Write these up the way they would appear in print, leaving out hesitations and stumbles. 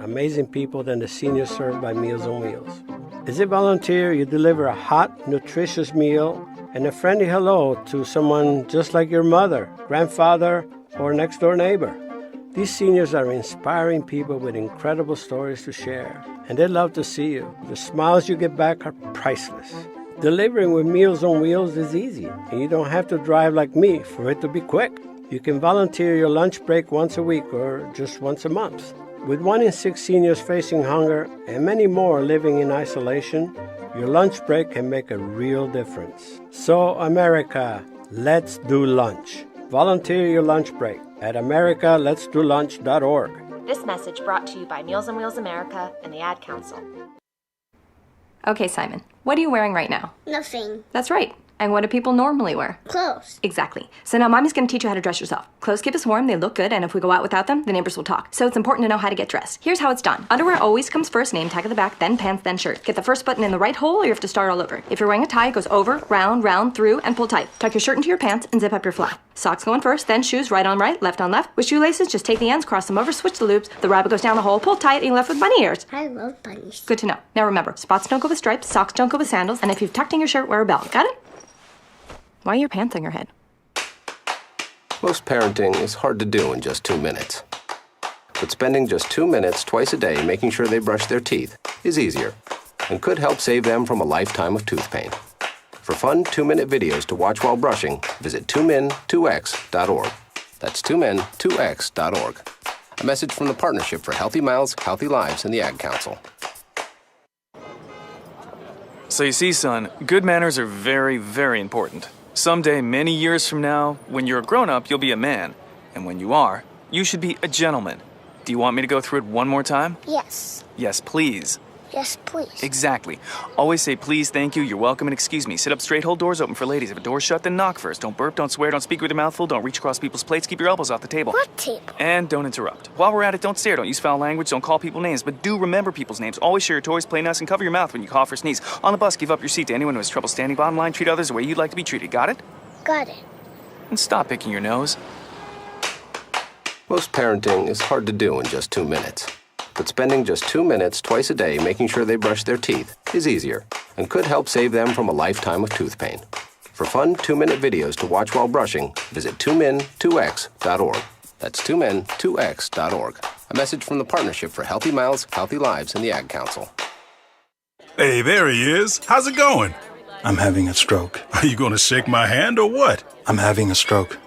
amazing people than the seniors served by Meals on Wheels. As a volunteer, you deliver a hot, nutritious meal and a friendly hello to someone just like your mother, grandfather, or next-door neighbor. These seniors are inspiring people with incredible stories to share, and they love to see you. The smiles you get back are priceless. Delivering with Meals on Wheels is easy, and you don't have to drive like me for it to be quick. You can volunteer your lunch break once a week or just once a month. With 1 in 6 seniors facing hunger and many more living in isolation, your lunch break can make a real difference. So, America, let's do lunch. Volunteer your lunch break at americaletsdolunch.org. This message brought to you by Meals on Wheels America and the Ad Council. Okay, Simon, what are you wearing right now? Nothing. That's right. And what do people normally wear? Clothes. Exactly. So now Mommy's going to teach you how to dress yourself. Clothes keep us warm, they look good, and if we go out without them, the neighbors will talk. So it's important to know how to get dressed. Here's how it's done. Underwear always comes first, name tag at the back, then pants, then shirt. Get the first button in the right hole or you have to start all over. If you're wearing a tie, it goes over, round, through, and pull tight. Tuck your shirt into your pants and zip up your fly. Socks going first, then shoes right on right, left on left. With shoelaces, just take the ends, cross them over, switch the loops. The rabbit goes down the hole, pull tight, and you're left with bunny ears. I love bunnies. Good to know. Now remember, spots don't go with stripes, socks don't go with sandals, and if you've tucked in your shirt, wear a belt. Got it? Why are your pants on your head? Most parenting is hard to do in just 2 minutes. But spending just 2 minutes twice a day making sure they brush their teeth is easier and could help save them from a lifetime of tooth pain. For fun 2-minute videos to watch while brushing, visit 2min2x.org. That's 2min2x.org. A message from the Partnership for Healthy Mouths, Healthy Lives, and the Ad Council. So you see, son, good manners are very, very important. Someday, many years from now, when you're a grown-up, you'll be a man. And when you are, you should be a gentleman. Do you want me to go through it one more time? Yes. Yes, please. Yes, please. Exactly. Always say please, thank you, you're welcome, and excuse me. Sit up straight, hold doors open for ladies. If a door's shut, then knock first. Don't burp, don't swear, don't speak with your mouth full, don't reach across people's plates, keep your elbows off the table. What table? And don't interrupt. While we're at it, don't stare, don't use foul language, don't call people names, but do remember people's names. Always share your toys, play nice, and cover your mouth when you cough or sneeze. On the bus, give up your seat to anyone who has trouble standing. Bottom line, treat others the way you'd like to be treated. Got it? Got it. And stop picking your nose. Most parenting is hard to do in just 2 minutes. But spending just 2 minutes twice a day making sure they brush their teeth is easier and could help save them from a lifetime of tooth pain. For fun 2-minute videos to watch while brushing, visit 2min2x.org. That's 2min2x.org. A message from the Partnership for Healthy Mouths, Healthy Lives, and the Ad Council. Hey, there he is. How's it going? I'm having a stroke. Are you going to shake my hand or what? I'm having a stroke.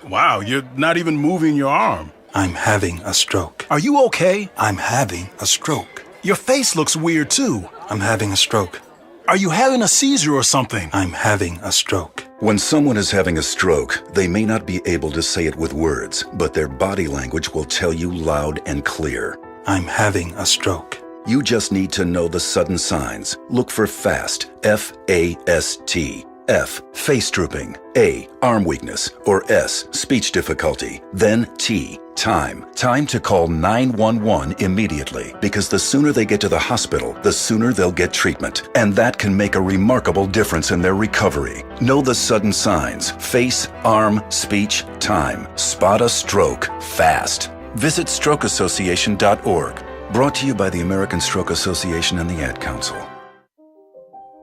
Wow, you're not even moving your arm. I'm having a stroke. Are you okay? I'm having a stroke. Your face looks weird, too. I'm having a stroke. Are you having a seizure or something? I'm having a stroke. When someone is having a stroke, they may not be able to say it with words, but their body language will tell you loud and clear. I'm having a stroke. You just need to know the sudden signs. Look for FAST, F-A-S-T. F, face drooping. A, arm weakness. Or S, speech difficulty. Then T, time. Time to call 911 immediately, because the sooner they get to the hospital, the sooner they'll get treatment. And that can make a remarkable difference in their recovery. Know the sudden signs. Face, arm, speech, time. Spot a stroke fast. Visit strokeassociation.org. Brought to you by the American Stroke Association and the Ad Council.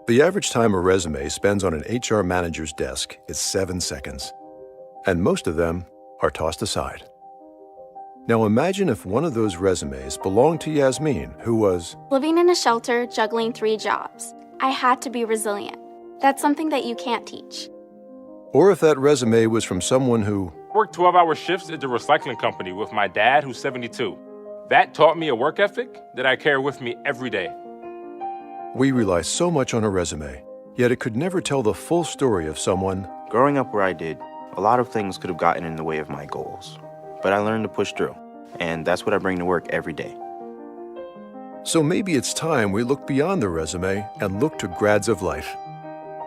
The average time a resume spends on an HR manager's desk is 7 seconds. And most of them are tossed aside. Now imagine if one of those resumes belonged to Yasmin, who was living in a shelter, juggling 3 jobs. I had to be resilient. That's something that you can't teach. Or if that resume was from someone who worked 12-hour shifts at the recycling company with my dad, who's 72. That taught me a work ethic that I carry with me every day. We rely so much on a resume, yet it could never tell the full story of someone. Growing up where I did, a lot of things could have gotten in the way of my goals. But I learned to push through, and that's what I bring to work every day. So maybe it's time we look beyond the resume and look to Grads of Life.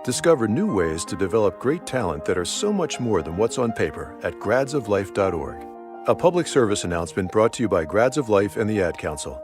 Discover new ways to develop great talent that are so much more than what's on paper at gradsoflife.org. A public service announcement brought to you by Grads of Life and the Ad Council.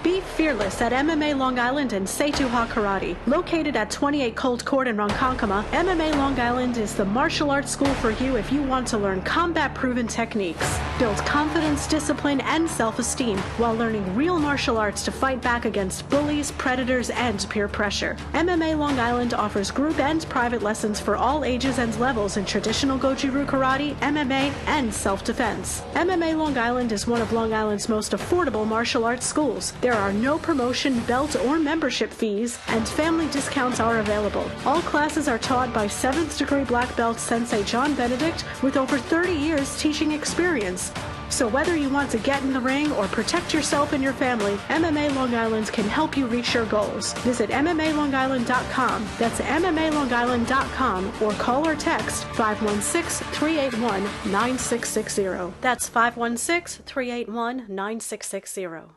Be fearless. fearless at MMA Long Island and Seituha Karate. Located at 28 Cold Court in Ronkonkoma, MMA Long Island is the martial arts school for you if you want to learn combat-proven techniques, build confidence, discipline, and self-esteem while learning real martial arts to fight back against bullies, predators, and peer pressure. MMA Long Island offers group and private lessons for all ages and levels in traditional Goju-Ryu karate, MMA, and self-defense. MMA Long Island is one of Long Island's most affordable martial arts schools. There are no promotion, belt, or membership fees, and family discounts are available. All classes are taught by 7th degree black belt Sensei John Benedict with over 30 years teaching experience. So whether you want to get in the ring or protect yourself and your family, MMA Long Island can help you reach your goals. Visit MMALongIsland.com. That's MMALongIsland.com or call or text 516-381-9660. That's 516-381-9660.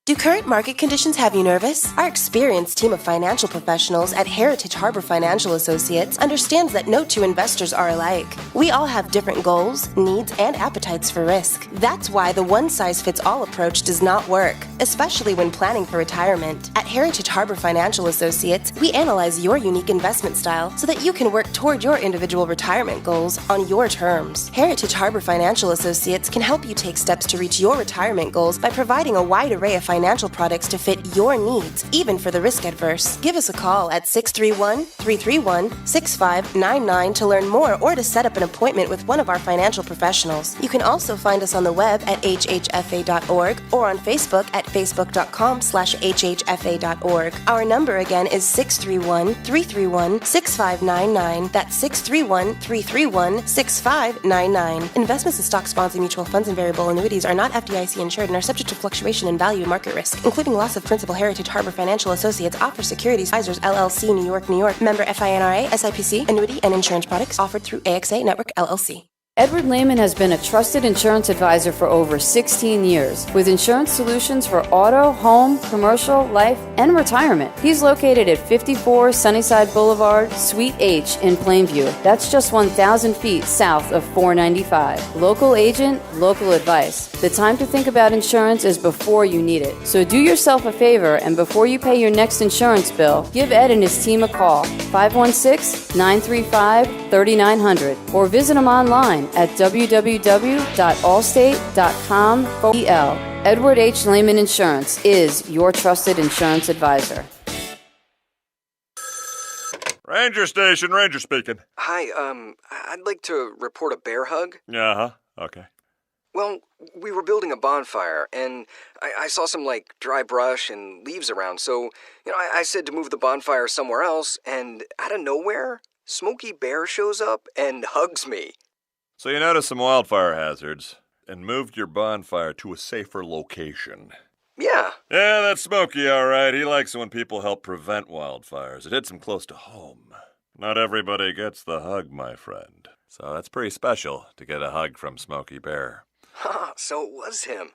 Do current market conditions have you nervous? Our experienced team of financial professionals at Heritage Harbor Financial Associates understands that no two investors are alike. We all have different goals, needs, and appetites for risk. That's why the one-size-fits-all approach does not work, especially when planning for retirement. At Heritage Harbor Financial Associates, we analyze your unique investment style so that you can work toward your individual retirement goals on your terms. Heritage Harbor Financial Associates can help you take steps to reach your retirement goals by providing a wide array of financial products to fit your needs, even for the risk adverse. Give us a call at 631-331-6599 to learn more or to set up an appointment with one of our financial professionals. You can also find us on the web at hhfa.org or on Facebook at facebook.com/hhfa.org. Our number again is 631-331-6599. That's 631-331-6599. Investments in stock, bonds, and mutual funds and variable annuities are not FDIC insured and are subject to fluctuation in value and market risk, including loss of principal. Heritage Harbor Financial Associates offers Securities Advisors LLC, New York, New York. Member FINRA, SIPC. Annuity and insurance products offered through AXA Network LLC. Edward Lehman has been a trusted insurance advisor for over 16 years with insurance solutions for auto, home, commercial, life, and retirement. He's located at 54 Sunnyside Boulevard, Suite H in Plainview. That's just 1,000 feet south of 495. Local agent, local advice. The time to think about insurance is before you need it. So do yourself a favor and before you pay your next insurance bill, give Ed and his team a call, 516-935-3900, or visit him online at www.allstate.com/EL. Edward H. Lehman Insurance is your trusted insurance advisor. Ranger Station, Ranger speaking. Hi, I'd like to report a bear hug. Uh-huh, okay. Well, we were building a bonfire, and I saw some, dry brush and leaves around, so, I said to move the bonfire somewhere else, and out of nowhere, Smokey Bear shows up and hugs me. So you noticed some wildfire hazards and moved your bonfire to a safer location. Yeah. Yeah, that's Smokey, all right. He likes it when people help prevent wildfires. It hits him close to home. Not everybody gets the hug, my friend. So that's pretty special to get a hug from Smokey Bear. So it was him.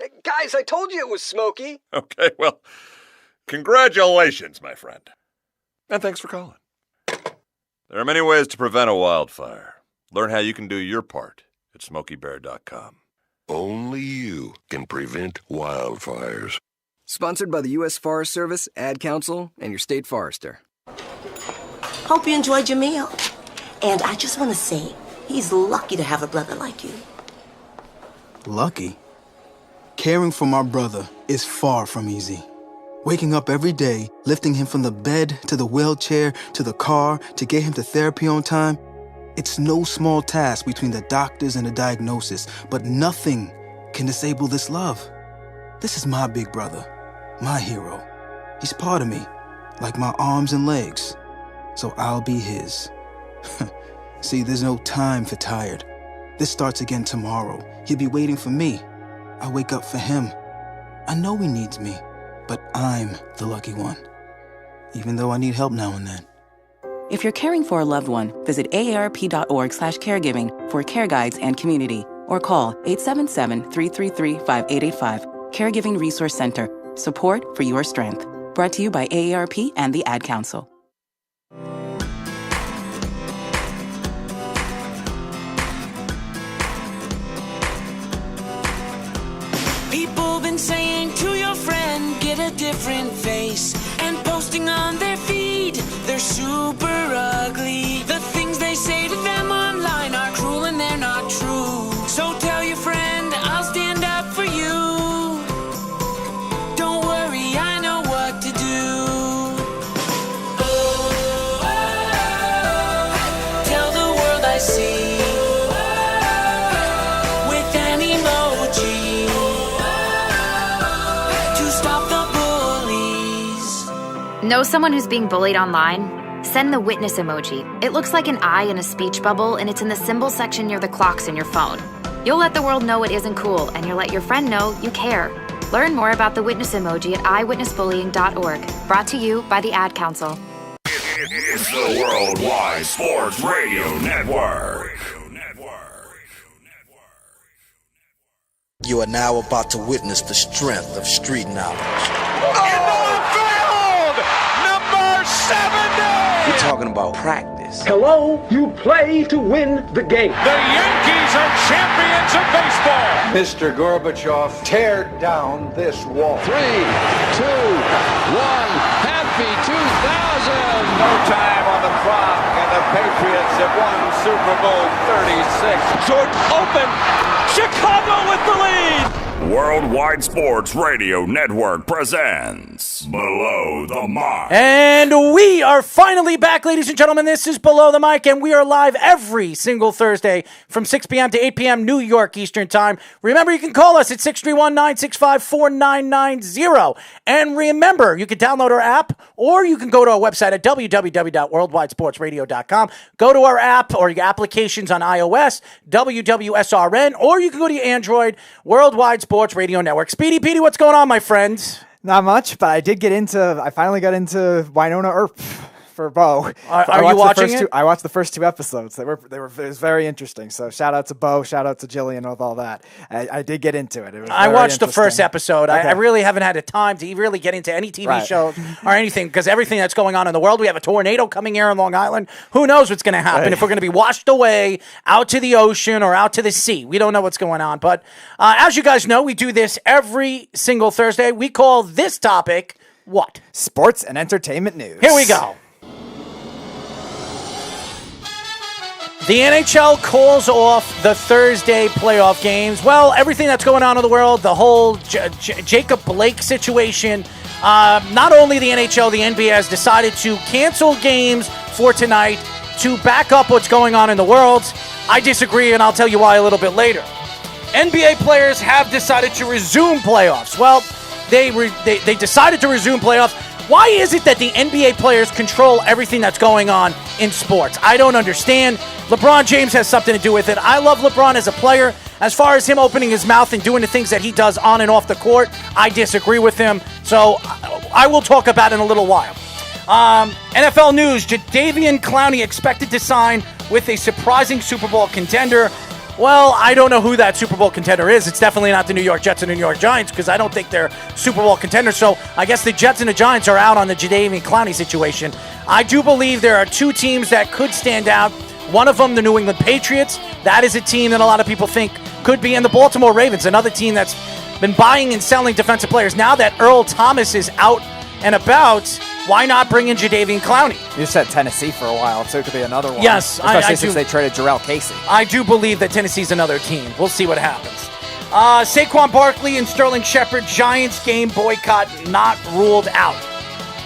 Hey, guys, I told you it was Smokey. Okay, well, congratulations, my friend. And thanks for calling. There are many ways to prevent a wildfire. Learn how you can do your part at SmokeyBear.com. Only you can prevent wildfires. Sponsored by the U.S. Forest Service, Ad Council, and your state forester. Hope you enjoyed your meal. And I just want to say, he's lucky to have a brother like you. Lucky? Caring for my brother is far from easy. Waking up every day, lifting him from the bed to the wheelchair to the car to get him to therapy on time, it's no small task between the doctors and the diagnosis, but nothing can disable this love. This is my big brother, my hero. He's part of me, like my arms and legs. So I'll be his. See, there's no time for tired. This starts again tomorrow. He'll be waiting for me. I wake up for him. I know he needs me, but I'm the lucky one. Even though I need help now and then. If you're caring for a loved one, visit aarp.org/caregiving for care guides and community, or call 877-333-5885. Caregiving Resource Center. Support for your strength. Brought to you by AARP and the Ad Council. People been saying to your friends. posting on their feed. They're super ugly. The things they say to them online are cruel and they're not true. So tell your friend I'll stand up for you. Don't worry, I know what to do. Tell the world I see with an emoji to stop the bullies. Know someone who's being bullied online? Send the witness emoji. It looks like an eye in a speech bubble, and it's in the symbol section near the clocks in your phone. You'll let the world know it isn't cool, and you'll let your friend know you care. Learn more about the witness emoji at eyewitnessbullying.org. Brought to you by the Ad Council. It's the Worldwide Sports Radio Network. You are now about to witness the strength of street knowledge. Number 70! We're talking about practice. Hello, you play to win the game. The Yankees are champions of baseball. Mr. Gorbachev, tear down this wall. 3, 2, 1, happy 2000! No time on the clock, and the Patriots have won Super Bowl 36. Jordan open, Chicago with the lead! Worldwide Sports Radio Network presents Below the Mic. And we are finally back, ladies and gentlemen. This is Below the Mic, and we are live every single Thursday from 6 p.m. to 8 p.m. New York Eastern Time. Remember, you can call us at 631-965-4990. And remember, you can download our app, or you can go to our website at www.worldwidesportsradio.com. Go to our app or your applications on iOS, WWSRN, or you can go to your Android, Worldwide Sports Radio Network. Speedy Petey, what's going on, my friends? Not much, but I finally got into Winona Earp for Bo. Are you watching it? I watched the first 2 episodes. It was very interesting. So shout out to Bo, shout out to Jillian with all that. I did get into it. I watched the first episode. Okay. I really haven't had the time to really get into any TV show or anything because everything that's going on in the world. We have a tornado coming here in Long Island. Who knows what's going to happen if we're going to be washed away out to the ocean or out to the sea. We don't know what's going on. But as you guys know, we do this every single Thursday. We call this topic what? Sports and entertainment news. Here we go. The NHL calls off the Thursday playoff games. Well, everything that's going on in the world, the whole Jacob Blake situation, not only the NHL, the NBA has decided to cancel games for tonight to back up what's going on in the world. I disagree, and I'll tell you why a little bit later. NBA players have decided to resume playoffs. Well, they decided to resume playoffs. Why is it that the NBA players control everything that's going on in sports? I don't understand. LeBron James has something to do with it. I love LeBron as a player. As far as him opening his mouth and doing the things that he does on and off the court, I disagree with him. So I will talk about it in a little while. NFL news, Jadeveon Clowney expected to sign with a surprising Super Bowl contender. Well, I don't know who that Super Bowl contender is. It's definitely not the New York Jets and the New York Giants because I don't think they're Super Bowl contenders. So I guess the Jets and the Giants are out on the Jadeveon Clowney situation. I do believe there are 2 teams that could stand out. One of them, the New England Patriots. That is a team that a lot of people think could be in the Baltimore Ravens, another team that's been buying and selling defensive players. Now that Earl Thomas is out and about, why not bring in Jadeveon Clowney? You said Tennessee for a while, so it could be another one. Yes, especially since they traded Jarrell Casey. I do believe that Tennessee's another team. We'll see what happens. Saquon Barkley and Sterling Shepard, Giants game boycott not ruled out.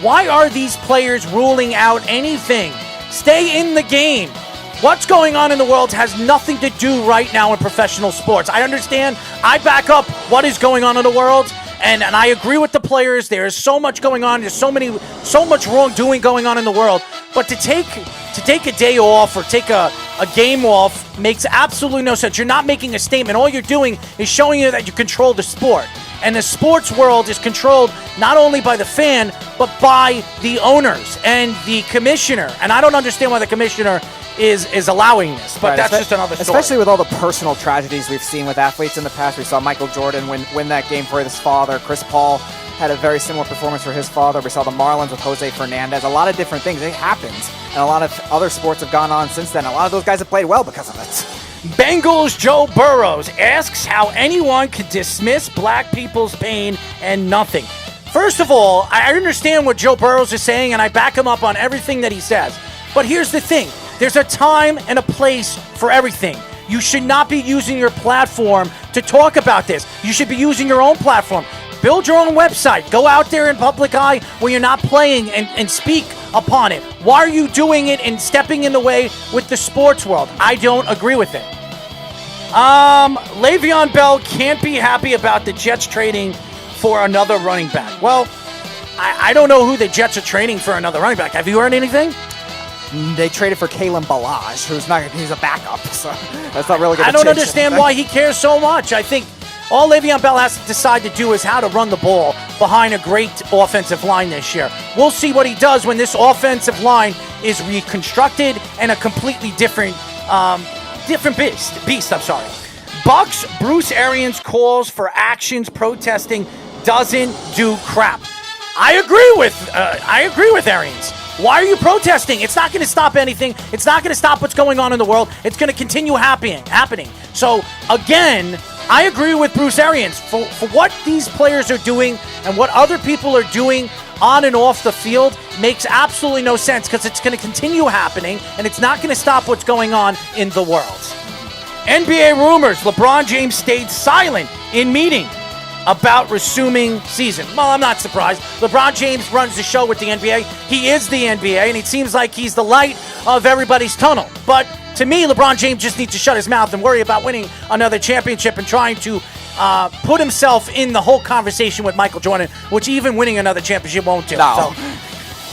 Why are these players ruling out anything? Stay in the game. What's going on in the world has nothing to do right now in professional sports. I understand. I back up what is going on in the world. And I agree with the players. There is so much going on. There's so much wrongdoing going on in the world. But to take a day off or take a game off makes absolutely no sense. You're not making a statement. All you're doing is showing you that you control the sport. And the sports world is controlled not only by the fan, but by the owners and the commissioner. And I don't understand why the commissioner is allowing this, but that's just another story. Especially with all the personal tragedies we've seen with athletes in the past. We saw Michael Jordan win that game for his father. Chris Paul had a very similar performance for his father. We saw the Marlins with Jose Fernandez. A lot of different things. It happens. And a lot of other sports have gone on since then. A lot of those guys have played well because of it. Bengals Joe Burrows asks how anyone could dismiss black people's pain and nothing. First of all, I understand what Joe Burrows is saying, and I back him up on everything that he says. But here's the thing. There's a time and a place for everything. You should not be using your platform to talk about this. You should be using your own platform. Build your own website. Go out there in public eye where you're not playing and speak upon it. Why are you doing it and stepping in the way with the sports world? I don't agree with it. Le'Veon Bell can't be happy about the Jets trading for another running back. Well, I don't know who the Jets are trading for another running back. Have you heard anything? They traded for Kalen Ballage, he's a backup, so that's not really good. I don't understand why he cares so much. I think all Le'Veon Bell has to decide to do is how to run the ball behind a great offensive line this year. We'll see what he does when this offensive line is reconstructed and a completely different beast. Bucks Bruce Arians calls for actions protesting doesn't do crap. I agree with Arians. Why are you protesting? It's not going to stop anything. It's not going to stop what's going on in the world. It's going to continue happening. So, again, I agree with Bruce Arians. For what these players are doing and what other people are doing on and off the field makes absolutely no sense because it's going to continue happening and it's not going to stop what's going on in the world. NBA rumors. LeBron James stayed silent in meeting about resuming season. Well, I'm not surprised. LeBron James runs the show with the NBA. He is the NBA, and it seems like he's the light of everybody's tunnel. But to me, LeBron James just needs to shut his mouth and worry about winning another championship and trying to put himself in the whole conversation with Michael Jordan, which even winning another championship won't do. No. So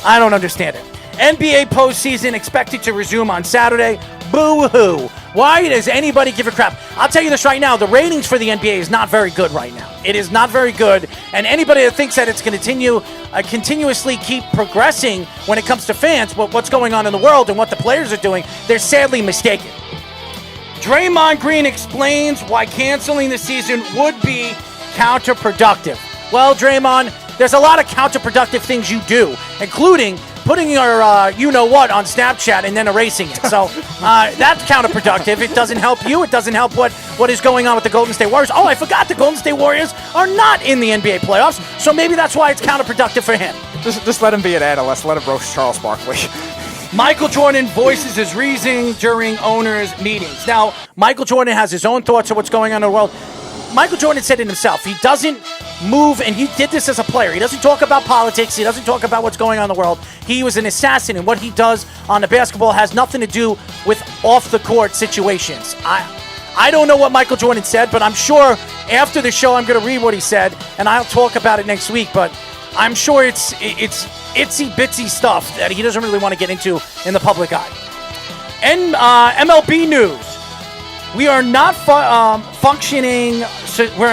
I don't understand it. NBA postseason expected to resume on Saturday. Boo-hoo. Why does anybody give a crap? I'll tell you this right now. The ratings for the NBA is not very good right now. It is not very good. And anybody that thinks that it's going to continuously keep progressing when it comes to fans, what's going on in the world and what the players are doing, they're sadly mistaken. Draymond Green explains why canceling the season would be counterproductive. Well, Draymond, there's a lot of counterproductive things you do, including putting your you-know-what on Snapchat and then erasing it. So that's counterproductive. It doesn't help you. It doesn't help what is going on with the Golden State Warriors. Oh, I forgot the Golden State Warriors are not in the NBA playoffs, so maybe that's why it's counterproductive for him. Just let him be an analyst. Let him roast Charles Barkley. Michael Jordan voices his reasoning during owners' meetings. Now, Michael Jordan has his own thoughts of what's going on in the world. Michael Jordan said it himself. He doesn't move, and he did this as a player. He doesn't talk about politics. He doesn't talk about what's going on in the world. He was an assassin, and what he does on the basketball has nothing to do with off-the-court situations. I don't know what Michael Jordan said, but I'm sure after the show I'm going to read what he said, and I'll talk about it next week, but I'm sure it's itsy-bitsy stuff that he doesn't really want to get into in the public eye. And MLB news. We are not functioning. We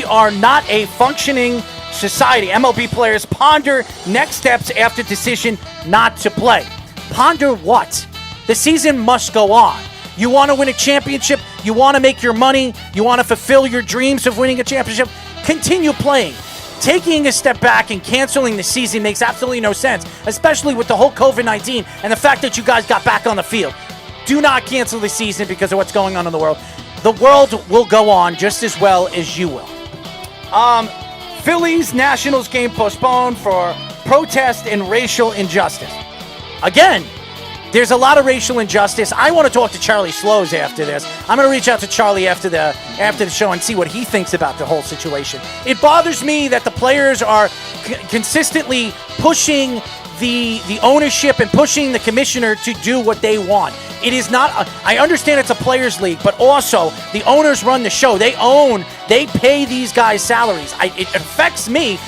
are not a functioning society. MLB players ponder next steps after decision not to play. Ponder what? The season must go on. You want to win a championship. You want to make your money. You want to fulfill your dreams of winning a championship. Continue playing. Taking a step back and canceling the season makes absolutely no sense, especially with the whole COVID-19 and the fact that you guys got back on the field. Do not cancel the season because of what's going on in the world. The world will go on just as well as you will. Phillies Nationals game postponed for protest and racial injustice. Again, there's a lot of racial injustice. I want to talk to Charlie Slows after this. I'm going to reach out to Charlie after the show and see what he thinks about the whole situation. It bothers me that the players are consistently pushing the ownership and pushing the commissioner to do what they want. It is not, I understand it's a players' league, but also the owners run the show. They pay these guys salaries. It affects me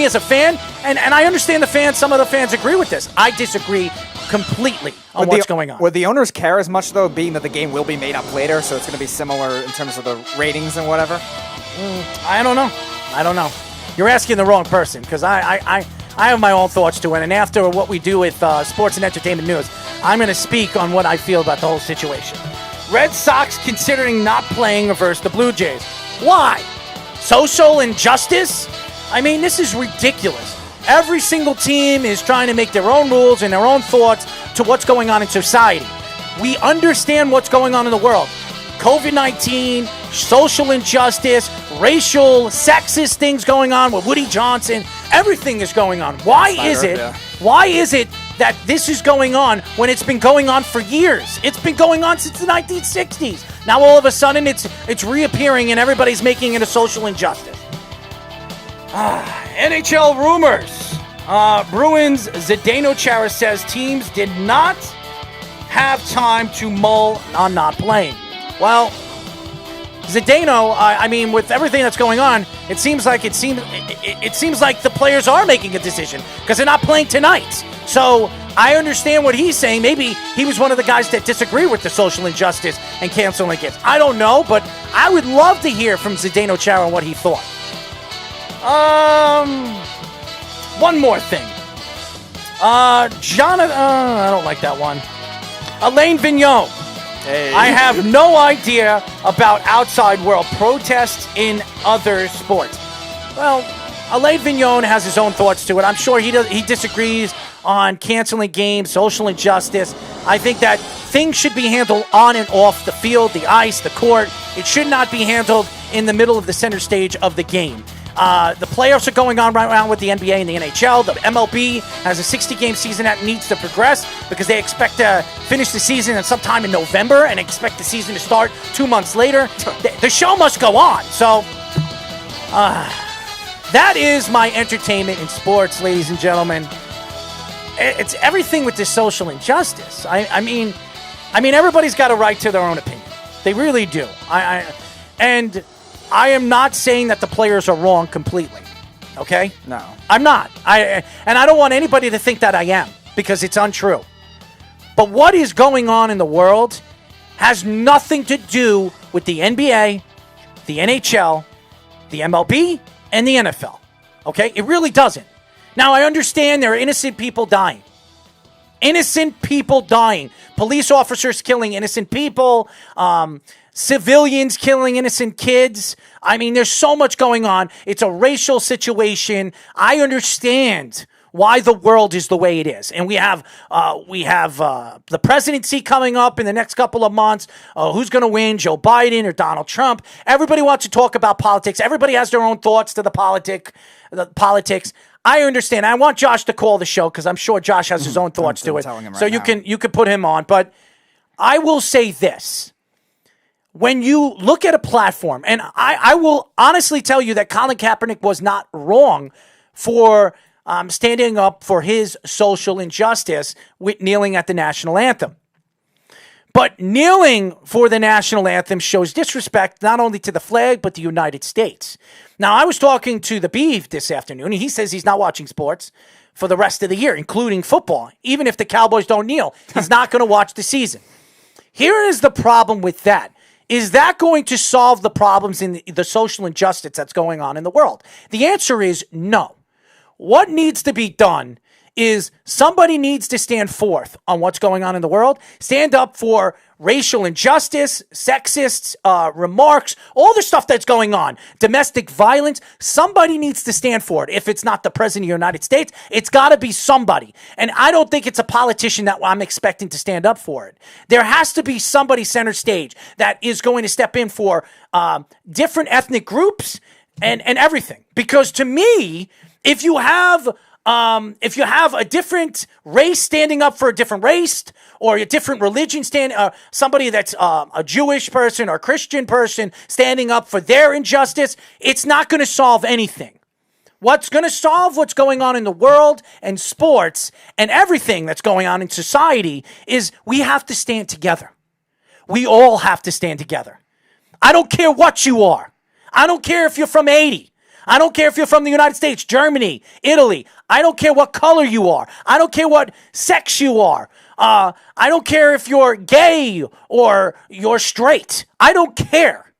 as a fan, and I understand some of the fans agree with this. I disagree completely on what's going on. Would the owners care as much, though, being that the game will be made up later, so it's going to be similar in terms of the ratings and whatever? I don't know. You're asking the wrong person, because I have my own thoughts to it, and after what we do with sports and entertainment news, I'm going to speak on what I feel about the whole situation. Red Sox considering not playing versus the Blue Jays. Why? Social injustice? I mean, this is ridiculous. Every single team is trying to make their own rules and their own thoughts to what's going on in society. We understand what's going on in the world. COVID-19 social injustice, racial, sexist things going on with Woody Johnson. Everything is going on. Why is it that this is going on when it's been going on for years? It's been going on since the 1960s. Now all of a sudden it's reappearing and everybody's making it a social injustice. NHL rumors. Bruins Zdeno Chara says teams did not have time to mull on not playing. Well, Zdeno, I mean, with everything that's going on, it seems like the players are making a decision because they're not playing tonight. So I understand what he's saying. Maybe he was one of the guys that disagree with the social injustice and canceling games. I don't know, but I would love to hear from Zdeno Chara what he thought. One more thing. Jonathan, I don't like that one. Alain Vigneault. Hey. I have no idea about outside world protests in other sports. Well, Alain Vigneault has his own thoughts to it. I'm sure he disagrees on canceling games, social injustice. I think that things should be handled on and off the field, the ice, the court. It should not be handled in the middle of the center stage of the game. The playoffs are going on right now with the NBA and the NHL. The MLB has a 60-game season that needs to progress because they expect to finish the season at sometime in November and expect the season to start 2 months later. The show must go on. So that is my entertainment in sports, ladies and gentlemen. It's everything with this social injustice. I mean, everybody's got a right to their own opinion. They really do. And I am not saying that the players are wrong completely, okay? No. I'm not. And I don't want anybody to think that I am because it's untrue. But what is going on in the world has nothing to do with the NBA, the NHL, the MLB, and the NFL, okay? It really doesn't. Now, I understand there are innocent people dying. Innocent people dying. Police officers killing innocent people, civilians killing innocent kids. I mean, there's so much going on. It's a racial situation. I understand why the world is the way it is. And we have the presidency coming up in the next couple of months. Who's going to win, Joe Biden or Donald Trump? Everybody wants to talk about politics. Everybody has their own thoughts to the politics. I understand. I want Josh to call the show because I'm sure Josh has his own thoughts to it. So you can put him on. But I will say this. When you look at a platform, and I will honestly tell you that Colin Kaepernick was not wrong for standing up for his social injustice with kneeling at the national anthem. But kneeling for the national anthem shows disrespect not only to the flag, but the United States. Now, I was talking to the Beef this afternoon, and he says he's not watching sports for the rest of the year, including football. Even if the Cowboys don't kneel, he's not going to watch the season. Here is the problem with that. Is that going to solve the problems in the social injustice that's going on in the world? The answer is no. What needs to be done is somebody needs to stand forth on what's going on in the world, stand up for racial injustice, sexist remarks, all the stuff that's going on, domestic violence. Somebody needs to stand for it. If it's not the president of the United States, it's got to be somebody. And I don't think it's a politician that I'm expecting to stand up for it. There has to be somebody center stage that is going to step in for different ethnic groups and everything. Because to me, if you have a different race standing up for a different race, or a different religion somebody that's a Jewish person or Christian person standing up for their injustice, it's not going to solve anything. What's going to solve what's going on in the world and sports and everything that's going on in society is we have to stand together. We all have to stand together. I don't care what you are. I don't care if you're from Haiti. I don't care if you're from the United States, Germany, Italy. I don't care what color you are. I don't care what sex you are. I don't care if you're gay or you're straight. I don't care.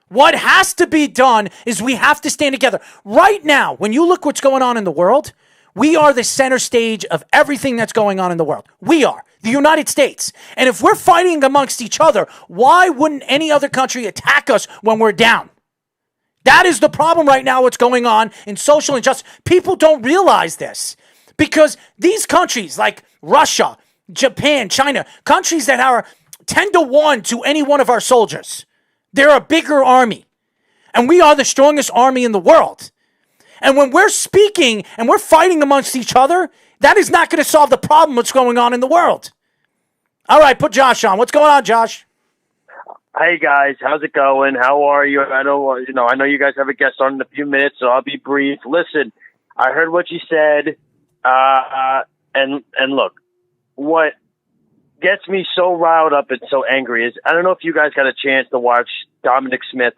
What has to be done is we have to stand together. Right now, when you look what's going on in the world, we are the center stage of everything that's going on in the world. We are, the United States. And if we're fighting amongst each other, why wouldn't any other country attack us when we're down? That is the problem right now, what's going on in social injustice. People don't realize this because these countries like Russia, Japan, China, countries that are 10-1 to any one of our soldiers They're a bigger army. And we are the strongest army in the world. And when we're speaking and we're fighting amongst each other, that is not going to solve the problem what's going on in the world. All right, put Josh on. What's going on, Josh? Hey guys, how's it going? How are you? I know you guys have a guest on in a few minutes, so I'll be brief. Listen, I heard what you said, and look, what gets me so riled up and so angry is I don't know if you guys got a chance to watch Dominic Smith's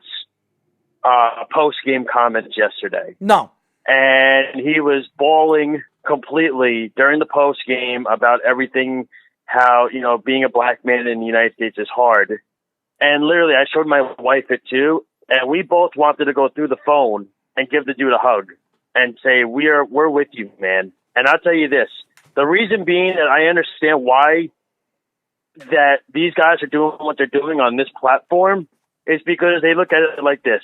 post-game comments yesterday. No. And he was bawling completely during the post-game about everything, how, being a black man in the United States is hard. And literally, I showed my wife it too, and we both wanted to go through the phone and give the dude a hug and say, we're with you, man. And I'll tell you this, the reason being that I understand why that these guys are doing what they're doing on this platform is because they look at it like this.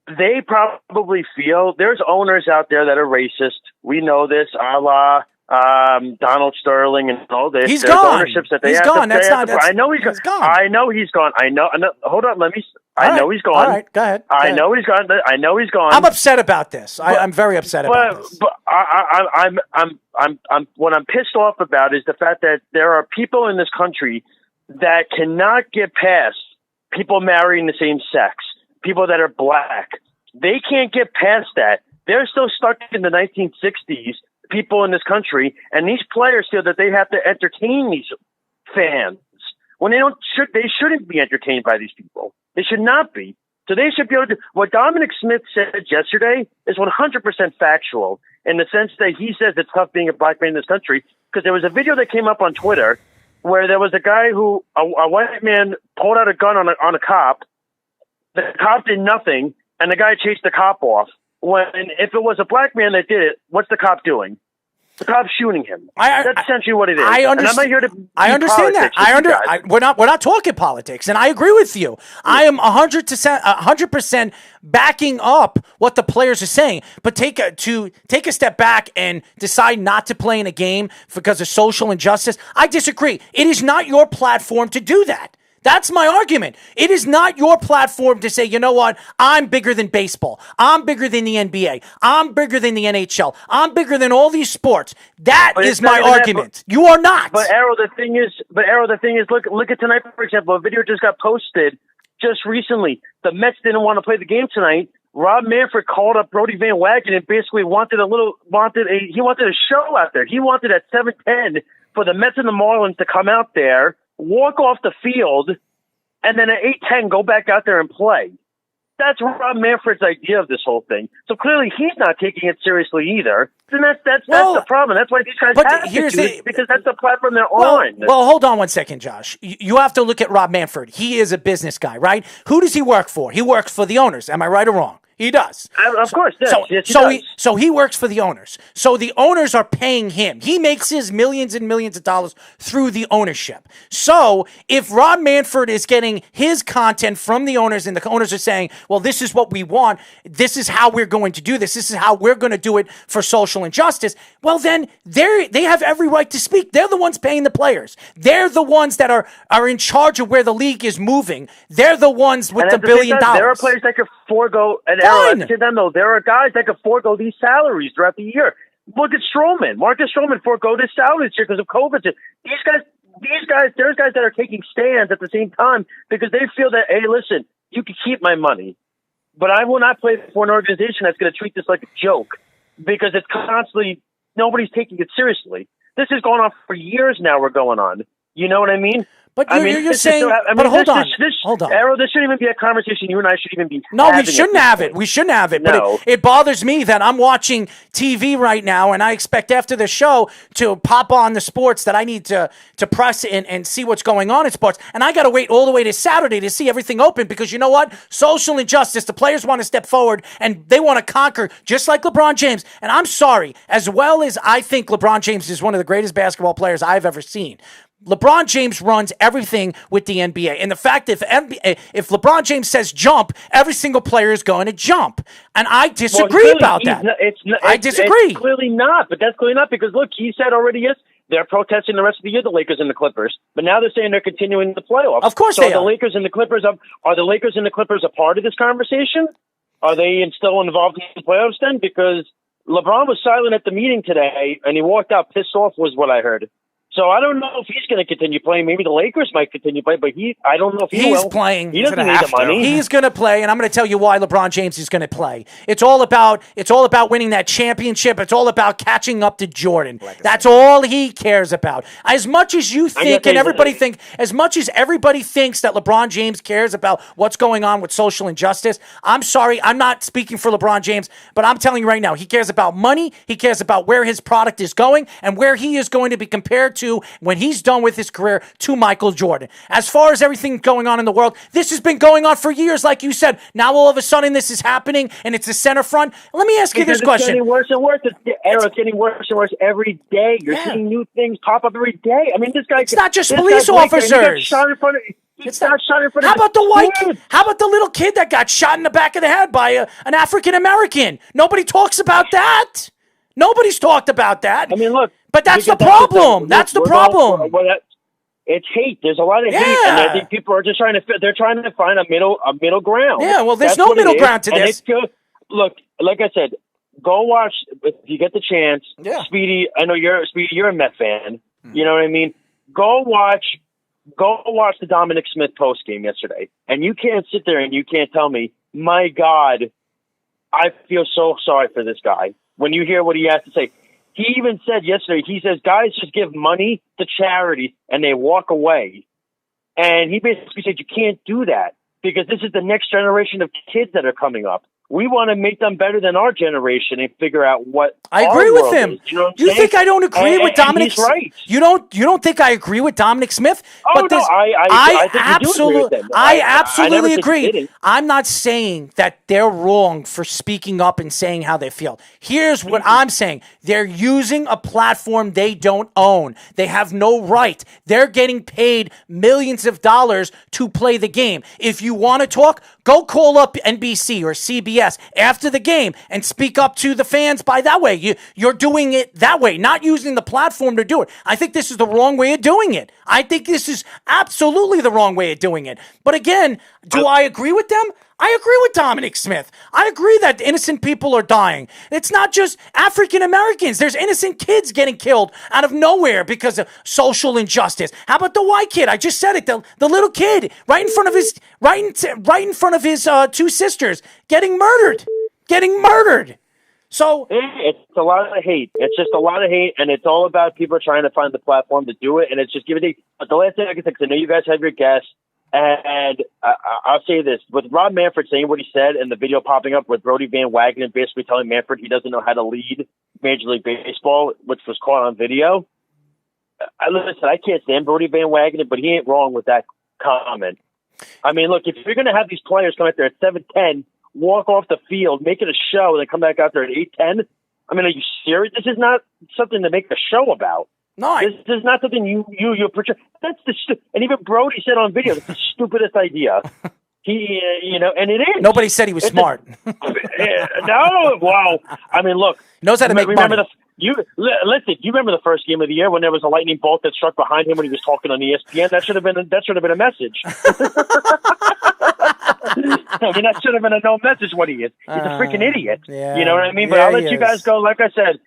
They probably feel there's owners out there that are racist. We know this, a la Donald Sterling and all this. He's There's gone. ownerships that they He's have gone. to That's pay. not. That's, I know he's gone. I know he's gone. I know. Hold on. I know he's gone. All right. Go ahead. I know he's gone. I know he's gone. I'm upset about this. I'm very upset about this. But what I'm pissed off about is the fact that there are people in this country that cannot get past people marrying the same sex, people that are black. They can't get past that. They're still stuck in the 1960s, people in this country, and these players feel that they have to entertain these fans when they shouldn't be entertained by these people. They should not be. So they should be able to. What Dominic Smith said yesterday is 100% factual in the sense that he says it's tough being a black man in this country, because there was a video that came up on Twitter where there was a guy who, a white man pulled out a gun on a cop. The cop did nothing, and the guy chased the cop off. If it was a black man that did it, what's the cop doing? The cop's shooting him. That's essentially what it is. I understand. I understand that. We're not talking politics, and I agree with you. I am 100% backing up what the players are saying. But take a step back and decide not to play in a game because of social injustice. I disagree. It is not your platform to do that. That's my argument. It is not your platform to say, you know what, I'm bigger than baseball. I'm bigger than the NBA. I'm bigger than the NHL. I'm bigger than all these sports. That is my argument. You are not. But Errol, the thing is, look at tonight, for example. A video just got posted just recently. The Mets didn't want to play the game tonight. Rob Manfred called up Brody Van Wagenen and basically wanted a show out there. He wanted at 7:10 for the Mets and the Marlins to come out there, walk off the field, and then at 8:10 go back out there and play. That's Rob Manfred's idea of this whole thing. So clearly he's not taking it seriously either. And that's the problem. That's why these guys have to do it, because that's the platform they're on. Well, hold on one second, Josh. You have to look at Rob Manfred. He is a business guy, right? Who does he work for? He works for the owners. Am I right or wrong? He does. Of course, yes. So he works for the owners. So the owners are paying him. He makes his millions and millions of dollars through the ownership. So if Rob Manfred is getting his content from the owners and the owners are saying, well, this is what we want, this is how we're going to do this is how we're going to do it for social injustice, well, then they have every right to speak. They're the ones paying the players. They're the ones that are in charge of where the league is moving. They're the ones with the $1 billion. There are players that could forego an error. To them, though, there are guys that could forego these salaries throughout the year. Look at Stroman. Marcus Stroman forego his salary this year because of COVID. These guys, there's guys that are taking stands at the same time because they feel that, hey, listen, you can keep my money, but I will not play for an organization that's going to treat this like a joke because it's constantly, nobody's taking it seriously. This has gone on for years now. We're going on. You know what I mean? But you're saying, but hold on. Errol, this shouldn't even be a conversation you and I should even be No, we shouldn't have it. We shouldn't have it. No. But it bothers me that I'm watching TV right now, and I expect after the show to pop on the sports that I need to press and see what's going on in sports. And I got to wait all the way to Saturday to see everything open because you know what? Social injustice, the players want to step forward, and they want to conquer just like LeBron James. And I'm sorry, as well as I think LeBron James is one of the greatest basketball players I've ever seen, LeBron James runs everything with the NBA. And the fact if LeBron James says jump, every single player is going to jump. And I disagree about that. I disagree. It's clearly not, but that's clearly not because, look, he said already They're protesting the rest of the year, the Lakers and the Clippers, but now they're saying they're continuing the playoffs. Of course so they are. are. The Lakers and the Clippers are the Lakers and the Clippers a part of this conversation? Are they still involved in the playoffs then? Because LeBron was silent at the meeting today, and he walked out pissed off, was what I heard. So I don't know if he's going to continue playing. Maybe the Lakers might continue playing, but I don't know if he's will. Playing. He doesn't need the money. He's going to play, and I'm going to tell you why LeBron James is going to play. It's all about winning that championship. It's all about catching up to Jordan. That's all he cares about. As much as you think, and everybody think, as much as everybody thinks that LeBron James cares about what's going on with social injustice, I'm sorry, I'm not speaking for LeBron James, but I'm telling you right now, he cares about money. He cares about where his product is going and where he is going to be compared to when he's done with his career to Michael Jordan. As far as everything going on in the world, this has been going on for years, like you said. Now all of a sudden this is happening, and it's the center front. Let me ask you this question. It's getting worse and worse. It's getting worse and worse every day. You're seeing new things pop up every day. I mean, this guy. It's not just police officers. He got shot in front of. How about the white kid? How about the little kid that got shot in the back of the head by an African American? Nobody talks about that. Nobody's talked about that. I mean, look. But that's the problem. That's the problem. It's hate. There's a lot of hate, and I think people are just trying to. They're trying to find a middle ground. Yeah, well, there's no middle ground to this. Look, like I said, go watch if you get the chance. Yeah. Speedy, I know you're a Met fan. You know what I mean? Go watch the Dominic Smith post game yesterday, and you can't sit there and you can't tell me, my God, I feel so sorry for this guy. When you hear what he has to say. He even said yesterday, he says, guys just give money to charity and they walk away. And he basically said, you can't do that because this is the next generation of kids that are coming up. We want to make them better than our generation and figure out what I agree with him. Is. You know you think I don't agree with Dominic? He's right. You don't think I agree with Dominic Smith? Oh, but no, I think absolutely, you do agree with him. I absolutely never agree. said you didn't. I'm not saying that they're wrong for speaking up and saying how they feel. Here's what I'm saying. They're using a platform they don't own. They have no right. They're getting paid millions of dollars to play the game. If you want to talk, go call up NBC or CBS after the game and speak up to the fans by that way. You're doing it that way, not using the platform to do it. I think this is the wrong way of doing it. I think this is absolutely the wrong way of doing it. But again, do I agree with them? I agree with Dominic Smith. I agree that innocent people are dying. It's not just African Americans. There's innocent kids getting killed out of nowhere because of social injustice. How about the white kid? I just said it. The little kid right in front of his two sisters getting murdered. So it's a lot of hate. It's just a lot of hate, and it's all about people trying to find the platform to do it. And it's just giving. But the last thing I can say, because I know you guys have your guests. And I'll say this, with Rob Manfred saying what he said and the video popping up with Brodie Van Wagenen basically telling Manfred he doesn't know how to lead Major League Baseball, which was caught on video. Listen, I can't stand Brodie Van Wagenen, but he ain't wrong with that comment. I mean, look, if you're going to have these players come out there at 7:10, walk off the field, make it a show, and then come back out there at 8:10, I mean, are you serious? This is not something to make a show about. No, this is not something you portray. That's and even Brodie said on video, it's the stupidest idea. He, and it is. Nobody said he was smart. No, well, I mean, look, knows how to make money. Listen, you remember the first game of the year when there was a lightning bolt that struck behind him when he was talking on ESPN? That should have been a message. I mean, that should have been a no message. What he is, he's a freaking idiot. Yeah, you know what I mean? But I'll let you guys go. Like I said.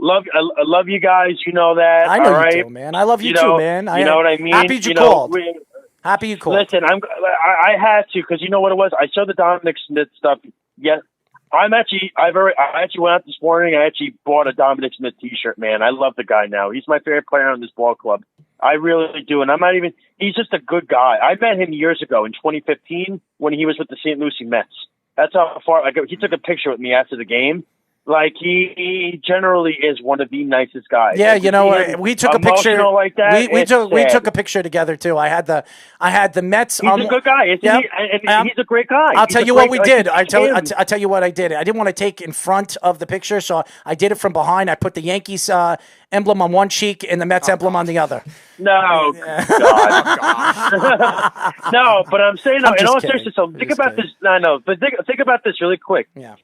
I love you guys. You know that. I know all right? you do, man. I love you too, man. You know what I mean? Happy you called. Happy you called. Listen, I had to because you know what it was. I saw the Dominic Smith stuff. Yeah, I actually went out this morning. I actually bought a Dominic Smith T-shirt. Man, I love the guy now. He's my favorite player on this ball club. I really do, and I'm not even. He's just a good guy. I met him years ago in 2015 when he was with the St. Lucie Mets. That's how far. He took a picture with me after the game. Like, he generally is one of the nicest guys. Yeah, we took a picture like that. We took a picture together too. I had the Mets. He's a good guy. He's a great guy. I'll tell you what we did. I'll tell you what I did. I didn't want to take in front of the picture, so I did it from behind. I put the Yankees emblem on one cheek and the Mets emblem on the other. No, God. No, but I'm saying, in all seriousness, think about this. No, but think about this really quick. Yeah.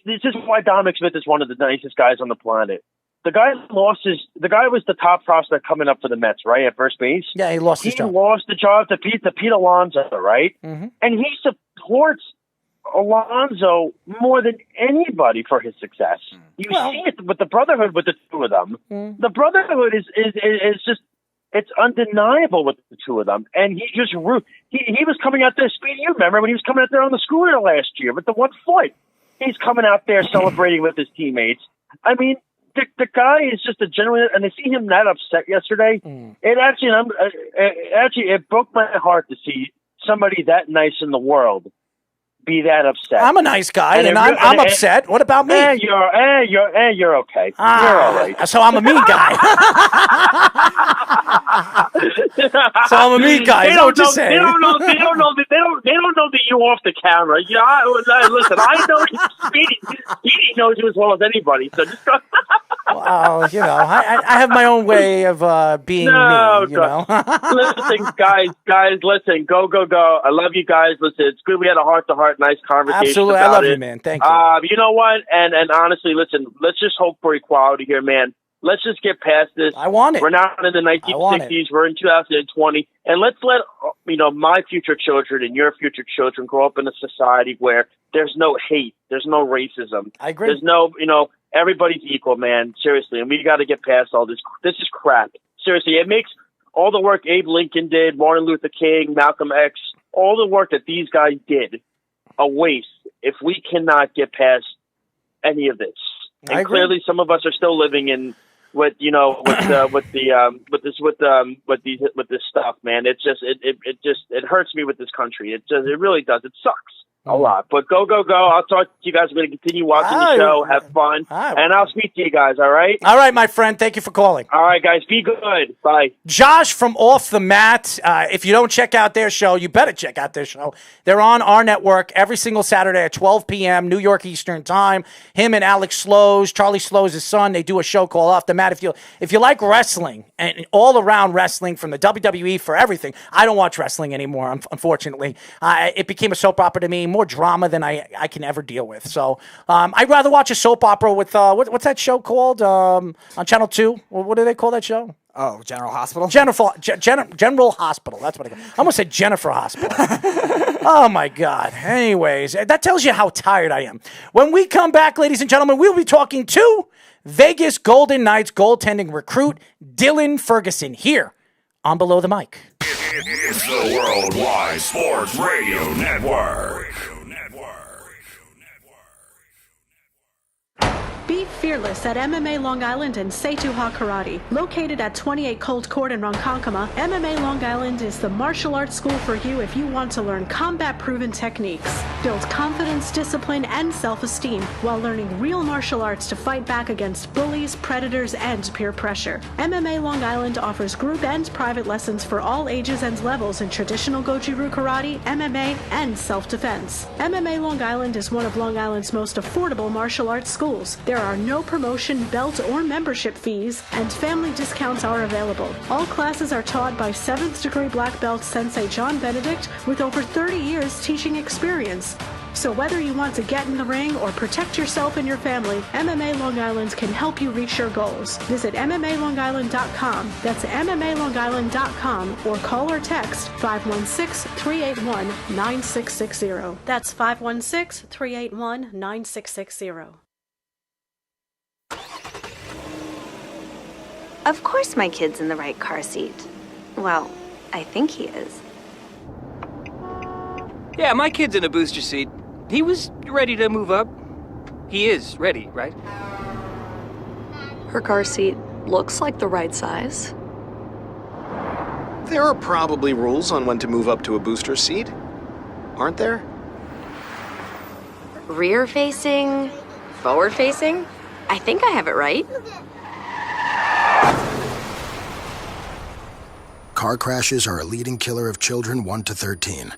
This is why Dominic Smith is one of the nicest guys on the planet. The guy was the top prospect coming up for the Mets, right, at first base. Yeah, he lost his job. He lost the job to Pete Alonso, right? Mm-hmm. And he supports Alonso more than anybody for his success. You see it with the brotherhood with the two of them. The brotherhood is just, it's undeniable with the two of them. And he just he was coming out there, Speedy, you remember when he was coming out there on the scooter last year with the 1 foot. He's coming out there celebrating with his teammates. I mean, the guy is just a genuine, and to see him that upset yesterday, it broke my heart to see somebody that nice in the world be that upset. I'm a nice guy, and I'm upset. What about me? You're okay. You're all right. So I'm a mean guy. So I'm a mean guy. Is that what you're saying? They don't know that you're off the camera. Yeah, listen, I know Speedy knows you as well as anybody. So just go. Well, I have my own way of being me. Listen, guys, listen, go. I love you guys. Listen, it's good we had a heart-to-heart, nice conversation. Absolutely, I love you, man. Thank you. You know what? And honestly, listen, let's just hope for equality here, man. Let's just get past this. I want it. We're not in the 1960s. We're in 2020. And let's let, my future children and your future children grow up in a society where there's no hate. There's no racism. I agree. There's no, everybody's equal, man. Seriously. And we got to get past all this. This is crap. Seriously. It makes all the work Abe Lincoln did, Martin Luther King, Malcolm X, all the work that these guys did a waste if we cannot get past any of this. And clearly some of us are still living in with this stuff, man. It hurts me with this country. It really does. It sucks a lot. But go. I'll talk to you guys. We're going to continue watching the show, have fun, and I'll speak to you guys, all right? All right, my friend. Thank you for calling. All right, guys. Be good. Bye. Josh from Off the Mat. If you don't check out their show, you better check out their show. They're on our network every single Saturday at 12 p.m. New York Eastern Time. Him and Alex Slows, Charlie Slows' son, they do a show called Off the Mat. If you like wrestling and all around wrestling from the WWE for everything, I don't watch wrestling anymore, unfortunately. It became a soap opera to me. More drama than I can ever deal with. So I'd rather watch a soap opera with what's that show called on Channel 2? What do they call that show? Oh, General Hospital? General Hospital. That's what I almost said Jennifer Hospital. Oh, my God. Anyways, that tells you how tired I am. When we come back, ladies and gentlemen, we'll be talking to Vegas Golden Knights goaltending recruit Dylan Ferguson here on Below the Mic. It's the Worldwide Sports Radio Network. Be fearless at MMA Long Island and Seituha Karate. Located at 28 Colt Court in Ronkonkoma, MMA Long Island is the martial arts school for you if you want to learn combat-proven techniques, build confidence, discipline, and self-esteem while learning real martial arts to fight back against bullies, predators, and peer pressure. MMA Long Island offers group and private lessons for all ages and levels in traditional Goju-Ryu Karate, MMA, and self-defense. MMA Long Island is one of Long Island's most affordable martial arts schools. There are no promotion, belt, or membership fees, and family discounts are available. All classes are taught by 7th degree black belt Sensei John Benedict with over 30 years teaching experience. So whether you want to get in the ring or protect yourself and your family, MMA Long Island can help you reach your goals. Visit MMALongIsland.com. That's MMALongIsland.com or call or text 516-381-9660. That's 516-381-9660. Of course my kid's in the right car seat. Well, I think he is. Yeah, my kid's in a booster seat. He was ready to move up. He is ready, right? Her car seat looks like the right size. There are probably rules on when to move up to a booster seat, aren't there? Rear facing, forward facing. I think I have it right. Car crashes are a leading killer of children 1 to 13.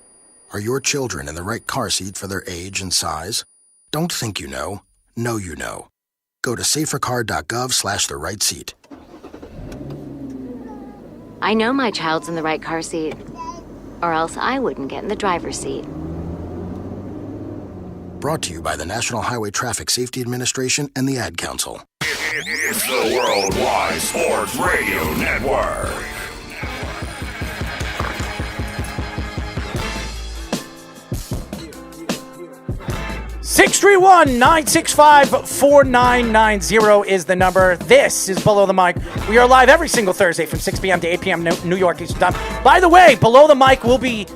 Are your children in the right car seat for their age and size? Don't think you know. Know you know. Go to safercar.gov/the right seat. I know my child's in the right car seat, or else I wouldn't get in the driver's seat. Brought to you by the National Highway Traffic Safety Administration and the Ad Council. It's the Worldwide Sports Radio Network. Six 631-965-4990 is the number. This is Below the Mic. We are live every single Thursday from 6 p.m. to 8 p.m. New York Eastern Time. By the way, Below the Mic will be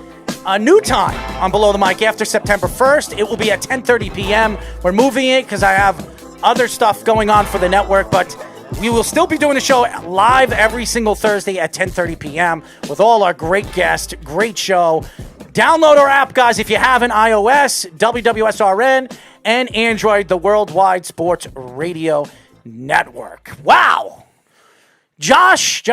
a new time on Below the Mic after September 1st. It will be at 10:30 p.m. We're moving it because I have other stuff going on for the network, but we will still be doing the show live every single Thursday at 10:30 p.m. with all our great guests. Great show. Download our app, guys, if you have an iOS, WWSRN, and Android, the Worldwide Sports Radio Network. Wow. Josh.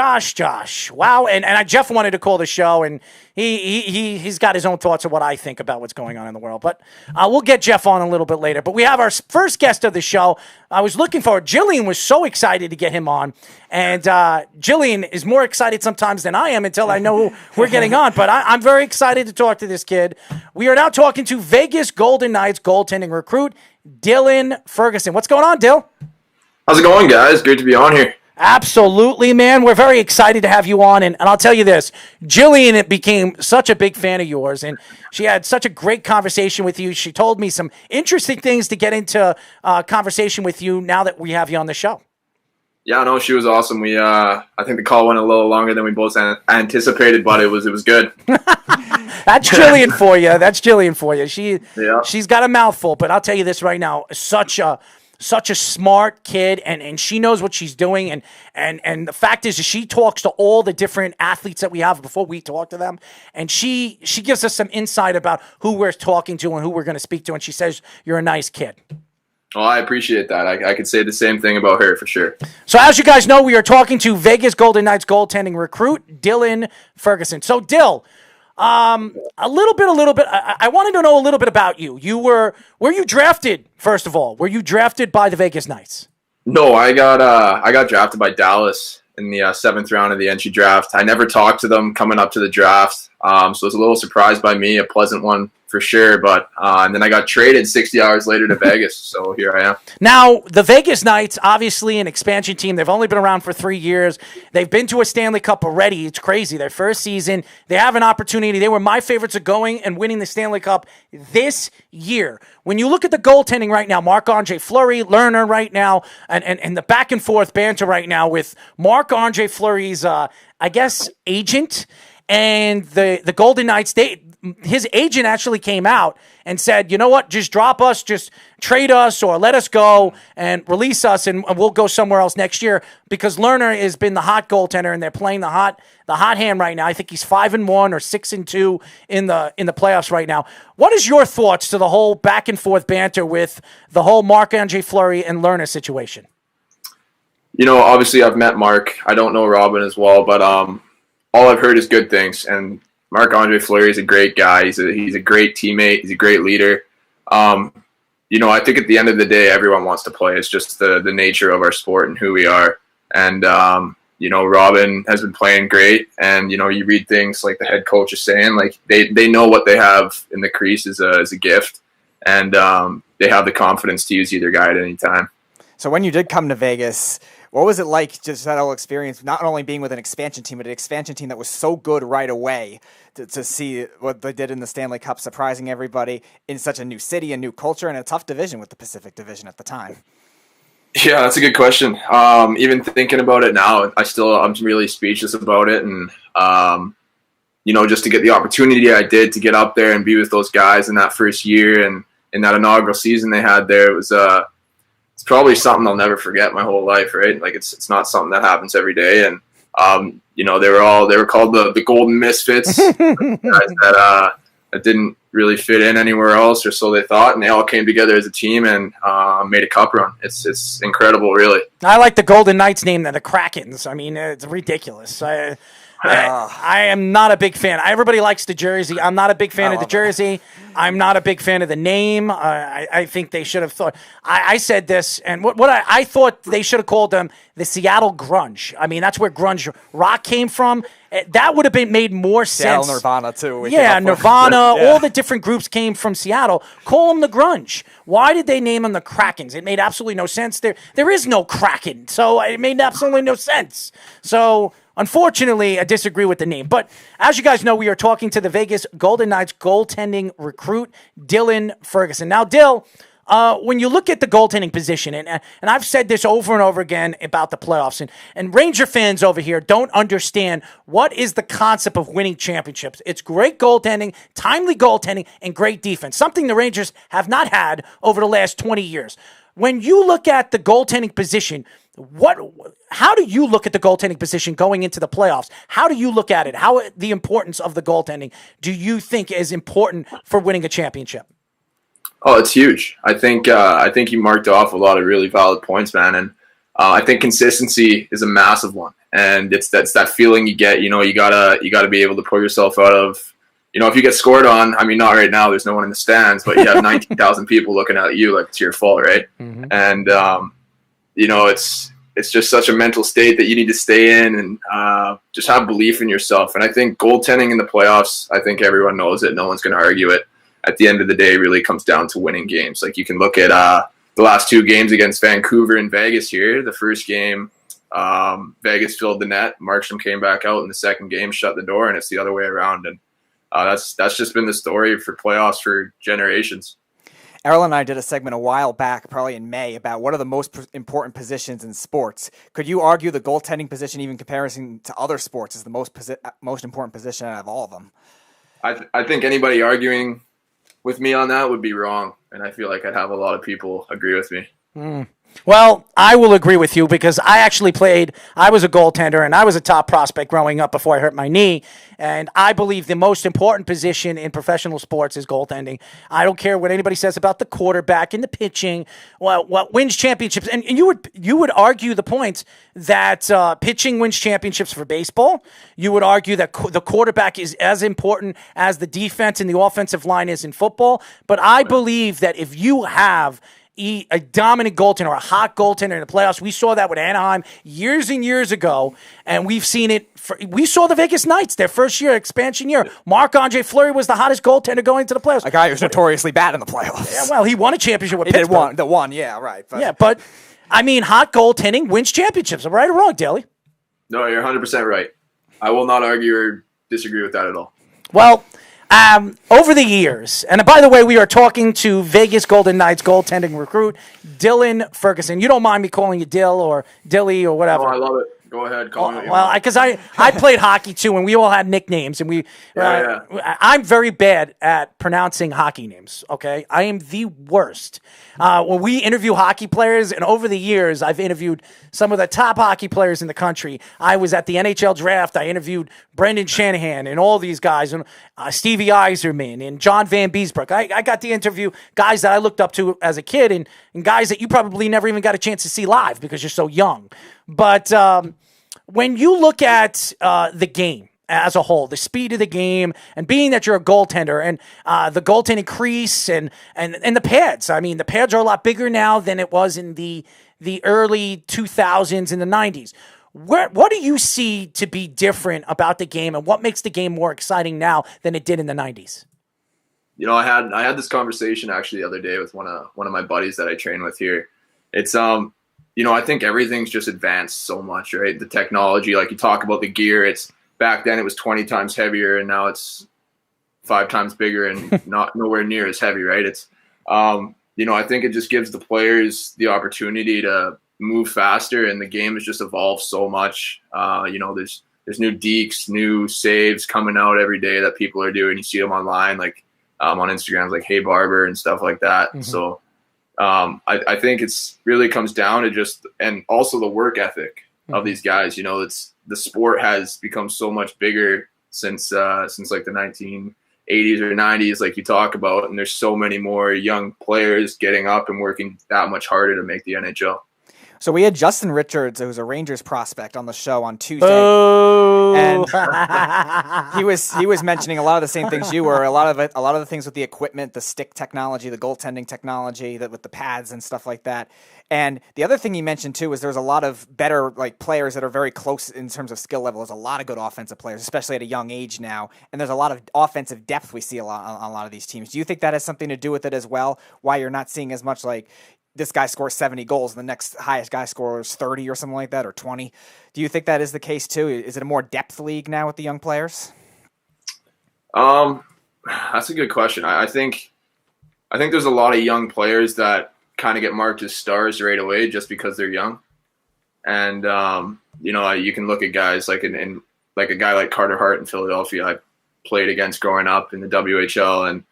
Wow. And Jeff wanted to call the show, and he's got his own thoughts of what I think about what's going on in the world. But we'll get Jeff on a little bit later. But we have our first guest of the show. I was looking forward. Jillian was so excited to get him on. And Jillian is more excited sometimes than I am until I know who we're getting on. But I'm very excited to talk to this kid. We are now talking to Vegas Golden Knights goaltending recruit, Dylan Ferguson. What's going on, Dill? How's it going, guys? Great to be on here. Absolutely, man. We're very excited to have you on. And I'll tell you this, Jillian became such a big fan of yours, and she had such a great conversation with you. She told me some interesting things to get into conversation with you now that we have you on the show. Yeah, no, she was awesome. We, I think the call went a little longer than we both anticipated, but it was good. That's Jillian for you. That's Jillian for you. She's got a mouthful, but I'll tell you this right now, such a smart kid, and she knows what she's doing, and the fact is she talks to all the different athletes that we have before we talk to them, and she gives us some insight about who we're talking to and who we're going to speak to, and she says you're a nice kid. Oh, I appreciate that. I could say the same thing about her for sure. So as you guys know, we are talking to Vegas Golden Knights goaltending recruit Dylan Ferguson. So Dill, a little bit. I wanted to know a little bit about you. Were you drafted? First of all, were you drafted by the Vegas Knights? No, I got drafted by Dallas in the 7th round of the entry draft. I never talked to them coming up to the draft, so it was a little surprised by me, a pleasant one for sure. But and then I got traded 60 hours later to Vegas, so here I am. Now, the Vegas Knights, obviously an expansion team. They've only been around for 3 years. They've been to a Stanley Cup already. It's crazy. Their first season, they have an opportunity. They were my favorites of going and winning the Stanley Cup this year. When you look at the goaltending right now, Marc-Andre Fleury, Lerner right now, and the back and forth banter right now with Marc-Andre Fleury's, agent and the Golden Knights, his agent actually came out and said, you know what, just drop us, just trade us or let us go and release us, and we'll go somewhere else next year, because Lerner has been the hot goaltender and they're playing the hot hand right now. I think he's 5-1 or 6-2 in the playoffs right now. What is your thoughts to the whole back and forth banter with the whole Marc-Andre Fleury and Lerner situation? You know, obviously I've met Mark. I don't know Robin as well, but all I've heard is good things. And Marc-Andre Fleury is a great guy. He's a great teammate. He's a great leader. You know, I think at the end of the day, everyone wants to play. It's just the nature of our sport and who we are. And, you know, Robin has been playing great. And, you know, you read things like the head coach is saying, like they know what they have in the crease is a gift. And they have the confidence to use either guy at any time. So when you did come to Vegas, what was it like, just that whole experience, not only being with an expansion team, but an expansion team that was so good right away, to see what they did in the Stanley Cup, surprising everybody in such a new city, a new culture, and a tough division with the Pacific Division at the time? Yeah, that's a good question. Even thinking about it now, I'm really speechless about it. And, you know, just to get the opportunity I did to get up there and be with those guys in that first year and in that inaugural season they had there, it was it's probably something I'll never forget my whole life, right? Like it's not something that happens every day. And, you know, they were called the Golden Misfits, guys that didn't really fit in anywhere else, or so they thought. And they all came together as a team and made a cup run. It's incredible, really. I like the Golden Knights name than the Krakens. I mean, it's ridiculous. I am not a big fan. Everybody likes the jersey. I'm not a big fan of the jersey. I'm not a big fan of the name. I think they should have thought. I said this, and what I thought they should have called them the Seattle Grunge. I mean, that's where grunge rock came from. That would have been made more sense. Seattle Nirvana too. Yeah, Nirvana. All the different groups came from Seattle. Call them the Grunge. Why did they name them the Krakens? It made absolutely no sense. There is no Kraken, so it made absolutely no sense. So unfortunately, I disagree with the name. But as you guys know, we are talking to the Vegas Golden Knights goaltending recruit, Dylan Ferguson. Now, Dill, when you look at the goaltending position, and I've said this over and over again about the playoffs, and Ranger fans over here don't understand what is the concept of winning championships. It's great goaltending, timely goaltending, and great defense, something the Rangers have not had over the last 20 years. When you look at the goaltending position, how do you look at the goaltending position going into the playoffs? How do you look at it? How the importance of the goaltending do you think is important for winning a championship? Oh, it's huge. I think you marked off a lot of really valid points, man. And I think consistency is a massive one. And it's that feeling you get. You gotta be able to pull yourself out of. If you get scored on, I mean, not right now. There's no one in the stands, but you have 19,000 people looking at you like it's your fault, right? Mm-hmm. And it's just such a mental state that you need to stay in and just have belief in yourself. And I think goaltending in the playoffs, I think everyone knows it. No one's going to argue it. At the end of the day, it really comes down to winning games. Like you can look at the last two games against Vancouver and Vegas here. The first game, Vegas filled the net. Markstrom came back out in the second game, shut the door, and it's the other way around. And that's just been the story for playoffs for generations. Errol and I did a segment a while back, probably in May, about what are the most important positions in sports. Could you argue the goaltending position, even comparison to other sports, is the most important position out of all of them? I think anybody arguing with me on that would be wrong, and I feel like I'd have a lot of people agree with me. Well, I will agree with you because I was a goaltender and I was a top prospect growing up before I hurt my knee. And I believe the most important position in professional sports is goaltending. I don't care what anybody says about the quarterback and the pitching, what wins championships. And you would argue the point that pitching wins championships for baseball. You would argue that the quarterback is as important as the defense and the offensive line is in football. But I believe that if you have a dominant goaltender or a hot goaltender in the playoffs. We saw that with Anaheim years and years ago, and we've seen it. We saw the Vegas Knights, their first year, expansion year. Marc-Andre Fleury was the hottest goaltender going into the playoffs. A guy who's notoriously bad in the playoffs. Yeah, well, he won a championship with Pittsburgh. The one, yeah, right. But, I mean, hot goaltending wins championships. Am I right or wrong, Daly? No, you're 100% right. I will not argue or disagree with that at all. Well, over the years, and by the way, we are talking to Vegas Golden Knights goaltending recruit, Dylan Ferguson. You don't mind me calling you Dill or Dilly or whatever? Oh, I love it. Go ahead, call me. Well, because I played hockey too, and we all had nicknames, and I'm very bad at pronouncing hockey names. Okay, I am the worst. When we interview hockey players, and over the years, I've interviewed some of the top hockey players in the country. I was at the NHL draft. I interviewed Brendan Shanahan and all these guys, and Stevie Yzerman and John Van Beesbrook. I got to interview guys that I looked up to as a kid, and guys that you probably never even got a chance to see live because you're so young. But when you look at the game as a whole, the speed of the game, and being that you're a goaltender, and the goaltending crease and the pads. I mean, the pads are a lot bigger now than it was in the early 2000s and the 90s. What do you see to be different about the game, and what makes the game more exciting now than it did in the 90s? I had this conversation actually the other day with one of my buddies that I train with here. It's I think everything's just advanced so much, right? The technology, like you talk about the gear, it's back then it was 20 times heavier and now it's 5 times bigger and not nowhere near as heavy, right? It's, I think it just gives the players the opportunity to move faster, and the game has just evolved so much. There's new dekes, new saves coming out every day that people are doing. You see them online, like on Instagrams, like Hey Barber and stuff like that. Mm-hmm. So, I think it's really comes down to just, and also the work ethic of these guys. It's the sport has become so much bigger since like the 1980s or 90s, like you talk about, and there's so many more young players getting up and working that much harder to make the NHL. So we had Justin Richards, who's a Rangers prospect, on the show on Tuesday, and he was mentioning a lot of the same things you were. A lot of the things with the equipment, the stick technology, the goaltending technology, that with the pads and stuff like that. And the other thing he mentioned too is there's a lot of better players that are very close in terms of skill level. There's a lot of good offensive players, especially at a young age now, and there's a lot of offensive depth we see on a lot of these teams. Do you think that has something to do with it as well? Why you're not seeing as much this guy scores 70 goals and the next highest guy scores 30 or something like that, or 20? Do you think that is the case too? Is it a more depth league now with the young players? That's a good question. I think there's a lot of young players that kind of get marked as stars right away just because they're young. And, you can look at guys like a guy like Carter Hart in Philadelphia. I played against growing up in the WHL, and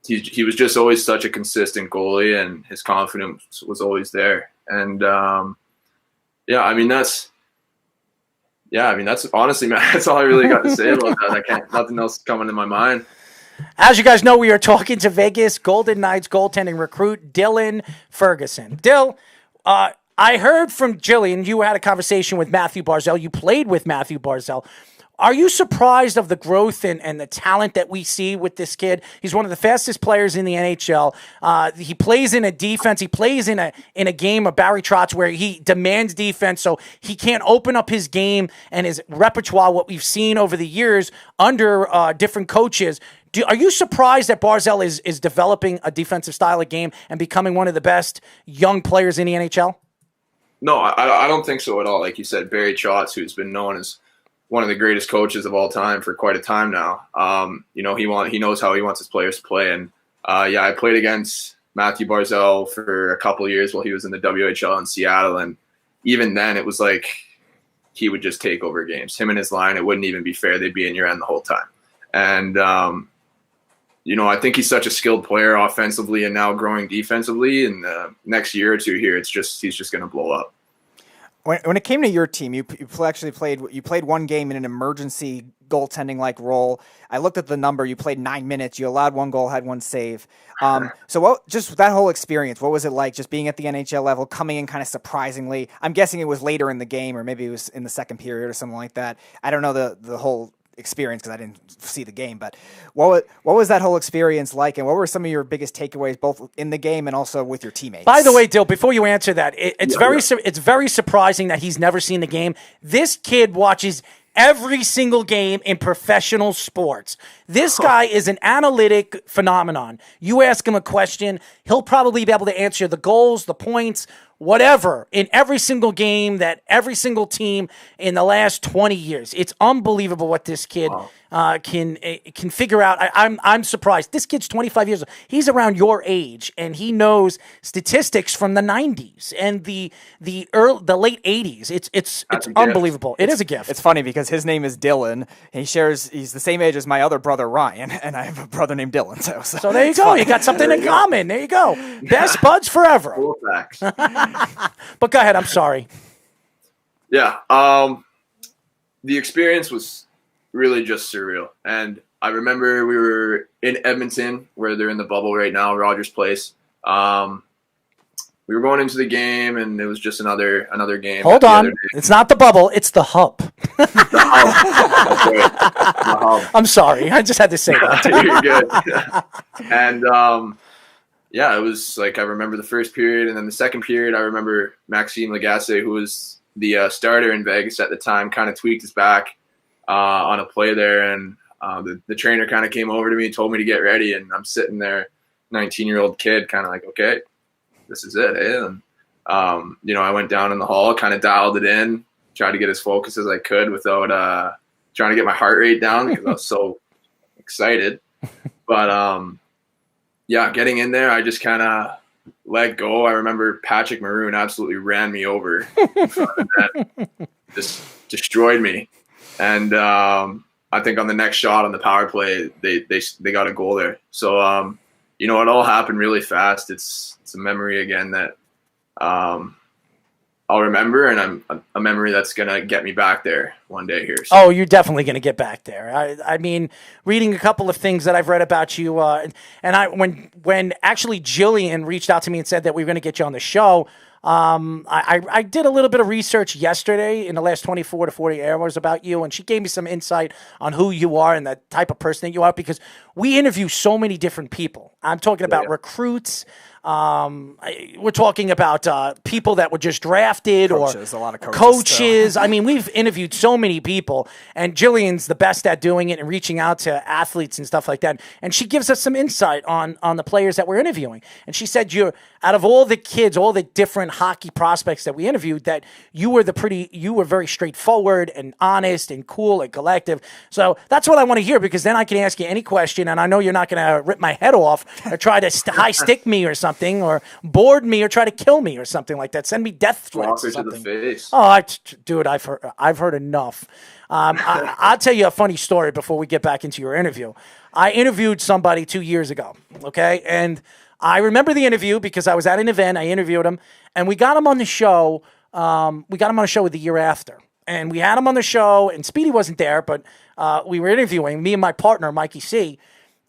he was just always such a consistent goalie, and his confidence was always there. And, that's honestly, man, that's all I really got to say about that. Nothing else coming to my mind. As you guys know, we are talking to Vegas Golden Knights goaltending recruit Dylan Ferguson. Dill, I heard from Jillian, you had a conversation with Matthew Barzal. You played with Matthew Barzal. Are you surprised of the growth and the talent that we see with this kid? He's one of the fastest players in the NHL. He plays in a defense. He plays in a game of Barry Trotz where he demands defense, so he can't open up his game and his repertoire, what we've seen over the years under different coaches. Are you surprised that Barzal is developing a defensive style of game and becoming one of the best young players in the NHL? No, I don't think so at all. Like you said, Barry Trotz, who's been known as one of the greatest coaches of all time for quite a time now. He knows how he wants his players to play. And I played against Matthew Barzal for a couple of years while he was in the WHL in Seattle. And even then it was like he would just take over games. Him and his line, it wouldn't even be fair. They'd be in your end the whole time. And, I think he's such a skilled player offensively and now growing defensively. And next year or two here, he's just going to blow up. When it came to your team, you played one game in an emergency goaltending role. I looked at the number. You played 9 minutes. You allowed one goal, had one save. So just that whole experience, what was it like just being at the NHL level, coming in kind of surprisingly? I'm guessing it was later in the game, or maybe it was in the second period or something like that. I don't know the whole experience because I didn't see the game, but what was that whole experience like, and what were some of your biggest takeaways both in the game and also with your teammates? By the way, Dill, before you answer that, it's very surprising that he's never seen the game. This kid watches every single game in professional sports. This guy is an analytic phenomenon. You ask him a question, he'll probably be able to answer the goals, the points, whatever, in every single game that every single team in the last 20 years. It's unbelievable what this kid can figure out. I'm surprised. This kid's 25 years old. He's around your age, and he knows statistics from the 90s and the late 80s. It's unbelievable. It is a gift. It's funny because his name is Dylan. He's the same age as my other brother Ryan, and I have a brother named Dylan. So there you go. You got something in common. There you go. Best buds forever. Cool facts. But go ahead. I'm sorry. Yeah. The experience was really just surreal. And I remember we were in Edmonton, where they're in the bubble right now, Rogers Place. We were going into the game, and it was just another game. Hold on. It's not the bubble. It's the hub. The hub. The hub. I'm sorry. I just had to say that. You're good. And, it was like I remember the first period, and then the second period, I remember Maxime Lagacé, who was the starter in Vegas at the time, kind of tweaked his back on a play there, and the trainer kind of came over to me and told me to get ready, and I'm sitting there, 19-year-old kid, kind of like, okay, this is it, eh? And, I went down in the hall, kind of dialed it in, tried to get as focused as I could without trying to get my heart rate down because I was so excited. But, getting in there, I just kind of let go. I remember Patrick Maroon absolutely ran me over in front of that, just destroyed me. And I think on the next shot on the power play, they got a goal there. So, it all happened really fast. It's a memory again that I'm I'll remember, and I'm a memory that's gonna get me back there one day here. So. Oh, you're definitely going to get back there. I mean, reading a couple of things that I've read about you, and when actually Jillian reached out to me and said that we were going to get you on the show, I did a little bit of research yesterday in the last 24 to 40 hours about you, and she gave me some insight on who you are and the type of person that you are, because we interview so many different people. I'm talking about recruits. We're talking about people that were just drafted, coaches, or a lot of coaches. I mean, we've interviewed so many people, and Jillian's the best at doing it and reaching out to athletes and stuff like that. And she gives us some insight on the players that we're interviewing. And she said, out of all the kids, all the different hockey prospects that we interviewed, that you were very straightforward and honest and cool and collective. So that's what I want to hear, because then I can ask you any question, and I know you're not going to rip my head off or try to high stick me or something, or board me or try to kill me or something like that. Send me death threats or something. To the face. Oh, dude, I've heard enough. I'll tell you a funny story before we get back into your interview. I interviewed somebody 2 years ago, okay? And I remember the interview because I was at an event. I interviewed him, and we got him on the show. We got him on the show the year after. And we had him on the show, and Speedy wasn't there, but we were interviewing, me and my partner, Mikey C.,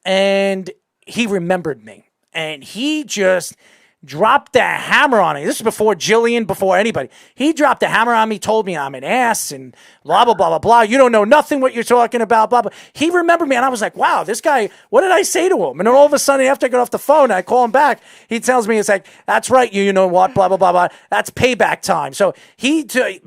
and he remembered me. And he just dropped the hammer on me. This is before Jillian, before anybody. He dropped the hammer on me, told me I'm an ass, and blah, blah, blah, blah, blah. You don't know nothing what you're talking about, blah, blah. He remembered me, and I was like, wow, this guy, what did I say to him? And then all of a sudden, after I get off the phone, I call him back. He tells me, it's like, that's right, you know what, blah, blah, blah, blah. That's payback time. So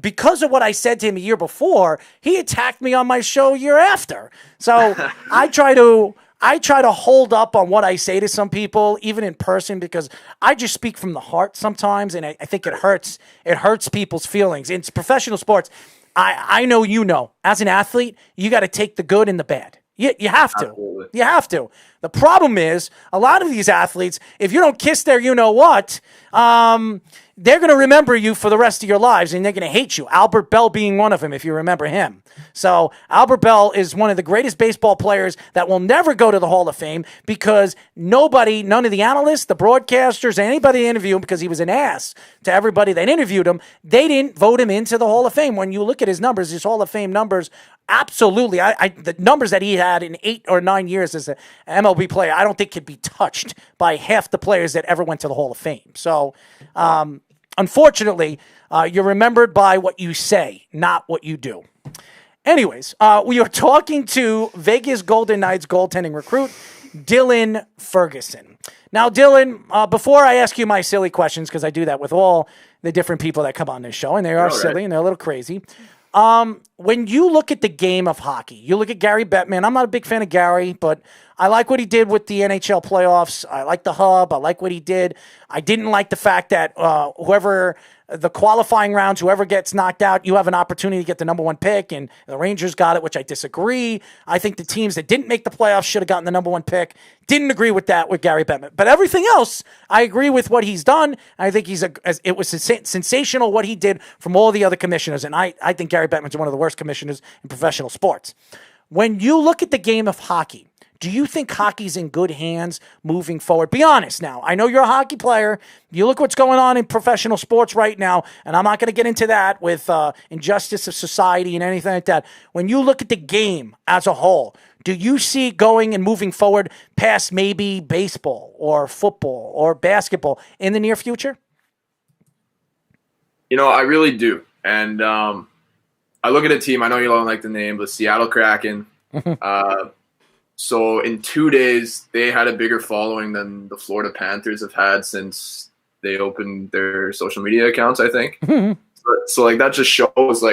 because of what I said to him a year before, he attacked me on my show a year after. So I try to hold up on what I say to some people, even in person, because I just speak from the heart sometimes, and I think it hurts. It hurts people's feelings. In professional sports, I know, as an athlete, you got to take the good and the bad. You have to. Absolutely. You have to. The problem is, a lot of these athletes, if you don't kiss their you-know-what, they're going to remember you for the rest of your lives, and they're going to hate you. Albert Bell being one of them, if you remember him. So Albert Bell is one of the greatest baseball players that will never go to the Hall of Fame, because none of the analysts, the broadcasters, anybody interviewed him, because he was an ass to everybody that interviewed him, they didn't vote him into the Hall of Fame. When you look at his numbers, his Hall of Fame numbers, absolutely, the numbers that he had in 8 or 9 years as an MLB player, I don't think could be touched by half the players that ever went to the Hall of Fame. So, unfortunately, you're remembered by what you say, not what you do. Anyways, we are talking to Vegas Golden Knights goaltending recruit, Dylan Ferguson. Now, Dylan, before I ask you my silly questions, because I do that with all the different people that come on this show, and they are silly and they're a little crazy. When you look at the game of hockey, you look at Gary Bettman. I'm not a big fan of Gary, but I like what he did with the NHL playoffs. I like the hub. I like what he did. I didn't like the fact that the qualifying rounds, whoever gets knocked out, you have an opportunity to get the number one pick, and the Rangers got it, which I disagree. I think the teams that didn't make the playoffs should have gotten the number one pick. Didn't agree with that with Gary Bettman. But everything else, I agree with what he's done. I think it was sensational what he did from all the other commissioners, and I think Gary Bettman's one of the worst commissioners in professional sports. When you look at the game of hockey, do you think hockey's in good hands moving forward? Be honest now. I know you're a hockey player. You look what's going on in professional sports right now, and I'm not going to get into that with injustice of society and anything like that. When you look at the game as a whole, do you see going and moving forward past maybe baseball or football or basketball in the near future? I really do. And I look at a team, I know you don't like the name, but Seattle Kraken. So in 2 days, they had a bigger following than the Florida Panthers have had since they opened their social media accounts, I think. So that just shows,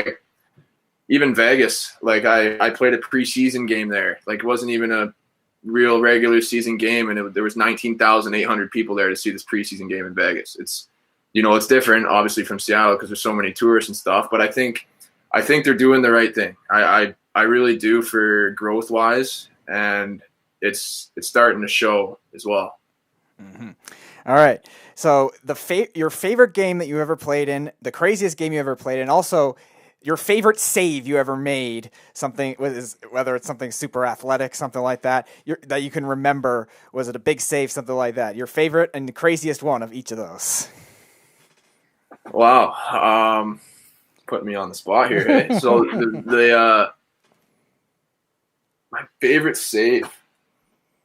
even Vegas, I played a preseason game there. It wasn't even a real regular season game, and there was 19,800 people there to see this preseason game in Vegas. It's different, obviously, from Seattle because there's so many tourists and stuff, but I think they're doing the right thing. I really do, for growth-wise. And it's starting to show as well. Mm-hmm. All right. So your favorite game that you ever played in, the craziest game you ever played in, also your favorite save you ever made, whether it's something super athletic, something like that, that you can remember. Was it a big save, something like that? Your favorite and the craziest one of each of those. Wow. Putting me on the spot here. Hey? So my favorite save.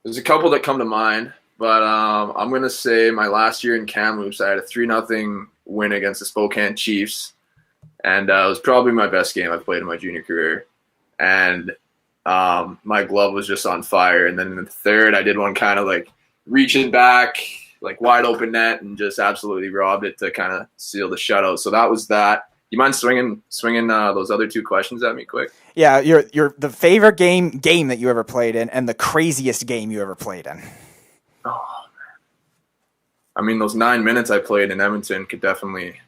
There's a couple that come to mind, but I'm gonna say my last year in Kamloops, I had a 3-0 win against the Spokane Chiefs, and it was probably my best game I've played in my junior career. And my glove was just on fire. And then in the third, I did one kind of like reaching back, like wide open net, and just absolutely robbed it to kind of seal the shutout. So that was that. You mind swinging those other two questions at me quick? Yeah, you're the favorite game that you ever played in, and the craziest game you ever played in. Oh man, I mean those 9 minutes I played in Edmonton could definitely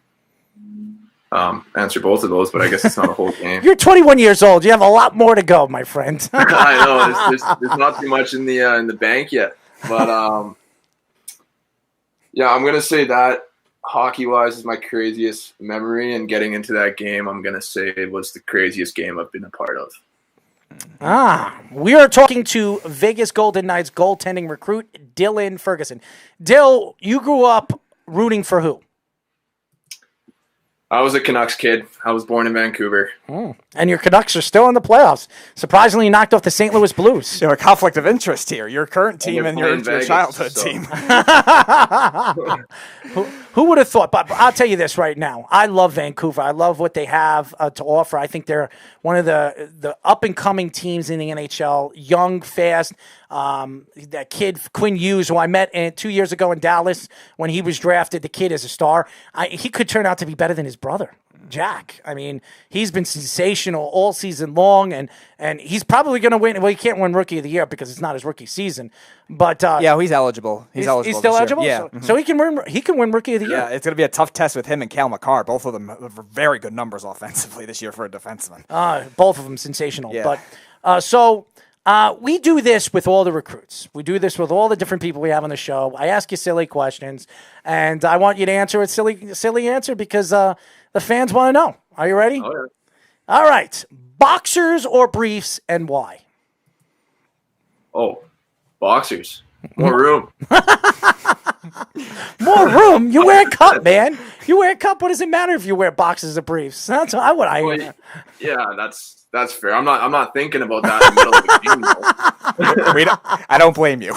answer both of those, but I guess it's not a whole game. You're 21 years old. You have a lot more to go, my friend. I know there's not too much in the bank yet, but yeah, I'm gonna say that. Hockey-wise is my craziest memory, and getting into that game, I'm going to say it was the craziest game I've been a part of. We are talking to Vegas Golden Knights goaltending recruit Dylan Ferguson. Dill, you grew up rooting for who? I was a Canucks kid. I was born in Vancouver. And your Canucks are still in the playoffs. Surprisingly, you knocked off the St. Louis Blues. You have a conflict of interest here. Your current team and your childhood team. Who would have thought? But I'll tell you this right now. I love Vancouver. I love what they have to offer. I think they're one of the up-and-coming teams in the NHL. Young, fast. That kid, Quinn Hughes, who I met 2 years ago in Dallas when he was drafted, the kid is a star. He could turn out to be better than his brother, Jack. I mean, he's been sensational all season long, and he's probably going to win. Well, he can't win Rookie of the Year because it's not his rookie season. But yeah, he's eligible. He's eligible. He's still eligible. Yeah, so he can win. He can win Rookie of the Year. Yeah, it's going to be a tough test with him and Cale Makar. Both of them have very good numbers offensively this year for a defenseman. Both of them sensational. Yeah. But we do this with all the recruits. We do this with all the different people we have on the show. I ask you silly questions, and I want you to answer a silly answer because the fans want to know. Are you ready? Oh, yeah. All right. Boxers or briefs, and why? Oh, boxers. More room. More room? You wear a cup, man. You wear a cup. What does it matter if you wear boxers or briefs? That's what I hear. Yeah, that's fair. I'm not thinking about that in the middle of the game. I don't blame you.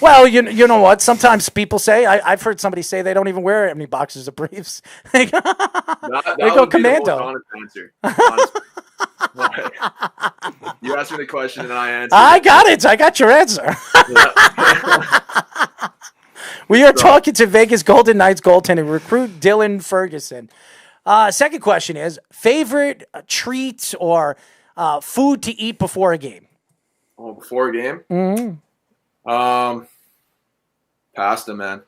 Well, you know what? Sometimes people say, I've heard somebody say they don't even wear any boxers or briefs. They go commando. Honest answer. You asked me the question and I answered. I got it. I got your answer. We are talking to Vegas Golden Knights goaltending recruit Dylan Ferguson. Second question is, favorite treats or food to eat before a game? Oh, before a game? Mm-hmm. Pasta, man.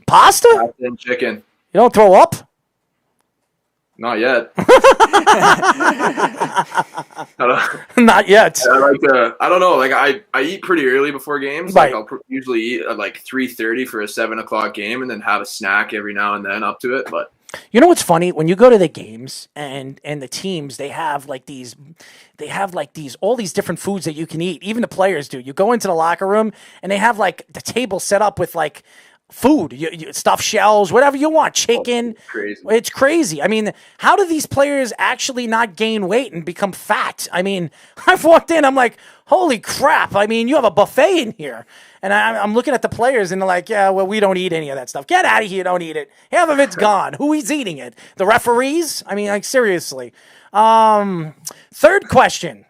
Pasta? Pasta and chicken. You don't throw up? Not yet. Not yet. I don't know. Like I eat pretty early before games. Right. Like I'll usually eat at like 3:30 for a 7:00 game, and then have a snack every now and then up to it. But you know what's funny? When you go to the games and the teams, they have all these different foods that you can eat. Even the players do. You go into the locker room and they have like the table set up with like food, stuffed shells, whatever you want, chicken. It's crazy. I mean, how do these players actually not gain weight and become fat? I mean, I've walked in, I'm like, holy crap. I mean, you have a buffet in here. And I'm looking at the players and they're like, yeah, well, we don't eat any of that stuff. Get out of here. Don't eat it. Half of it's gone. Who is eating it? The referees? I mean, like, seriously. Third question,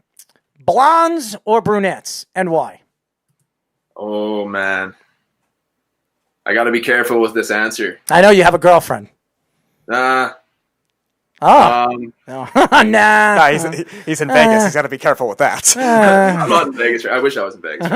blondes or brunettes, and why? Oh, man. I got to be careful with this answer. I know you have a girlfriend. Nah. Oh. No. Nah. He's in Vegas. He's got to be careful with that. I'm not in Vegas. I wish I was in Vegas.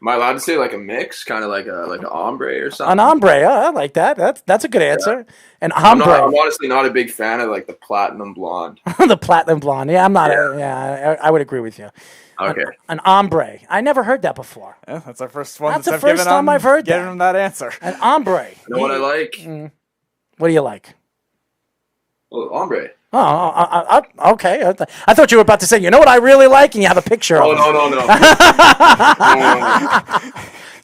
Am I allowed to say like a mix, kind of like an ombre or something? An ombre. I like that. That's a good answer. Yeah. An ombre. I'm honestly not a big fan of like the platinum blonde. The platinum blonde. Yeah, I'm not. I would agree with you. Okay. An ombre. I never heard that before. Yeah, that's our first one. That's the first time I've heard that. Giving him that answer. An ombre. You know what I like? What do you like? Well, ombre. Oh, okay. I thought you were about to say, you know what I really like, and you have a picture of it. No.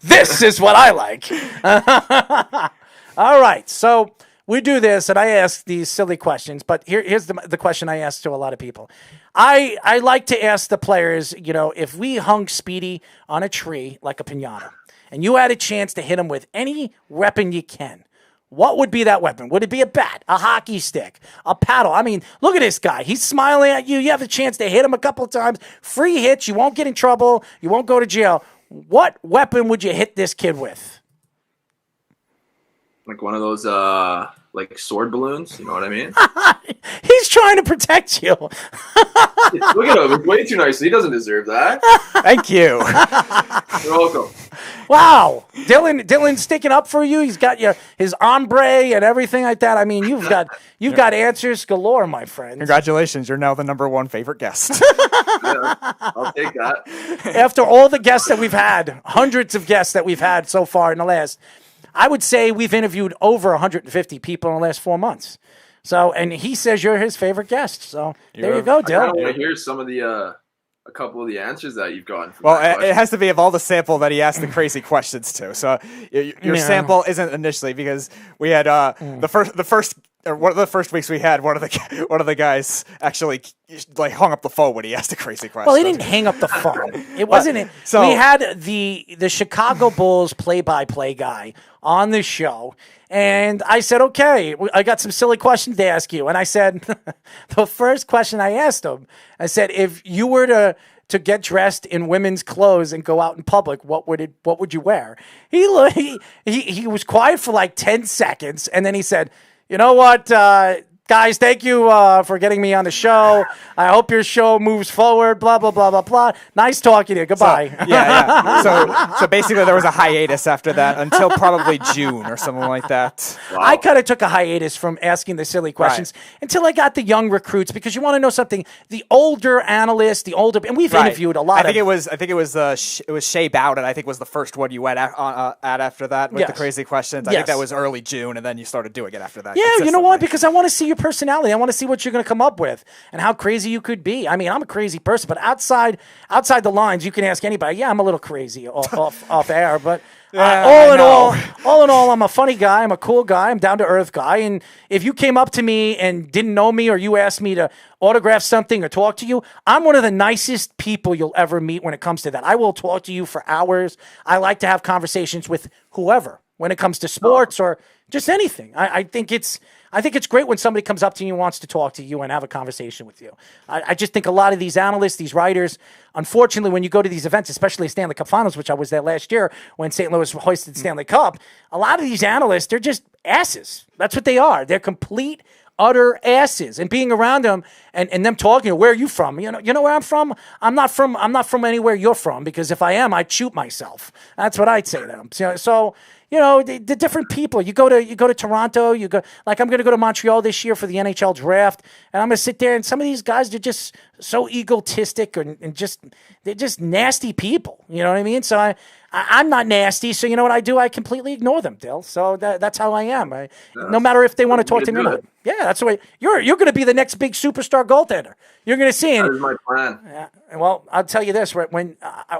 This is what I like. All right, so we do this, and I ask these silly questions, but here's the question I ask to a lot of people. I like to ask the players, if we hung Speedy on a tree like a piñata, and you had a chance to hit him with any weapon you can, what would be that weapon? Would it be a bat, a hockey stick, a paddle? I mean, look at this guy. He's smiling at you. You have a chance to hit him a couple of times. Free hits. You won't get in trouble. You won't go to jail. What weapon would you hit this kid with? Like one of those, like sword balloons. You know what I mean? He's trying to protect you. Look at him. He's way too nice. He doesn't deserve that. Thank you. You're welcome. Wow. Dylan's sticking up for you. He's got his ombre and everything like that. I mean, you've got answers galore, my friend. Congratulations. You're now the #1 favorite guest. Yeah, I'll take that. After all the guests that we've had, hundreds of guests that we've had so far in the last, I would say we've interviewed over 150 people in the last 4 months. So, and he says you're his favorite guest. So there you go, Dylan. I want to hear some of the, a couple of the answers that you've gotten. Well, it has to be of all the sample that he asked the crazy questions to. So your sample isn't initially because we had one of the first weeks we had one of the guys actually like hung up the phone when he asked the crazy question. Well, he didn't hang up the phone. It wasn't. So we had the Chicago Bulls play-by-play guy on the show, and I said, "Okay, I got some silly questions to ask you." And I said, the first question I asked him, I said, "If you were to get dressed in women's clothes and go out in public, what would you wear?" He was quiet for like 10 seconds, and then he said, "You know what, guys, thank you for getting me on the show. I hope your show moves forward, blah, blah, blah, blah, blah. Nice talking to you. Goodbye." So basically there was a hiatus after that until probably June or something like that. Wow. I kind of took a hiatus from asking the silly questions until I got the young recruits, because you want to know something. The older analysts, and we've interviewed a lot. I think it was Shea Bowden. I think was the first one you went at after that with the crazy questions. I think that was early June, and then you started doing it after that. Yeah, you know what? Because I want to see your personality. I want to see what you're going to come up with and how crazy you could be. I mean, I'm a crazy person, but outside the lines, you can ask anybody. Yeah, I'm a little crazy off air, but all in all, I'm a funny guy. I'm a cool guy. I'm down to earth guy. And if you came up to me and didn't know me, or you asked me to autograph something or talk to you, I'm one of the nicest people you'll ever meet when it comes to that. I will talk to you for hours. I like to have conversations with whoever when it comes to sports or just anything. I think it's great when somebody comes up to you and wants to talk to you and have a conversation with you. I just think a lot of these analysts, these writers, unfortunately, when you go to these events, especially Stanley Cup Finals, which I was there last year when St. Louis hoisted Stanley Cup, a lot of these analysts, they're just asses. That's what they are. They're complete, utter asses. And being around them and them talking, where are you from? You know where I'm from? I'm not from anywhere you're from, because if I am, I'd shoot myself. That's what I'd say to them. So the different people. You go to Toronto. I'm going to go to Montreal this year for the NHL draft, and I'm going to sit there. And some of these guys, they're just so egotistic and they're just nasty people. You know what I mean? So I'm not nasty. So you know what I do? I completely ignore them, Dill. So that's how I am. No matter if they want to talk to me or not. Yeah, that's the way you're going to be the next big superstar goaltender. You're going to see him. That is my plan. Yeah. Well, I'll tell you this: when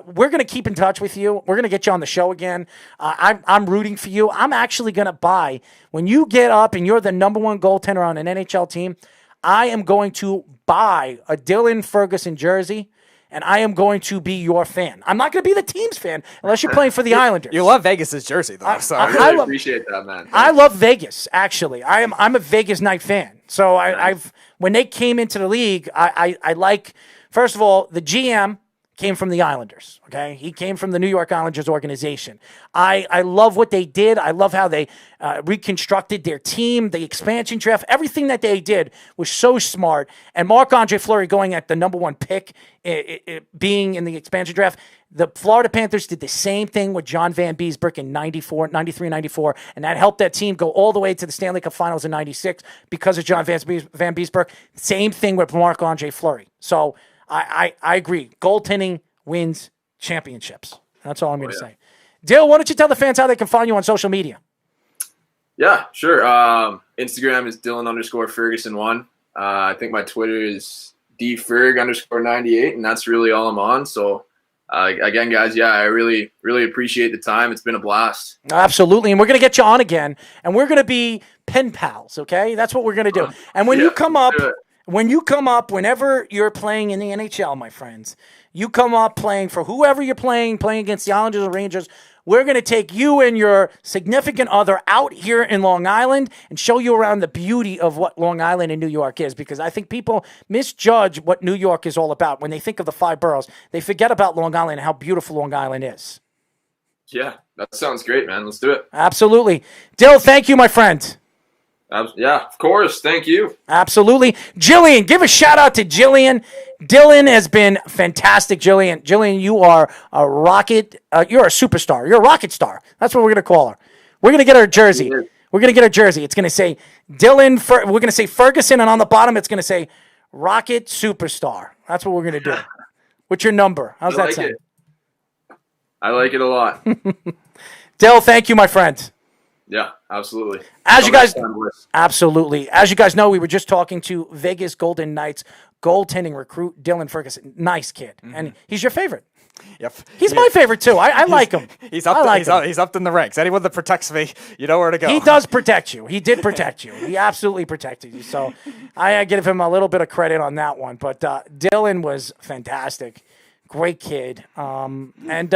we're going to keep in touch with you, we're going to get you on the show again. I'm rooting for you. I'm actually going to buy when you get up and you're the #1 goaltender on an NHL team. I am going to buy a Dylan Ferguson jersey, and I am going to be your fan. I'm not going to be the team's fan unless you're playing for the Islanders. You love Vegas's jersey, though. I really appreciate that, man. I love Vegas, actually. I'm a Vegas Knight fan. So I've when they came into the league, I like, first of all, the GM came from the Islanders, okay? He came from the New York Islanders organization. I love what they did. I love how they reconstructed their team, the expansion draft. Everything that they did was so smart. And Marc-Andre Fleury going at the #1 pick, being in the expansion draft, the Florida Panthers did the same thing with John Van Beesbrook in 93-94, and that helped that team go all the way to the Stanley Cup Finals in 96 because of John Van Beesbrook. Same thing with Marc-Andre Fleury. So I agree. Goaltending wins championships. That's all I'm going to say. Dill, why don't you tell the fans how they can find you on social media? Yeah, sure. Instagram is Dylan_Ferguson1. I think my Twitter is DFerg_98, and that's really all I'm on. So again, guys, yeah, I really, really appreciate the time. It's been a blast. Absolutely. And we're going to get you on again, and we're going to be pen pals, okay? That's what we're going to do. And when you come up, whenever you're playing in the NHL, my friends, you come up playing for whoever you're playing against the Islanders or Rangers, we're going to take you and your significant other out here in Long Island and show you around the beauty of what Long Island and New York is, because I think people misjudge what New York is all about. When they think of the 5 boroughs, they forget about Long Island and how beautiful Long Island is. Yeah, that sounds great, man. Let's do it. Absolutely. Dill, thank you, my friend. Yeah, of course. Thank you. Absolutely. Jillian, give a shout out to Jillian. Dylan has been fantastic, Jillian. Jillian, you are a rocket. You're a superstar. You're a rocket star. That's what we're going to call her. We're going to get her jersey. We're going to get her jersey. It's going to say Dylan. We're going to say Ferguson, and on the bottom, it's going to say Rocket Superstar. That's what we're going to do. What's your number? How's that sound? I like it a lot. Dill, thank you, my friend. Yeah, absolutely. As you guys know, we were just talking to Vegas Golden Knights goaltending recruit Dylan Ferguson. Nice kid, and he's your favorite. Yep, he's my favorite too. I like him. He's up in the ranks. Anyone that protects me, you know where to go. He does protect you. He did protect you. He absolutely protected you. So I give him a little bit of credit on that one. But Dylan was fantastic, great kid, and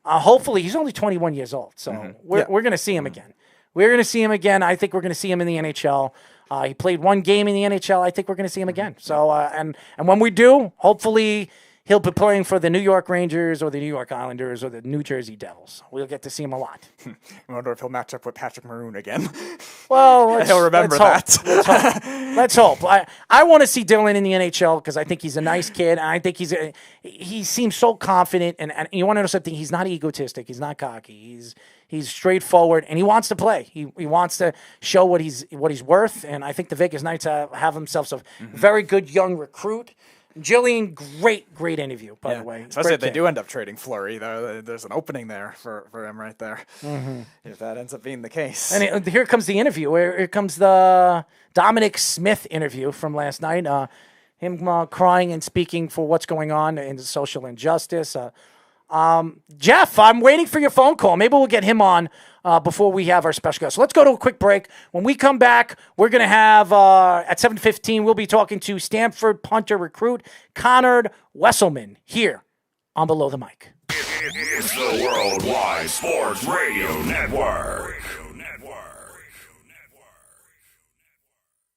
hopefully he's only 21 years old. So we're going to see him again. We're going to see him again. I think we're going to see him in the NHL. He played one game in the NHL. I think we're going to see him again. So and when we do, hopefully he'll be playing for the New York Rangers or the New York Islanders or the New Jersey Devils. We'll get to see him a lot. I wonder if he'll match up with Patrick Maroon again. Well, he'll remember that. Let's hope. I want to see Dylan in the NHL because I think he's a nice kid. And I think he seems so confident. And you want to know something? He's not egotistic. He's not cocky. He's straightforward, and he wants to play. He wants to show what he's worth. And I think the Vegas Knights have themselves a very good young recruit. Jillian, great interview, by the way. Especially if they do end up trading Fleury, though. There's an opening there for him right there. If that ends up being the case. And here comes the interview. Here comes the Dominic Smith interview from last night. Him crying and speaking for what's going on in social injustice. Jeff, I'm waiting for your phone call. Maybe we'll get him on before we have our special guest. So let's go to a quick break. When we come back, we're going to have, at 7:15, we'll be talking to Stanford punter recruit Connor Weselman here on Below the Mic. It's the Worldwide Sports Radio Network.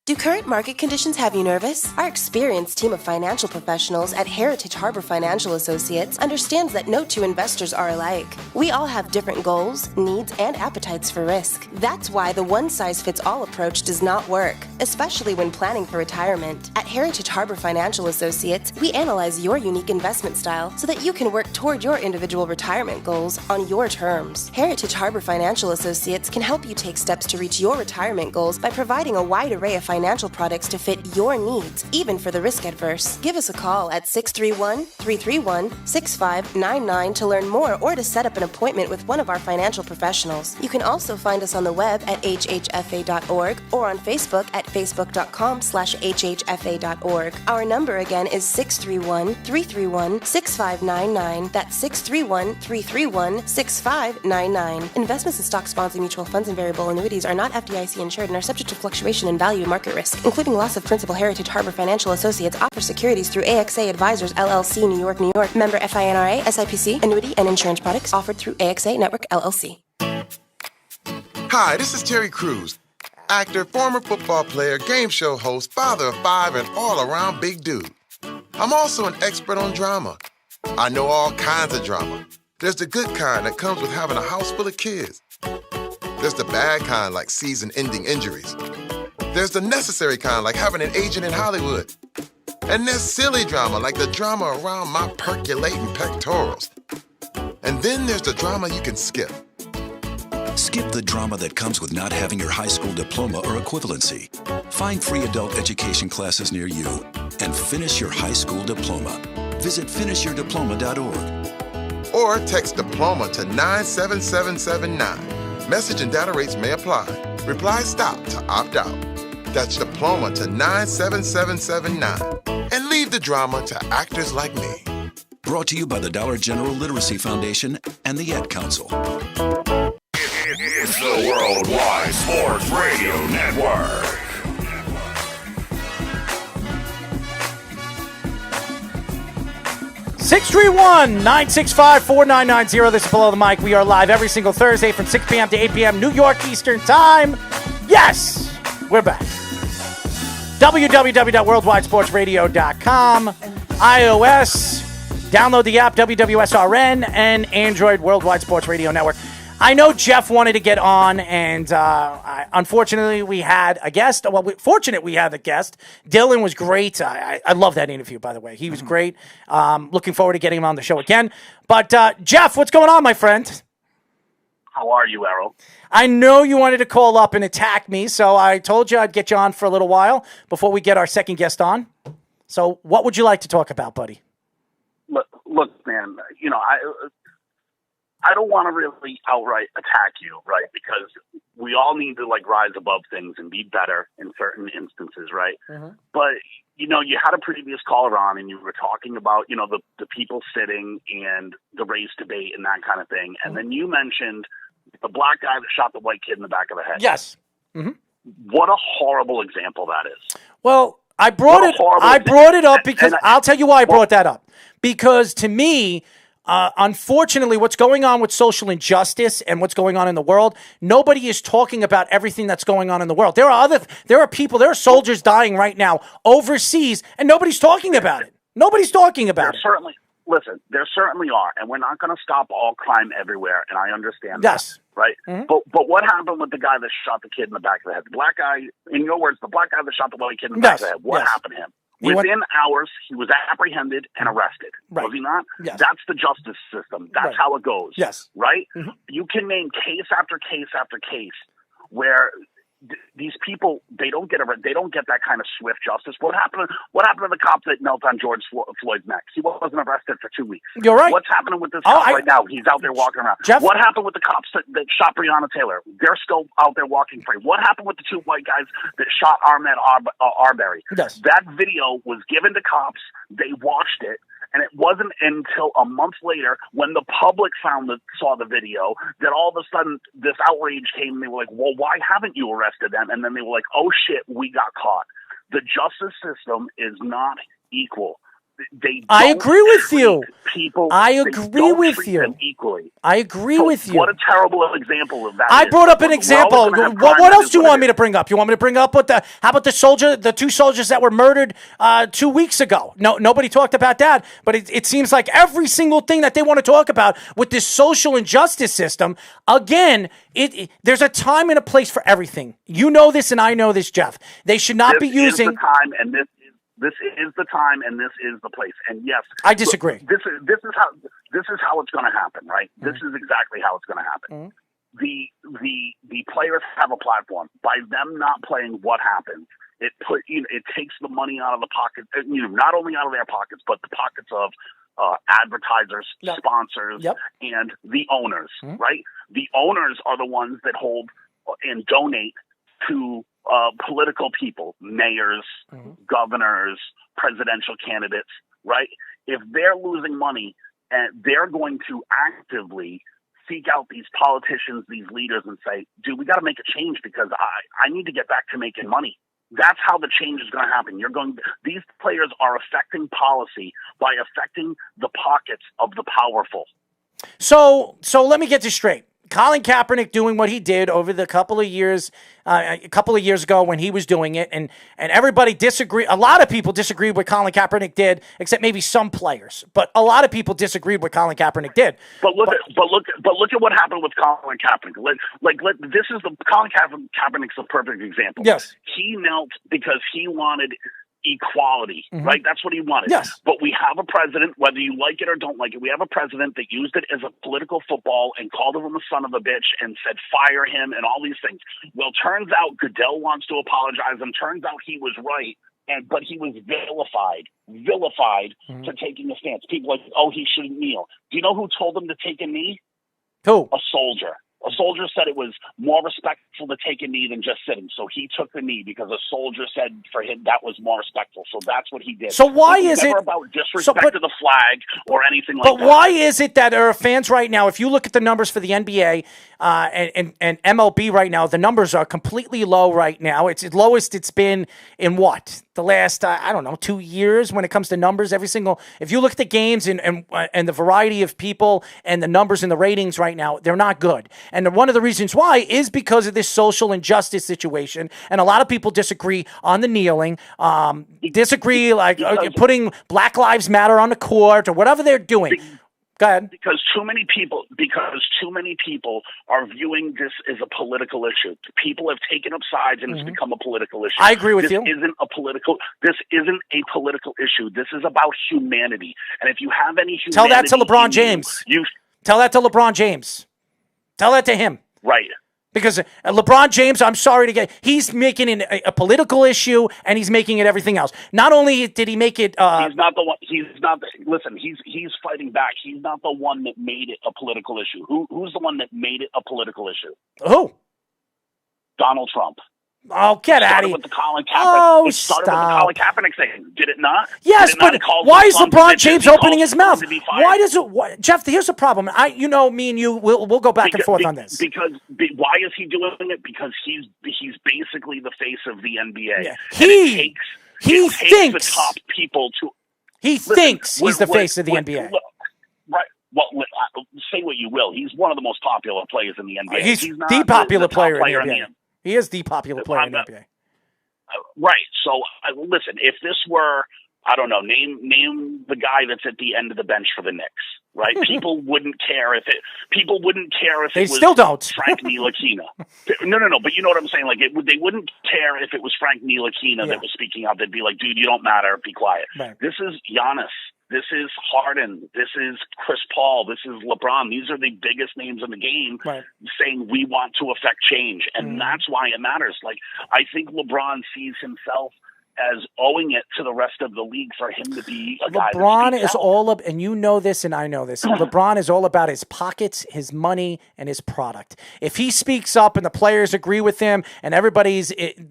Do current market conditions have you nervous? Our experienced team of financial professionals at Heritage Harbor Financial Associates understands that no two investors are alike. We all have different goals, needs, and appetites for risk. That's why the one-size-fits-all approach does not work, especially when planning for retirement. At Heritage Harbor Financial Associates, we analyze your unique investment style so that you can work toward your individual retirement goals on your terms. Heritage Harbor Financial Associates can help you take steps to reach your retirement goals by providing a wide array of financial products to fit your needs, even for the risk adverse. Give us a call at 631-331-6599 to learn more or to set up an appointment with one of our financial professionals. You can also find us on the web at hhfa.org or on Facebook at facebook.com/hhfa.org. Our number again is 631-331-6599. That's 631-331-6599. Investments in stock, bonds, and mutual funds and variable annuities are not FDIC insured and are subject to fluctuation in value and market risk, including loss of principal. Heritage Harbor Financial Associates offers securities through AXA Advisors LLC, New York, New York. Member FINRA, SIPC. Annuity and insurance products offered through AXA Network LLC. Hi, this is Terry Crews, actor, former football player, game show host, father of 5, and all-around big dude. I'm also an expert on drama. I know all kinds of drama. There's the good kind that comes with having a house full of kids. There's the bad kind like season-ending injuries. There's the necessary kind like having an agent in Hollywood. And there's silly drama like the drama around my percolating pectorals. And then there's the drama you can skip. Skip the drama that comes with not having your high school diploma or equivalency. Find free adult education classes near you and finish your high school diploma. Visit finishyourdiploma.org. Or text diploma to 97779. Message and data rates may apply. Reply STOP to opt out. That's diploma to 97779. And leave the drama to actors like me. Brought to you by the Dollar General Literacy Foundation and the Ad Council. It's the Worldwide Sports Radio Network. Six 631-965-4990. This is Below the Mic. We are live every single Thursday from 6 p.m. to 8 p.m. New York Eastern Time. Yes, we're back. www.worldwidesportsradio.com. iOS. Download the app WWSRN and Android Worldwide Sports Radio Network. I know Jeff wanted to get on, and unfortunately we had a guest. Well, fortunate we had a guest. Dylan was great. I love that interview, by the way. He was great. Looking forward to getting him on the show again. But Jeff, what's going on, my friend? How are you, Errol? I know you wanted to call up and attack me, so I told you I'd get you on for a little while before we get our second guest on. So what would you like to talk about, buddy? Look, man, you know, I don't want to really outright attack you, right? Because we all need to, like, rise above things and be better in certain instances, right? Mm-hmm. But, you know, you had a previous caller on and you were talking about, you know, the people sitting and the race debate and that kind of thing. And then you mentioned the black guy that shot the white kid in the back of the head. Yes. Mm-hmm. What a horrible example that is. Well, I brought it up because I'll tell you why I brought that up. Because to me, unfortunately, what's going on with social injustice and what's going on in the world, nobody is talking about everything that's going on in the world. There are soldiers dying right now overseas, and nobody's talking about it. Nobody's talking about it. There certainly are, and we're not going to stop all crime everywhere, and I understand that, right? Mm-hmm. But what happened with the guy that shot the kid in the back of the head? The black guy, in your words, the black guy that shot the white kid in the back of the head. What happened to him? Within hours, he was apprehended and arrested. Right. Was he not? Yes. That's the justice system. That's how it goes. Yes. Right? Mm-hmm. You can name case after case after case where these people, they don't get that kind of swift justice. What happened to the cop that knelt on George Floyd's neck? He wasn't arrested for 2 weeks. You're right. What's happening with this cop right now? He's out there walking around. Jeff? What happened with the cops that shot Breonna Taylor? They're still out there walking free. What happened with the two white guys that shot Ahmaud Arbery? Yes. That video was given to cops. They watched it. And it wasn't until a month later when the public saw the video that all of a sudden this outrage came and they were like, well, why haven't you arrested them? And then they were like, oh, shit, we got caught. The justice system is not equal. I agree with you. I agree with you. Equally. I agree with you. What a terrible example of that. I brought up an example. What else do you want me to bring up? You want me to bring up how about the two soldiers that were murdered 2 weeks ago? No, nobody talked about that. But it seems like every single thing that they want to talk about with this social injustice system, again, there's a time and a place for everything. You know this, and I know this, Jeff. They should not be using This is the time and this is the place. And yes, I disagree. This is how it's going to happen, right? Mm-hmm. This is exactly how it's going to happen. Mm-hmm. The players have a platform. By them not playing, what happens? It takes the money out of the pocket, not only out of their pockets, but the pockets of advertisers, sponsors, and the owners, right? The owners are the ones that hold and donate to political people, mayors, governors, presidential candidates, right? If they're losing money, and they're going to actively seek out these politicians, these leaders, and say, dude, we got to make a change because I need to get back to making money. That's how the change is going to happen. These players are affecting policy by affecting the pockets of the powerful. So let me get this straight. Colin Kaepernick doing what he did over the couple of years ago when he was doing it, and everybody disagreed. A lot of people disagreed with Colin Kaepernick did, except maybe some players. But a lot of people disagreed with Colin Kaepernick did. But look at what happened with Colin Kaepernick. Colin Kaepernick's a perfect example. Yes, he knelt because he wanted equality, right? That's what he wanted. Yes. But we have a president, whether you like it or don't like it, we have a president that used it as a political football and called him a son of a bitch and said fire him and all these things. Well, turns out Goodell wants to apologize, and turns out he was right, but he was vilified for taking a stance. People like, oh, he shouldn't kneel. Do you know who told him to take a knee? Who? A soldier. A soldier said it was more respectful to take a knee than just sitting. So he took the knee because a soldier said for him that was more respectful. So that's what he did. So why is never it about disrespect to the flag or anything like that? But why is it that there are fans right now, if you look at the numbers for the NBA and MLB right now, the numbers are completely low right now. It's the lowest it's been in what? The last, 2 years when it comes to numbers. If you look at the games and the variety of people and the numbers and the ratings right now, they're not good. And one of the reasons why is because of this social injustice situation. And a lot of people disagree on the kneeling, disagree putting Black Lives Matter on the court or whatever they're doing. Go ahead. Because too many people are viewing this as a political issue. People have taken up sides and it's become a political issue. I agree with you. This isn't a political issue. This is about humanity. And if you have any humanity, tell that to LeBron James. Tell that to LeBron James. Tell that to him. Right. Because LeBron James, I'm sorry he's making it a political issue and he's making it everything else. Not only did he make it, he's not the one. Listen, he's fighting back. He's not the one that made it a political issue. Who's the one that made it a political issue? Who? Donald Trump. Oh, get out of here. With the Colin Kaepernick. It started with the Colin Kaepernick thing. Did it not? Yes, but why is LeBron James opening his mouth? Why does it? Jeff, here's the problem. Me and you, we'll go back and forth on this. Because why is he doing it? Because he's basically the face of the NBA. Yeah. He thinks the top people to. He thinks he's the face of the NBA. Right. Well, say what you will. He's one of the most popular players in the NBA. He's not the popular player in the in NBA. He is the popular player in the NBA. Right. So, listen, if this were, I don't know, name the guy that's at the end of the bench for the Knicks, right? People wouldn't care if it was still don't. Frank Ntilikina. No, but you know what I'm saying? Like, they wouldn't care if it was Frank Ntilikina that was speaking out. They'd be like, dude, you don't matter. Be quiet. Right. This is Giannis. This is Harden. This is Chris Paul. This is LeBron. These are the biggest names in the game saying we want to affect change. And that's why it matters. Like, I think LeBron sees himself as owing it to the rest of the league for him to be a guy. LeBron is all up, and you know this, and I know this. LeBron is all about his pockets, his money, and his product. If he speaks up and the players agree with him, and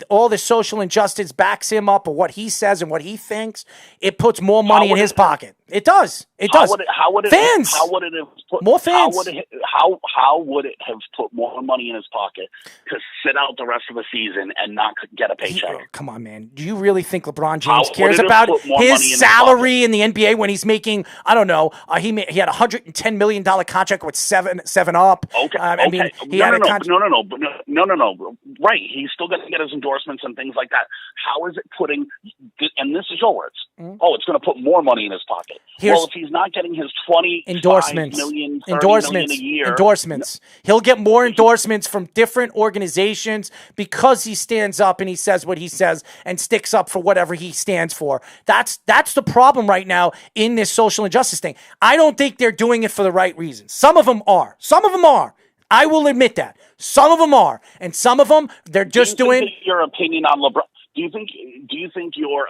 all the social injustice backs him up, or what he says and what he thinks, it puts more money in his pocket. It does. It does. Fans. How would it have put more fans? How would it have put more money in his pocket to sit out the rest of the season and not get a paycheck? Come on, man. Do you really think LeBron James cares about his salary in the NBA when he's making? I don't know. He had a $110 million contract with seven up. Okay. I mean, he had a contract. No. Right. He's still going to get his endorsements and things like that. How is it putting? And this is your words. It's going to put more money in his pocket. Well, if he's not getting his 20 endorsements, million, endorsements, million a year, endorsements, he'll get more endorsements from different organizations because he stands up and he says what he says and sticks up for whatever he stands for. That's the problem right now in this social injustice thing. I don't think they're doing it for the right reasons. Some of them are. I will admit that. Some of them are, and some of them they're just doing. Your opinion on LeBron? Do you think your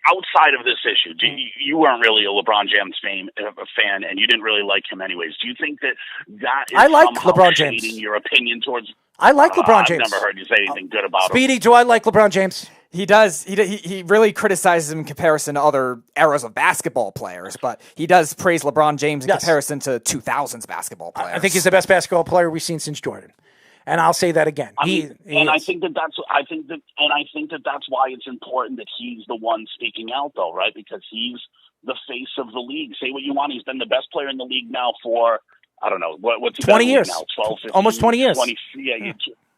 outside of this issue? You weren't really a LeBron James fan, and you didn't really like him anyways. Do you think that is I like somehow LeBron James. shading your opinion towards? I like LeBron James. I've never heard you say anything good about him. Speedy, do I like LeBron James? He does. He really criticizes him in comparison to other eras of basketball players, but he does praise LeBron James in comparison to 2000s basketball players. I think he's the best basketball player we've seen since Jordan. And I'll say that again. I think that's why it's important that he's the one speaking out, though, right? Because he's the face of the league. Say what you want. He's been the best player in the league now for, I don't know, what's he 20 years now? 12, 15, almost 20 years. 20,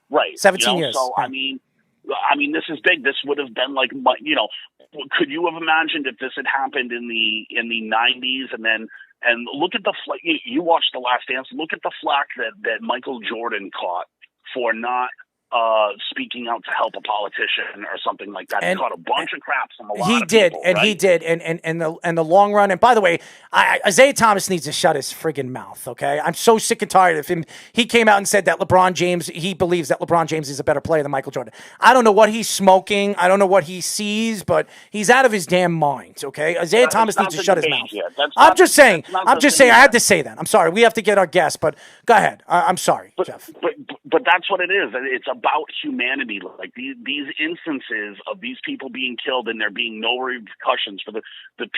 right. 17 years. So, I mean, this is big. This would have been like, could you have imagined if this had happened in the 90s and look at the you watched The Last Dance. Look at the flack that Michael Jordan caught for not speaking out to help a politician or something like that. And- He caught a bunch of crap from a lot He of did, people, and right? he did, and the long run. And by the way, Isaiah Thomas needs to shut his friggin' mouth. Okay, I'm so sick and tired of him. He came out and said that LeBron James, he believes that LeBron James is a better player than Michael Jordan. I don't know what he's smoking. I don't know what he sees, but he's out of his damn mind. Okay, Isaiah Thomas needs to shut his mouth. I'm just saying. I had to say that. I'm sorry. We have to get our guest, but go ahead. I'm sorry, Jeff. But that's what it is. It's about humanity. Like these instances of these people being killed and there being no repercussions for the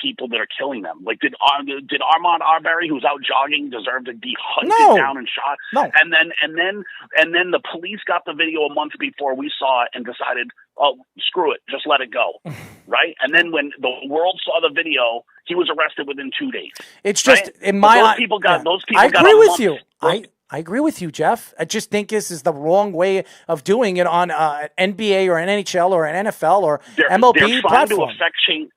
people that are killing them. Like did Armand Arbery, who's out jogging, deserve to be hunted down and shot? No. And then the police got the video a month before we saw it and decided, oh, screw it, just let it go, right? And then when the world saw the video, he was arrested within 2 days. It's just right? in my those people got those people. I got agree a with month. you. I agree with you, Jeff. I just think this is the wrong way of doing it on an NBA or an NHL or an NFL or MLB they're trying platform. to affect change.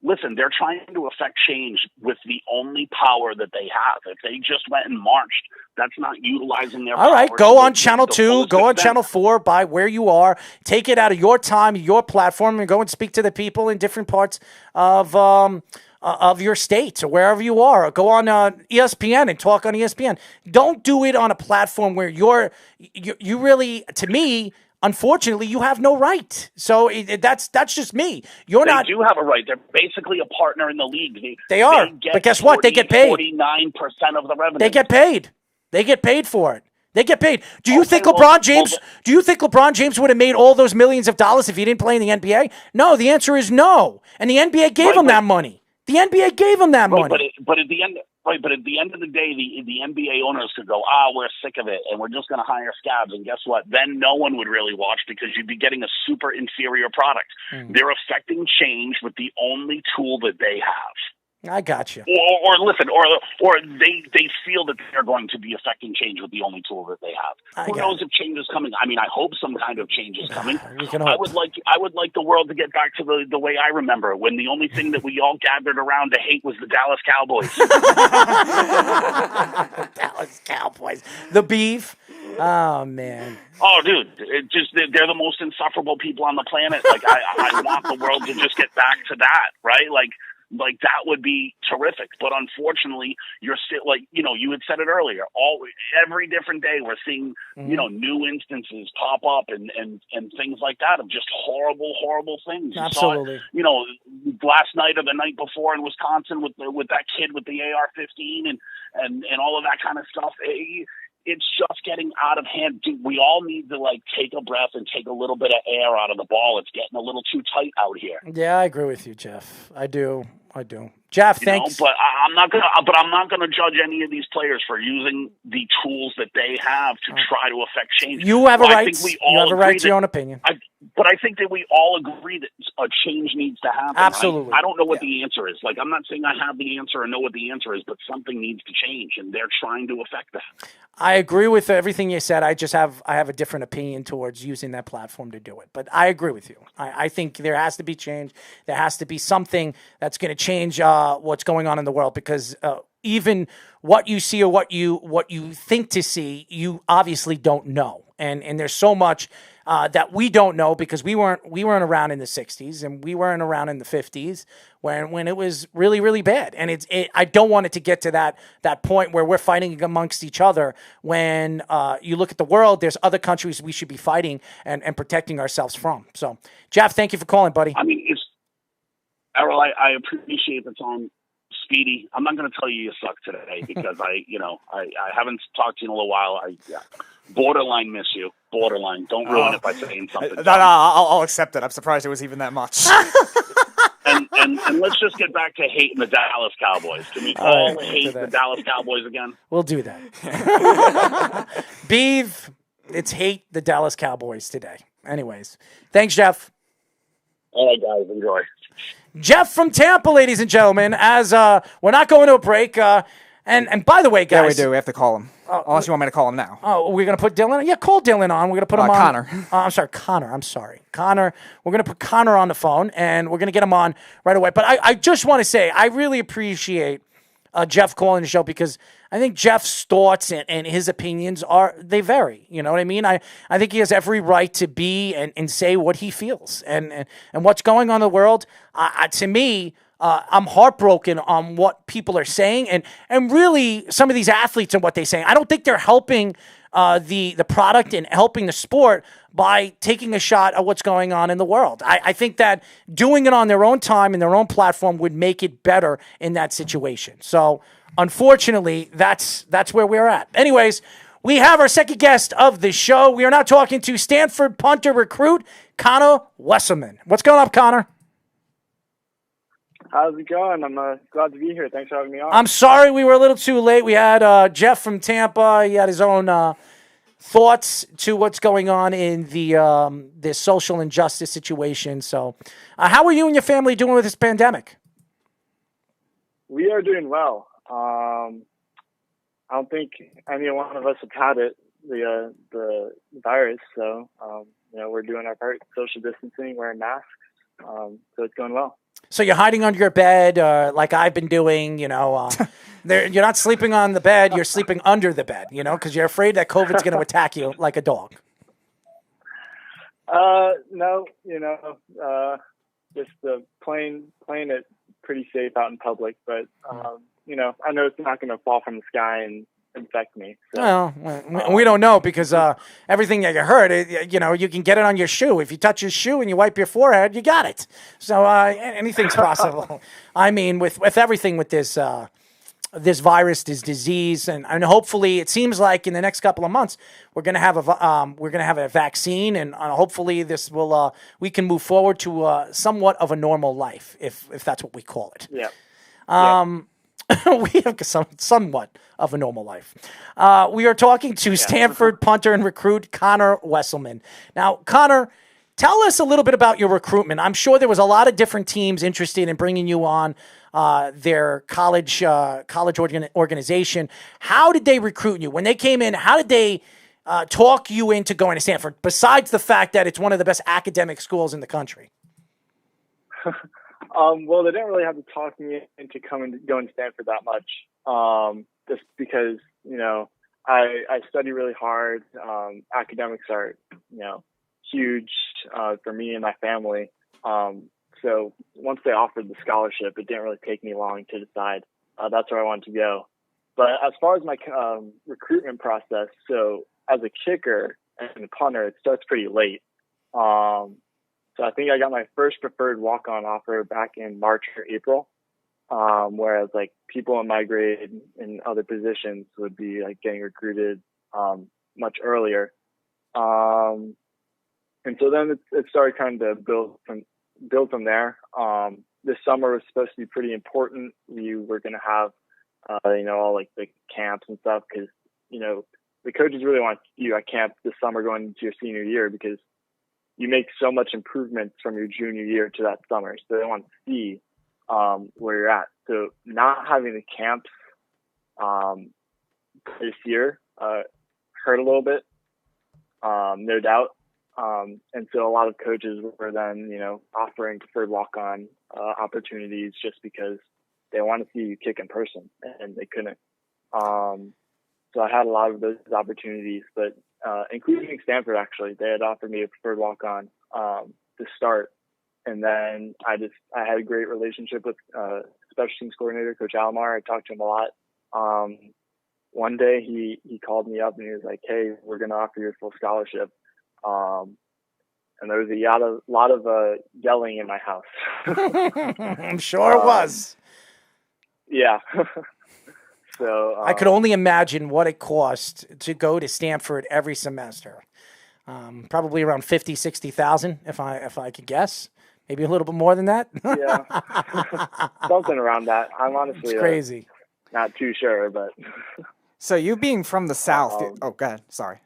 Listen, they're trying to affect change with the only power that they have. If they just went and marched, that's not utilizing their All right, power go to on the Channel 2, fullest go on extent. Channel 4, by where you are. Take it out of your time, your platform, and go and speak to the people in different parts of your state or wherever you are. Or go on ESPN and talk on ESPN. Don't do it on a platform where you really, to me, unfortunately, you have no right. So that's just me. They do have a right. They're basically a partner in the league. They are. But guess what? They get paid. 49% of the revenue. They get paid. They get paid for it. They get paid. Do you think LeBron James? Do you think LeBron James would have made all those millions of dollars if he didn't play in the NBA? No. The answer is no. And the NBA gave him that money. The NBA gave him that money. But at the end of the day, the NBA owners could go, we're sick of it, and we're just going to hire scabs. And guess what? Then no one would really watch because you'd be getting a super inferior product. They're affecting change with the only tool that they have. I got you. Or listen, or they feel that they're going to be affecting change with the only tool that they have. Who knows if change is coming? I mean, I hope some kind of change is coming. I would like the world to get back to the way I remember, when the only thing that we all gathered around to hate was the Dallas Cowboys. The Dallas Cowboys. The beef. Oh man. Oh, dude! They're the most insufferable people on the planet. Like I want the world to just get back to that, right? Like that would be terrific, but unfortunately, you're still you had said it earlier. Every different day, we're seeing new instances pop up and things like that of just horrible things. Absolutely. You saw it, last night or the night before in Wisconsin with that kid with the AR-15 and all of that kind of stuff. It's just getting out of hand. Dude, we all need to take a breath and take a little bit of air out of the ball. It's getting a little too tight out here. Yeah, I agree with you, Jeff. I do. Jeff, thanks. But I'm not gonna judge any of these players for using the tools that they have to try to affect change. You have a right. I think we You all have a agree right to that- your own opinion. But I think that we all agree that a change needs to happen. Absolutely. I don't know what the answer is. I'm not saying I have the answer or know what the answer is, but something needs to change, and they're trying to affect that. I agree with everything you said. I have a different opinion towards using that platform to do it. But I agree with you. I think there has to be change. There has to be something that's going to change what's going on in the world, because even what you see or what you think to see, you obviously don't know. And there's so much that we don't know, because we weren't around in the 60s and we weren't around in the 50s when it was really, really bad. And I don't want it to get to that point where we're fighting amongst each other. When you look at the world, there's other countries we should be fighting and protecting ourselves from. So, Jeff, thank you for calling, buddy. I mean, Errol, I appreciate the time. Speedy, I'm not going to tell you suck today because I haven't talked to you in a little while. I borderline miss you. Borderline. Don't ruin it by saying something. No, I'll accept it. I'm surprised it was even that much. and let's just get back to hating the Dallas Cowboys. Can we all hate the Dallas Cowboys again? We'll do that. Beeve, it's hate the Dallas Cowboys today. Anyways, thanks, Jeff. All right, guys, enjoy. Jeff from Tampa, ladies and gentlemen, as we're not going to a break. And by the way, guys. Yeah, we do. We have to call him. Unless you want me to call him now. Oh, we're going to put Dylan on? Yeah, call Dylan on. We're going to put him on. Connor. I'm sorry, Connor. I'm sorry. Connor. We're going to put Connor on the phone, and we're going to get him on right away. But I just want to say, I really appreciate Jeff calling the show, because I think Jeff's thoughts and his opinions they vary. You know what I mean? I think he has every right to be and say what he feels and what's going on in the world. To me, I'm heartbroken on what people are saying and really some of these athletes and what they're saying. I don't think they're helping the product and helping the sport by taking a shot at what's going on in the world. I think that doing it on their own time and their own platform would make it better in that situation. So, unfortunately, that's where we're at. Anyways, we have our second guest of the show. We are now talking to Stanford punter recruit Connor Weselman. What's going on, Connor? How's it going? I'm glad to be here. Thanks for having me on. I'm sorry we were a little too late. We had Jeff from Tampa. He had his own thoughts to what's going on in the social injustice situation. So how are you and your family doing with this pandemic? We are doing well. I don't think any one of us have had it, the virus. So, we're doing our part, social distancing, wearing masks. So it's going well. So you're hiding under your bed, like I've been doing, you're not sleeping on the bed, you're sleeping under the bed, because you're afraid that COVID's going to attack you like a dog. No, just playing it pretty safe out in public, but, I know it's not going to fall from the sky and infect me. So. Well, we don't know because everything that you heard, you can get it on your shoe. If you touch your shoe and you wipe your forehead, you got it. So anything's possible. I mean, with everything with this this virus, this disease, and hopefully, it seems like in the next couple of months we're going to have a vaccine, and hopefully this will we can move forward to somewhat of a normal life, if that's what we call it. Yeah. We have somewhat of a normal life. We are talking to Stanford punter and recruit Connor Weselman. Now, Connor, tell us a little bit about your recruitment. I'm sure there was a lot of different teams interested in bringing you on their college organization. How did they recruit you? When they came in, how did they talk you into going to Stanford, besides the fact that it's one of the best academic schools in the country? Well, they didn't really have to talk me into going to Stanford that much, just because, I study really hard. Academics are, huge for me and my family. So once they offered the scholarship, it didn't really take me long to decide that's where I wanted to go. But as far as my recruitment process, so as a kicker and a punter, it starts pretty late. So I think I got my first preferred walk-on offer back in March or April, whereas like people in my grade in other positions would be like getting recruited much earlier. And so then it started kind of build from there. This summer was supposed to be pretty important. We were going to have, all like the camps and stuff because, the coaches really want you at camp this summer going into your senior year because you make so much improvements from your junior year to that summer. So they want to see where you're at. So not having the camps this year hurt a little bit, no doubt. And so a lot of coaches were then, offering preferred walk-on opportunities just because they want to see you kick in person, and they couldn't. So I had a lot of those opportunities, but including Stanford, actually, they had offered me a preferred walk-on to start. And then I had a great relationship with special teams coordinator, Coach Alomar. I talked to him a lot. One day he called me up and he was like, "Hey, we're going to offer you a full scholarship." And there was a lot of yelling in my house. I'm sure it was. Yeah. So I could only imagine what it cost to go to Stanford every semester. Probably around 50, 60,000, if I could guess. Maybe a little bit more than that. Yeah, something around that. I'm honestly it's crazy. Not too sure, but. So you being from the South. Oh, go ahead. Sorry,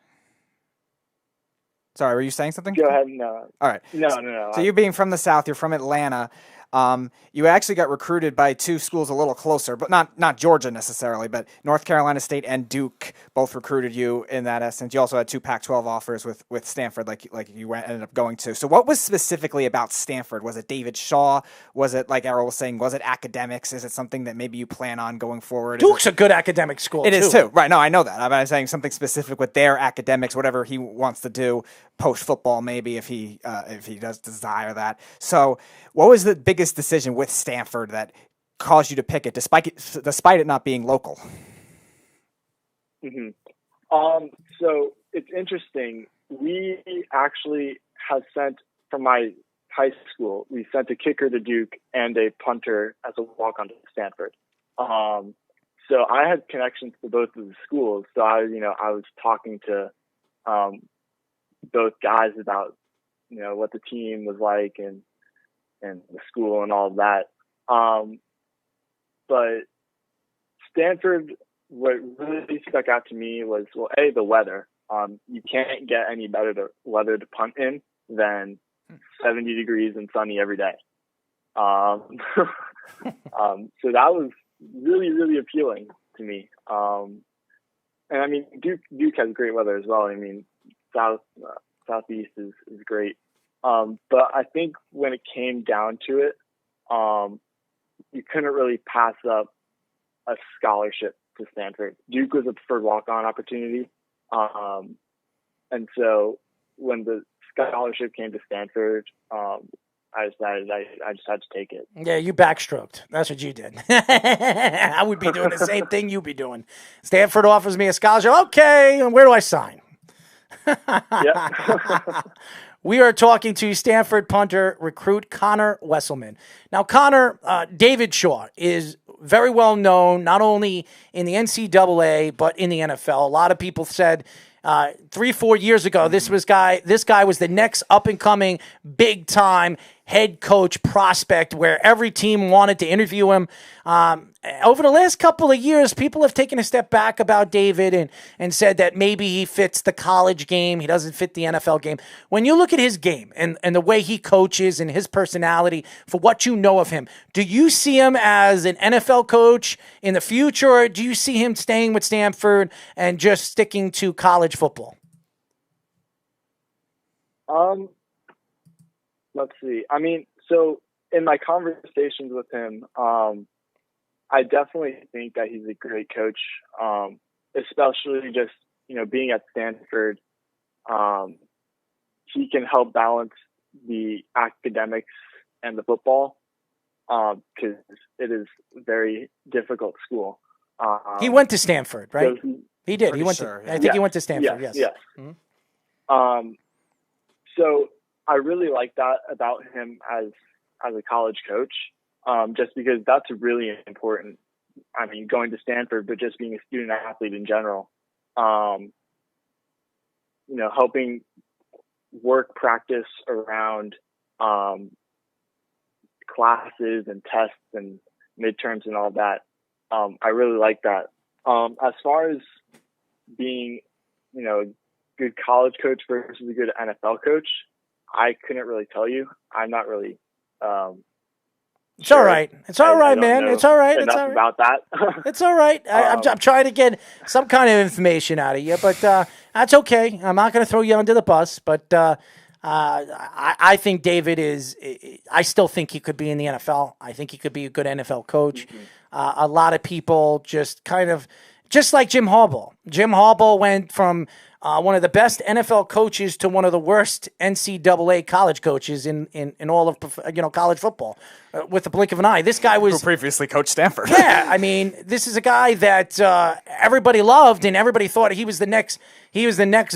were you saying something? Go ahead. No. All right. No. So you being from the South, you're from Atlanta. You actually got recruited by two schools a little closer, but not Georgia necessarily, but North Carolina State and Duke both recruited you in that essence. You also had two Pac-12 offers with Stanford, like you ended up going to. So what was specifically about Stanford? Was it David Shaw? Was it, like Errol was saying, was it academics? Is it something that maybe you plan on going forward? Duke's a good academic school, It is too. Right, no, I know that. I'm saying something specific with their academics, whatever he wants to do post-football, maybe if he does desire that. So what was the biggest decision with Stanford that caused you to pick it, despite it not being local? Mm-hmm. So it's interesting. We actually have sent, from my high school, we sent a kicker to Duke and a punter as a walk-on to Stanford. So I had connections to both of the schools. So I was talking to both guys about, what the team was like and the school and all of that. But Stanford, what really stuck out to me was, well, the weather. You can't get any better weather to punt in than 70 degrees and sunny every day. So that was really, really appealing to me. And I mean, Duke has great weather as well. I mean, Southeast is great. But I think when it came down to it, you couldn't really pass up a scholarship to Stanford. Duke was a preferred walk-on opportunity. And so when the scholarship came to Stanford, I decided I just had to take it. Yeah, you backstroked. That's what you did. I would be doing the same thing you'd be doing. Stanford offers me a scholarship. Okay, and where do I sign? We are talking to Stanford punter recruit Connor Weselman. Now, Connor, David Shaw is very well known, not only in the NCAA, but in the NFL. A lot of people said 3-4 years ago, this guy was the next up-and-coming, big-time head coach prospect where every team wanted to interview him. Over the last couple of years, people have taken a step back about David and said that maybe he fits the college game. He doesn't fit the NFL game. When you look at his game and the way he coaches and his personality, for what you know of him, do you see him as an NFL coach in the future, or do you see him staying with Stanford and just sticking to college football? Let's see. I mean, so in my conversations with him, I definitely think that he's a great coach, especially just, being at Stanford. He can help balance the academics and the football because it is a very difficult school. He went to Stanford, right? So he did. He went to. I think he went to Stanford. Yes. Mm-hmm. So I really like that about him as a college coach. Just because that's really important. I mean, going to Stanford, but just being a student athlete in general, helping work practice around classes and tests and midterms and all that. I really like that. As far as being, a good college coach versus a good NFL coach, I couldn't really tell you. I'm not really, It's all right. It's all right, man. It's all right. It's all right. About that. It's all right. I'm trying to get some kind of information out of you, but that's okay. I'm not going to throw you under the bus, but I think David is. I still think he could be in the NFL. I think he could be a good NFL coach. Mm-hmm. A lot of people just like Jim Harbaugh. Jim Harbaugh went from one of the best NFL coaches to one of the worst NCAA college coaches in all of college football with the blink of an eye. This guy was who previously coached Stanford. Yeah, I mean, this is a guy that everybody loved and everybody thought he was the next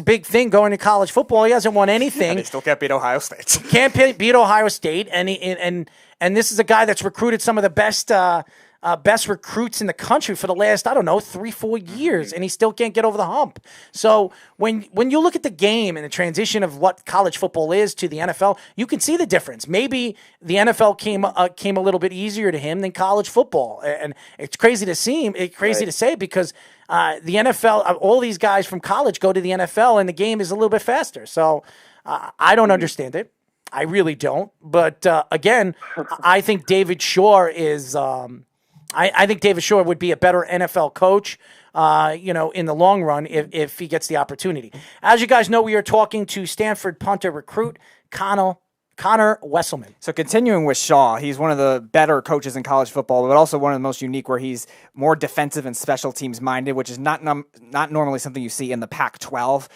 big thing going to college football. He hasn't won anything. And he still can't beat Ohio State. Can't beat Ohio State, and this is a guy that's recruited some of the best recruits in the country for the last, 3-4 years, and he still can't get over the hump. So when you look at the game and the transition of what college football is to the NFL, you can see the difference. Maybe the NFL came a little bit easier to him than college football, and it's crazy to see him. It's crazy to say because the NFL, all these guys from college go to the NFL, and the game is a little bit faster. So I don't understand it. I really don't. But again, I think David Shore is. I think David Shore would be a better NFL coach. In the long run, if he gets the opportunity. As you guys know, we are talking to Stanford punter recruit Connor Weselman. So continuing with Shaw, he's one of the better coaches in college football, but also one of the most unique where he's more defensive and special teams minded, which is not normally something you see in the Pac-12.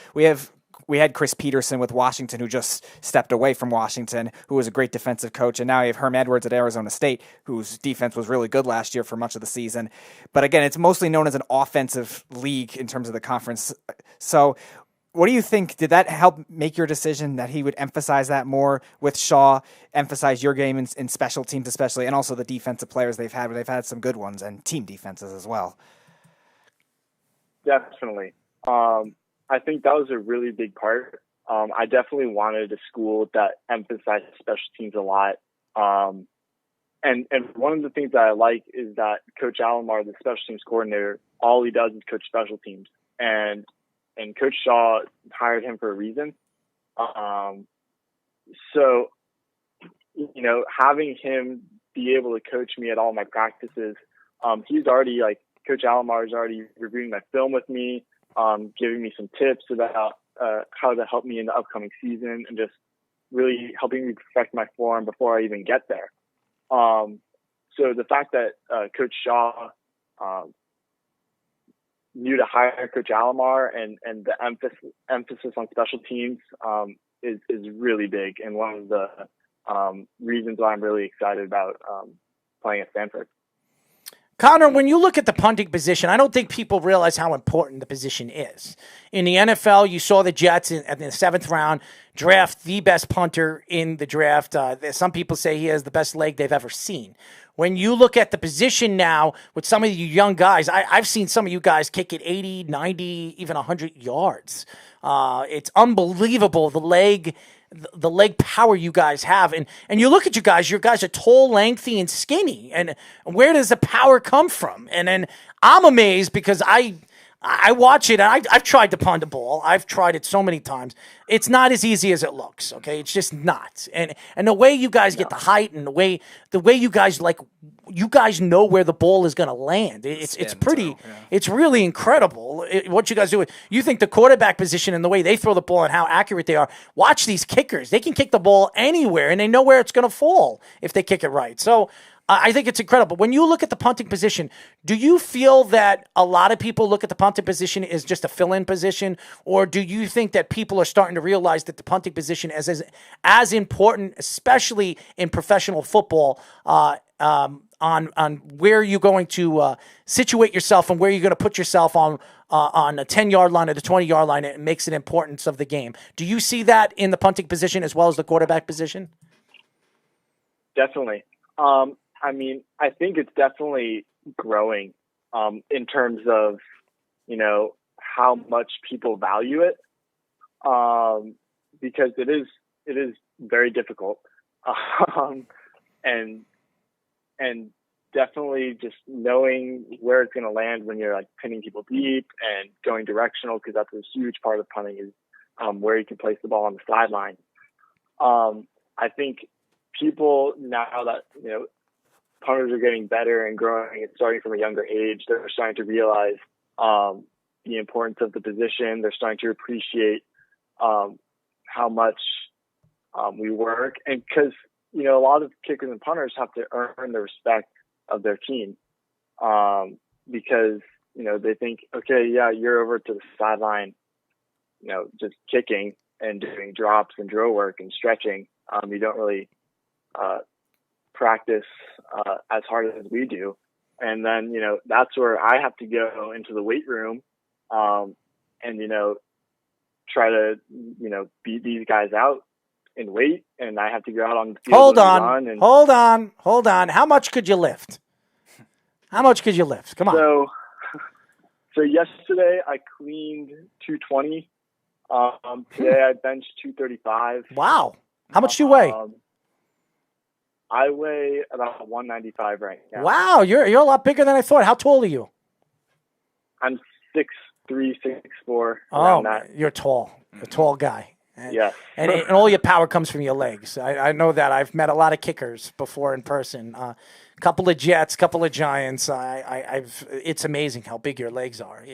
We had Chris Peterson with Washington, who just stepped away from Washington, who was a great defensive coach. And now you have Herm Edwards at Arizona State, whose defense was really good last year for much of the season. But again, it's mostly known as an offensive league in terms of the conference. So what do you think? Did that help make your decision that he would emphasize that more with Shaw, emphasize your game in special teams especially, and also the defensive players they've had, where they've had some good ones, and team defenses as well? Definitely. I think that was a really big part. I definitely wanted a school that emphasized special teams a lot. And one of the things that I like is that Coach Alomar, the special teams coordinator, all he does is coach special teams. And Coach Shaw hired him for a reason. So, having him be able to coach me at all my practices, he's already Coach Alomar is already reviewing my film with me, giving me some tips about how to help me in the upcoming season, and just really helping me perfect my form before I even get there. So the fact that Coach Shaw knew to hire Coach Alomar and the emphasis on special teams is really big, and one of the reasons why I'm really excited about playing at Stanford. Connor, when you look at the punting position, I don't think people realize how important the position is. In the NFL, you saw the Jets in the 7th round draft the best punter in the draft. Some people say he has the best leg they've ever seen. When you look at the position now with some of you young guys, I've seen some of you guys kick it 80, 90, even 100 yards. It's unbelievable, the leg power you guys have. And you look at your guys are tall, lengthy, and skinny. And where does the power come from? And then I'm amazed because I watch it, and I've tried to punt a ball. I've tried it so many times. It's not as easy as it looks, okay? It's just not. And the way you guys get the height, and the way you guys you guys know where the ball is going to land. It's pretty. It's really incredible what you guys do. You think the quarterback position and the way they throw the ball and how accurate they are. Watch these kickers. They can kick the ball anywhere, and they know where it's going to fall if they kick it right. So I think it's incredible. When you look at the punting position, do you feel that a lot of people look at the punting position as just a fill-in position, or do you think that people are starting to realize that the punting position is as important, especially in professional football, on where you're going to situate yourself and where you're going to put yourself on the 10-yard line or the 20-yard line? It makes an importance of the game. Do you see that in the punting position as well as the quarterback position? Definitely. I think it's definitely growing in terms of, how much people value it, because it is very difficult, and definitely just knowing where it's going to land when you're pinning people deep and going directional, because that's a huge part of punting is where you can place the ball on the sideline. I think people now that punters are getting better and growing and starting from a younger age, they're starting to realize the importance of the position. They're starting to appreciate how much we work, and because a lot of kickers and punters have to earn the respect of their team, because they think, okay, yeah, you're over to the sideline, just kicking and doing drops and drill work and stretching. You don't really practice as hard as we do. And then, that's where I have to go into the weight room and, try to, beat these guys out in weight. And I have to go out on the field. Hold on. How much could you lift? Come on. So yesterday I cleaned 220. Today I benched 235. Wow. How much do you weigh? I weigh about 195 right now. Wow, you're a lot bigger than I thought. How tall are you? I'm 6'3", 6'4". Oh, you're tall. You're a tall guy. And all your power comes from your legs. I know that. I've met a lot of kickers before in person. Couple of Jets, couple of Giants. It's amazing how big your legs are.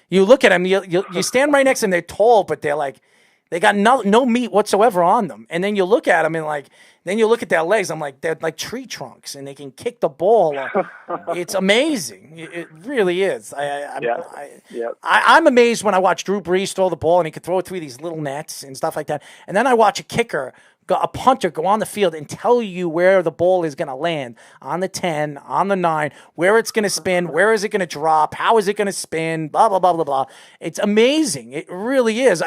You look at them, you stand right next to them. They're tall, but they're like, they got no meat whatsoever on them. And then you look at them and then you look at their legs. I'm like, they're like tree trunks, and they can kick the ball. It's amazing. It really is. I'm amazed when I watch Drew Brees throw the ball, and he could throw it through these little nets and stuff like that. And then I watch a punter go on the field and tell you where the ball is going to land, on the 10, on the 9, where it's going to spin, where is it going to drop, how is it going to spin, blah, blah, blah, blah, blah. It's amazing. It really is.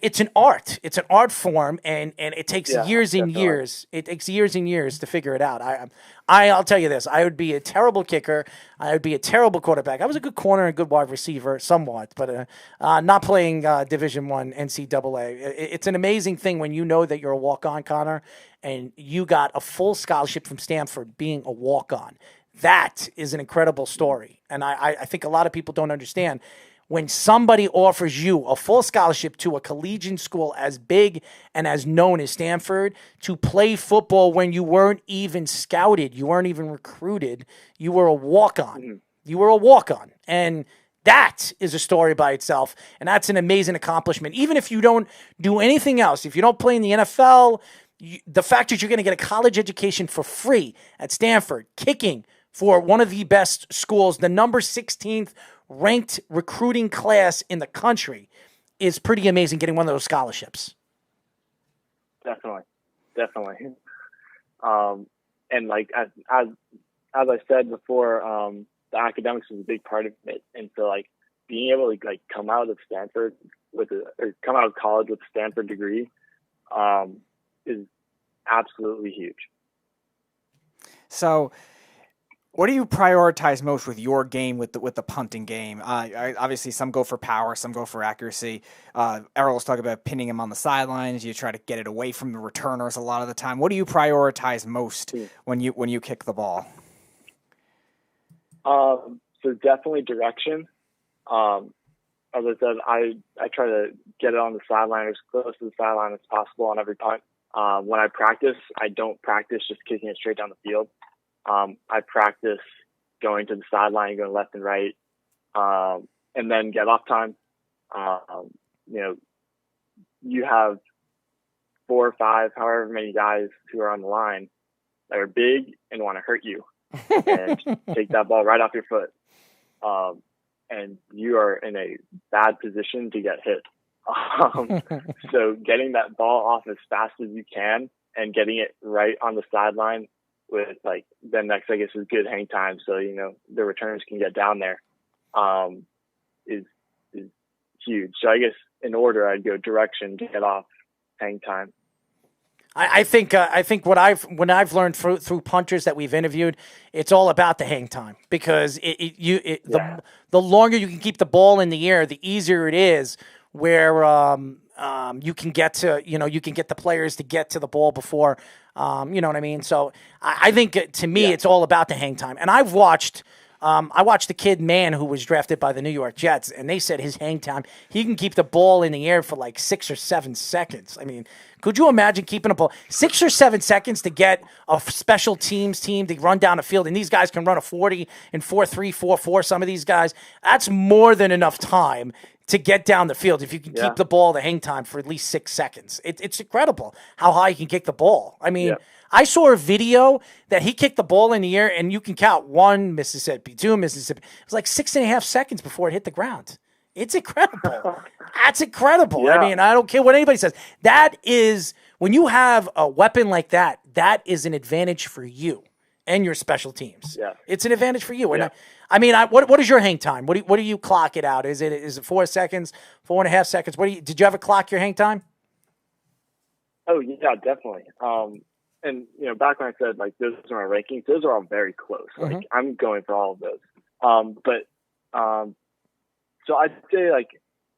It's an art. It's an art form, and it takes years and years. It takes years and years to figure it out. I'll tell you this. I would be a terrible kicker. I would be a terrible quarterback. I was a good corner and good wide receiver, somewhat, but not playing Division I NCAA. It's an amazing thing when you know that you're a walk-on, Connor, and you got a full scholarship from Stanford being a walk-on. That is an incredible story, and I think a lot of people don't understand. When somebody offers you a full scholarship to a collegiate school as big and as known as Stanford to play football when you weren't even scouted, you weren't even recruited, you were a walk-on. Mm-hmm. You were a walk-on. And that is a story by itself, and that's an amazing accomplishment. Even if you don't do anything else, if you don't play in the NFL, the fact that you're going to get a college education for free at Stanford, kicking for one of the best schools, the number 16th ranked recruiting class in the country, is pretty amazing, getting one of those scholarships. Definitely. And like as I said before, the academics is a big part of it. And so like being able to like come out of Stanford or come out of college with a Stanford degree is absolutely huge. So what do you prioritize most with your game, with the punting game? Obviously, some go for power, some go for accuracy. Errol was talking about pinning him on the sidelines. You try to get it away from the returners a lot of the time. What do you prioritize most when you kick the ball? So definitely direction. As I said, I try to get it on the sideline, as close to the sideline as possible on every punt. When I practice, I don't practice just kicking it straight down the field. I practice going to the sideline, going left and right, and then get off time. You have 4 or 5, however many guys who are on the line that are big and want to hurt you and take that ball right off your foot. And you are in a bad position to get hit. So getting that ball off as fast as you can and getting it right on the sideline with then next, I guess, is good hang time. So, the returners can get down there, is huge. So I guess in order, I'd go direction, get off, hang time. I think what I've learned through punters that we've interviewed, it's all about the hang time, because the longer you can keep the ball in the air, the easier it is, where you can get to, you can get the players to get to the ball before, you know what I mean? So I think to me, it's all about the hang time. And I watched the kid Man, who was drafted by the New York Jets, and they said his hang time, he can keep the ball in the air for 6 or 7 seconds. I mean, could you imagine keeping a ball 6 or 7 seconds to get a special teams team to run down the field? And these guys can run a 40 and 4.3, 4.4. Some of these guys, that's more than enough time to get down the field if you can keep the ball, the hang time, for at least 6 seconds. It's incredible how high you can kick the ball. I mean, I saw a video that he kicked the ball in the air, and you can count 1 Mississippi, 2 Mississippi. It was 6.5 seconds before it hit the ground. It's incredible. That's incredible. Yeah. I mean, I don't care what anybody says. That is, when you have a weapon like that, that is an advantage for you and your special teams. Yeah. It's an advantage for you. And what is your hang time? What do you clock it out? Is it 4 seconds, 4.5 seconds? Did you ever clock your hang time? Oh yeah, definitely. And back when I said those are my rankings, those are all very close. Mm-hmm. I'm going for all of those. So I'd say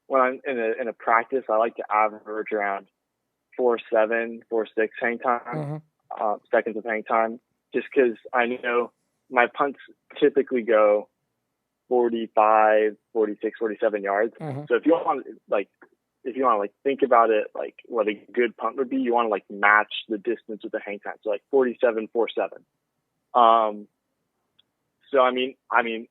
when I'm in a practice, I like to average around 4.7, 4.6 hang time, seconds of hang time, just because I know my punts typically go 45, 46, 47 yards. Mm-hmm. So if if you want to like think about it, like what a good punt would be, you want to like match the distance with the hang time. So like 47.47. So I mean, I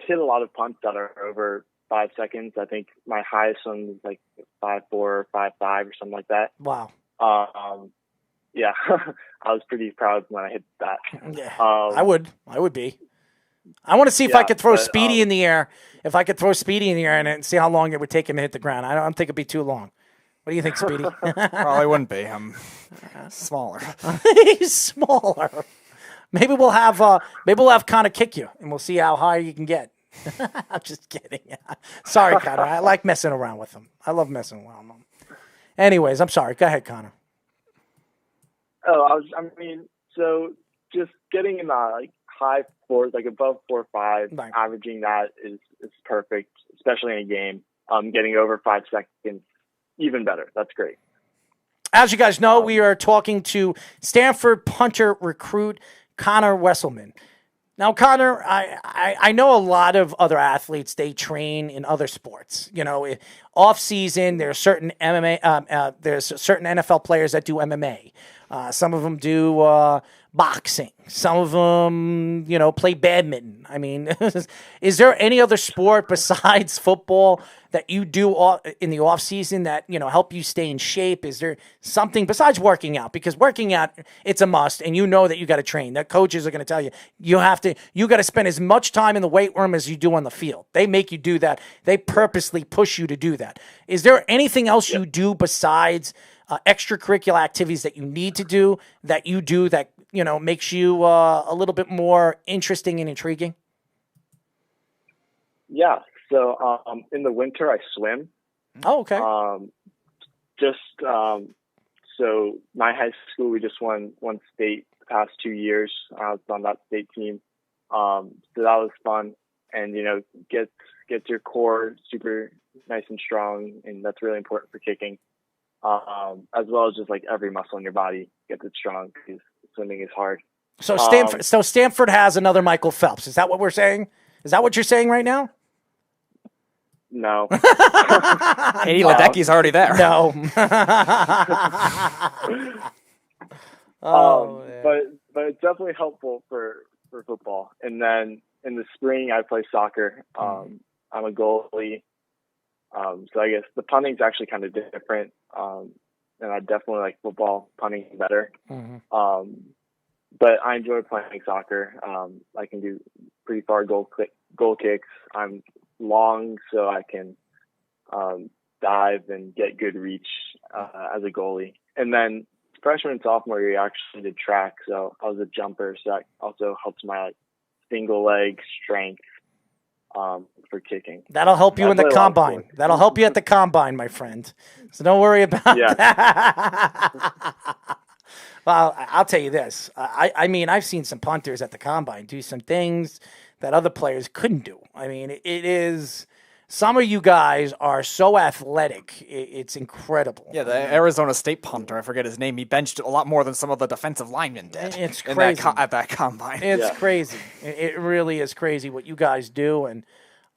hit a lot of punts that are over 5 seconds. I think my highest one was like 5.4 or 5.5 or something like that. Wow. Yeah, I was pretty proud when I hit that. Yeah, I would be. I want to see if I could throw Speedy in the air. If I could throw Speedy in the air and see how long it would take him to hit the ground. I don't think it'd be too long. What do you think, Speedy? Probably wouldn't be. I'm smaller. He's smaller. Maybe we'll have Connor kick you, and we'll see how high you can get. I'm just kidding. Sorry, Connor. I like messing around with him. I love messing around with him. Anyways, I'm sorry. Go ahead, Connor. Oh, so just getting in the like high fours, like above 4.5, averaging that is perfect, especially in a game. Getting over 5 seconds, even better. That's great. As you guys know, we are talking to Stanford punter recruit Connor Weselman. Now, Connor, I know a lot of other athletes, they train in other sports. You know, off season, there are certain MMA, there's certain NFL players that do MMA. Some of them do boxing. Some of them, you know, play badminton. I mean, is there any other sport besides football that you do in the off season that, you know, help you stay in shape? Is there something besides working out? Because working out, it's a must, and you know that you got to train. That coaches are going to tell you you got to spend as much time in the weight room as you do on the field. They make you do that. They purposely push you to do that. Is there anything else you do besides extracurricular activities that you need to do that you know makes you a little bit more interesting and intriguing? Yeah. So in the winter I swim. Oh, okay. So my high school, we just won state the past 2 years. I was on that state team. So that was fun, and you know gets your core super nice and strong, and that's really important for kicking. As well as just like every muscle in your body gets it strong because swimming is hard. So Stanford has another Michael Phelps. Is that what we're saying? Is that what you're saying right now? No. Eddie Ledecky's already there. No. But it's definitely helpful for football. And then in the spring I play soccer. I'm a goalie. So I guess the punting's actually kind of different. And I definitely like football punting better. Mm-hmm. But I enjoy playing soccer. I can do pretty far goal kicks. I'm long, so I can dive and get good reach as a goalie. And then freshman and sophomore year, I actually did track, so I was a jumper. So that also helps my single leg strength for kicking. That'll help you in the combine. That'll help you at the combine, my friend. So don't worry about that. Well, I'll tell you this. I mean, I've seen some punters at the combine do some things that other players couldn't do. I mean, it is... Some of you guys are so athletic. It's incredible. Yeah, the Arizona State punter, I forget his name, he benched a lot more than some of the defensive linemen did. It's crazy. At that combine. It's crazy. It really is crazy what you guys do. And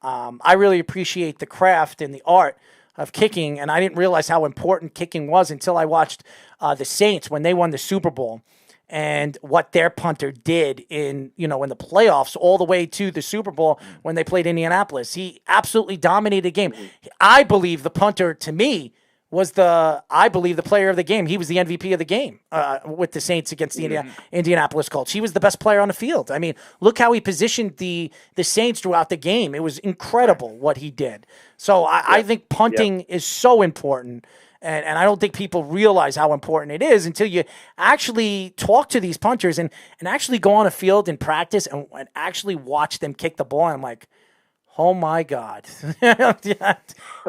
I really appreciate the craft and the art of kicking. And I didn't realize how important kicking was until I watched the Saints when they won the Super Bowl. And what their punter did in the playoffs all the way to the Super Bowl when they played Indianapolis. He absolutely dominated the game. I believe the punter, to me, was the player of the game. He was the MVP of the game with the Saints against the Indianapolis Colts. He was the best player on the field. I mean, look how he positioned the Saints throughout the game. It was incredible what he did. So I think punting is so important. And I don't think people realize how important it is until you actually talk to these punters and actually go on a field and practice and actually watch them kick the ball. And I'm like, oh, my God.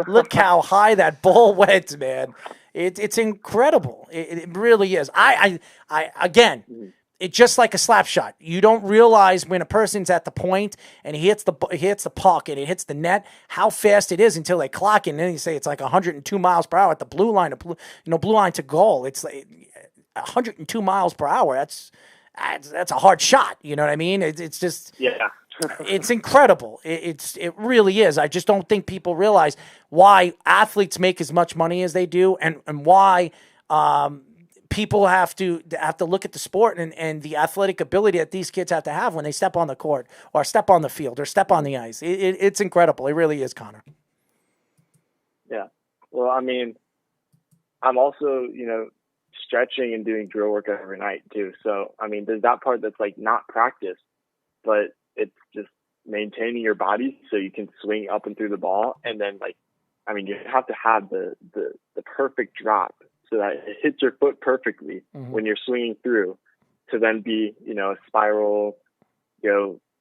Look how high that ball went, man. It's incredible. It really is. Again, it's just like a slap shot. You don't realize when a person's at the point and he hits the puck and it hits the net how fast it is until they clock it. And then you say it's like 102 miles per hour at the blue line. Blue line to goal. It's like 102 miles per hour. That's a hard shot. You know what I mean? It's just It's incredible. It really is. I just don't think people realize why athletes make as much money as they do, and why people have to look at the sport and the athletic ability that these kids have to have when they step on the court or step on the field or step on the ice. It's incredible. It really is, Connor. Yeah. Well, I mean, I'm also, stretching and doing drill work every night too. So, I mean, there's that part that's like not practice, but it's just maintaining your body so you can swing up and through the ball. And then you have to have the perfect drop so that it hits your foot perfectly when you're swinging through to then be, a spiral,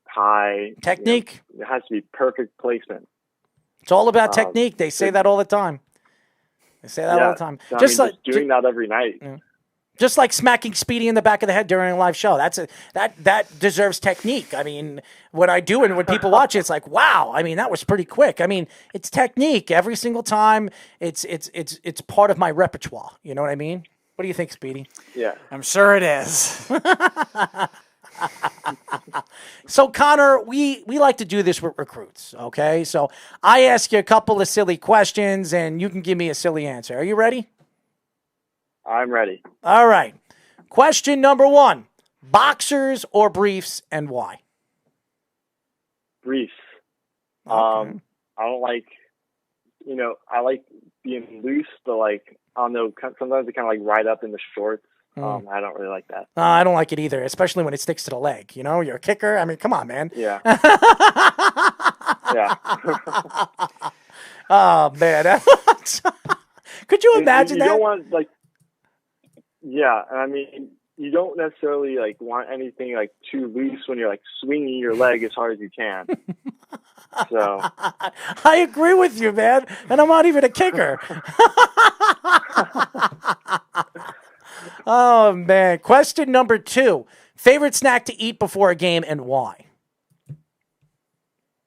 high. Technique. It has to be perfect placement. It's all about technique. They say that all the time. They say that all the time. So, just doing that every night. Yeah. Just like smacking Speedy in the back of the head during a live show. That deserves technique. I mean, when I do it and when people watch it, it's like, wow. I mean, that was pretty quick. I mean, it's technique every single time. It's part of my repertoire. You know what I mean? What do you think, Speedy? Yeah, I'm sure it is. So, Connor, we like to do this with recruits, okay? So I ask you a couple of silly questions, and you can give me a silly answer. Are you ready? I'm ready. All right. Question number 1. Boxers or briefs, and why? Briefs. Okay. I don't like, I like being loose, but sometimes they kind of ride up in the shorts. I don't really like that. I don't like it either, especially when it sticks to the leg. You're a kicker. I mean, come on, man. Yeah. Yeah. Oh, man. Could you imagine you that? Don't want, yeah, I mean, you don't necessarily want anything too loose when you're swinging your leg as hard as you can. So I agree with you, man. And I'm not even a kicker. Oh, man. Question number 2. Favorite snack to eat before a game and why?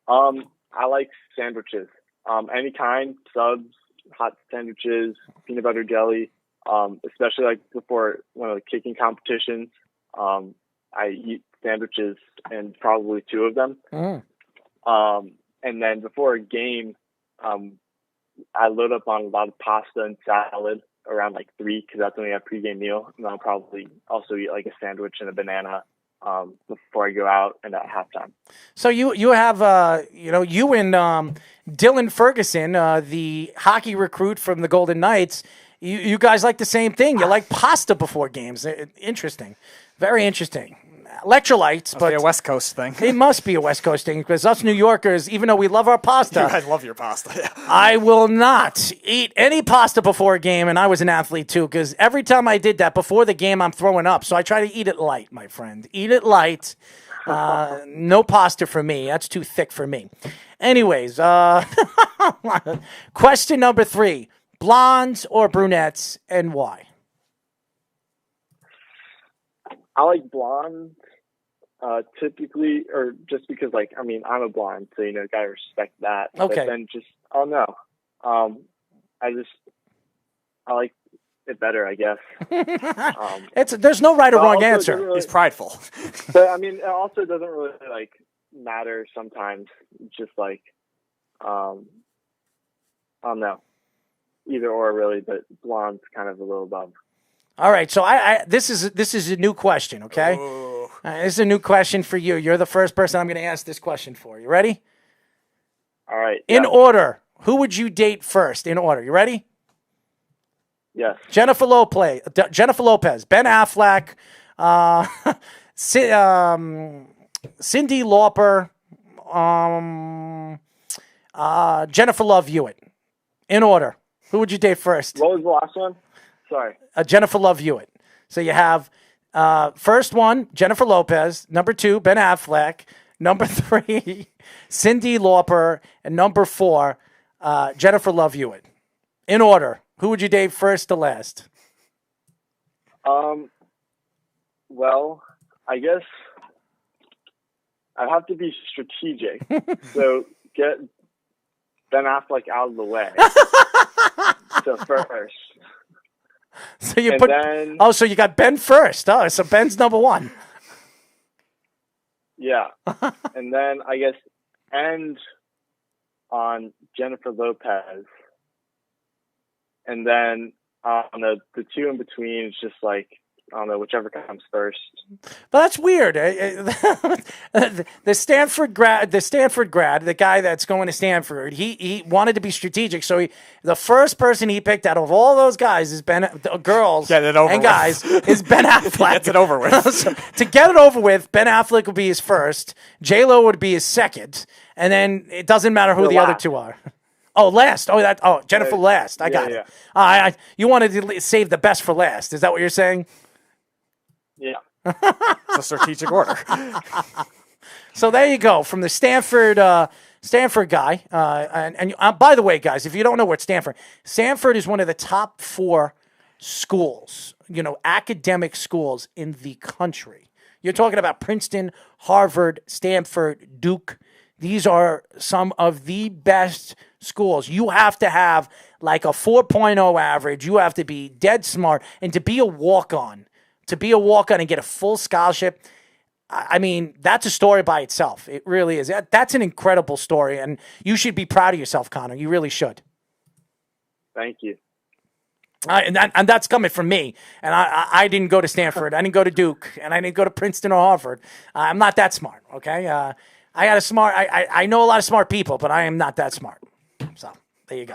I like sandwiches. Any kind, subs, hot sandwiches, peanut butter jelly, especially before one of the kicking competitions. I eat sandwiches and probably 2 of them. And then before a game, I load up on a lot of pasta and salad around 3 because that's when we have pregame meal. And I'll probably also eat a sandwich and a banana before I go out and at halftime. So you have you and Dylan Ferguson, the hockey recruit from the Golden Knights. You guys like the same thing. You like pasta before games. Interesting, very interesting. Electrolytes, but a West Coast thing. It must be a West Coast thing because us New Yorkers, even though we love our pasta, you guys love your pasta. Yeah. I will not eat any pasta before a game, and I was an athlete too because every time I did that before the game, I'm throwing up. So I try to eat it light, my friend. Eat it light. No pasta for me. That's too thick for me. Anyways, question number 3: blondes or brunettes, and why? I like blondes, typically, or just because, I'm a blonde, so, gotta respect that. Okay. But then I like it better, I guess. There's no right or wrong answer. He's prideful. But, it also doesn't really, matter sometimes. It's just, I don't know. Either or, really, but blonde's kind of a little above. All right, so this is a new question, okay? This is a new question for you. You're the first person I'm going to ask this question for. You ready? All right. In order, who would you date first? In order, you ready? Yes. Jennifer Lopez, Ben Affleck, Cindy Lauper, Jennifer Love Hewitt. In order, who would you date first? What was the last one? Sorry. Jennifer Love Hewitt. So you have first one, Jennifer Lopez. Number 2, Ben Affleck. Number 3, Cindy Lauper. And number 4, Jennifer Love Hewitt. In order, who would you date first to last? Well, I guess I'd have to be strategic. So get Ben Affleck out of the way. So first. So you then, so you got Ben first. Oh, so Ben's number 1. Yeah. And then I guess end on Jennifer Lopez. And then on the two in between, it's just like, I don't know, whichever comes first. But that's weird. The Stanford grad, the guy that's going to Stanford, he wanted to be strategic. So the first person he picked out of all those guys is girls and guys is Ben Affleck. Gets it over with. So, to get it over with, Ben Affleck would be his first. J-Lo would be his second. And then it doesn't matter who the other two are. Oh, last. Jennifer last. I got it. You wanted to save the best for last. Is that what you're saying? Yeah. It's a strategic order. So there you go. From the Stanford guy. And by the way, guys, if you don't know what Stanford is one of the top 4 schools, academic schools in the country. You're talking about Princeton, Harvard, Stanford, Duke. These are some of the best schools. You have to have like a 4.0 average. You have to be dead smart. And to be a walk-on and get a full scholarship, I mean, that's a story by itself. It really is. That's an incredible story, and you should be proud of yourself, Connor. You really should. Thank you. And that's coming from me. And I didn't go to Stanford. I didn't go to Duke, and I didn't go to Princeton or Harvard. I'm not that smart, okay? I know a lot of smart people, but I am not that smart. So there you go.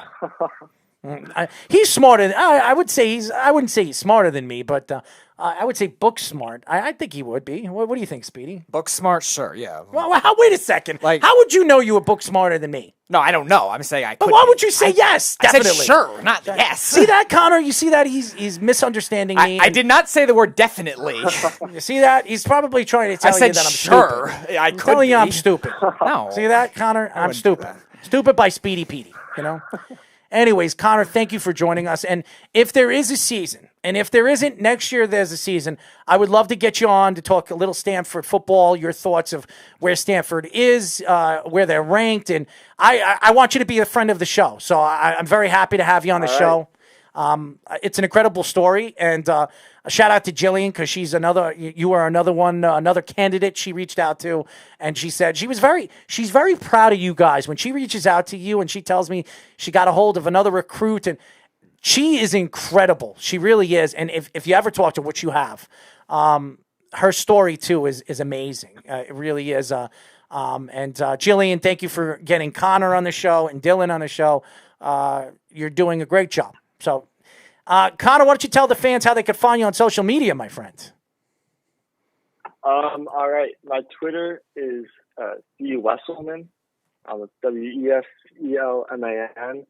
He's smarter. I wouldn't say he's smarter than me, but I would say book smart. I think he would be. What do you think, Speedy? Book smart, sure, yeah. Well, wait a second. How would you know you were book smarter than me? No, I don't know. I'm saying I could. But why would you say yes? Definitely. I said sure, not yes. See that, Connor? You see that? He's misunderstanding me. I did not say the word definitely. You see that? He's probably trying to tell you that I'm sure. stupid. I could telling you I'm be. stupid. No. See that, Connor? I'm stupid. Stupid by Speedy Petey, Anyways, Connor, thank you for joining us. And if there is a season, and if there isn't, next year there's a season, I would love to get you on to talk a little Stanford football, your thoughts of where Stanford is, where they're ranked. And I want you to be a friend of the show. So I'm very happy to have you on the show. It's an incredible story. And a shout out to Jillian, because you are another one, another candidate she reached out to. And she said she's very proud of you guys. When she reaches out to you and she tells me she got a hold of another recruit, and she is incredible. She really is. And if you ever talk to her, which you have, her story too is amazing. It really is. And Jillian, thank you for getting Connor on the show and Dylan on the show. You're doing a great job. So, Connor, why don't you tell the fans how they could find you on social media, my friend? All right. My Twitter is C. Weselman. It's Weselman.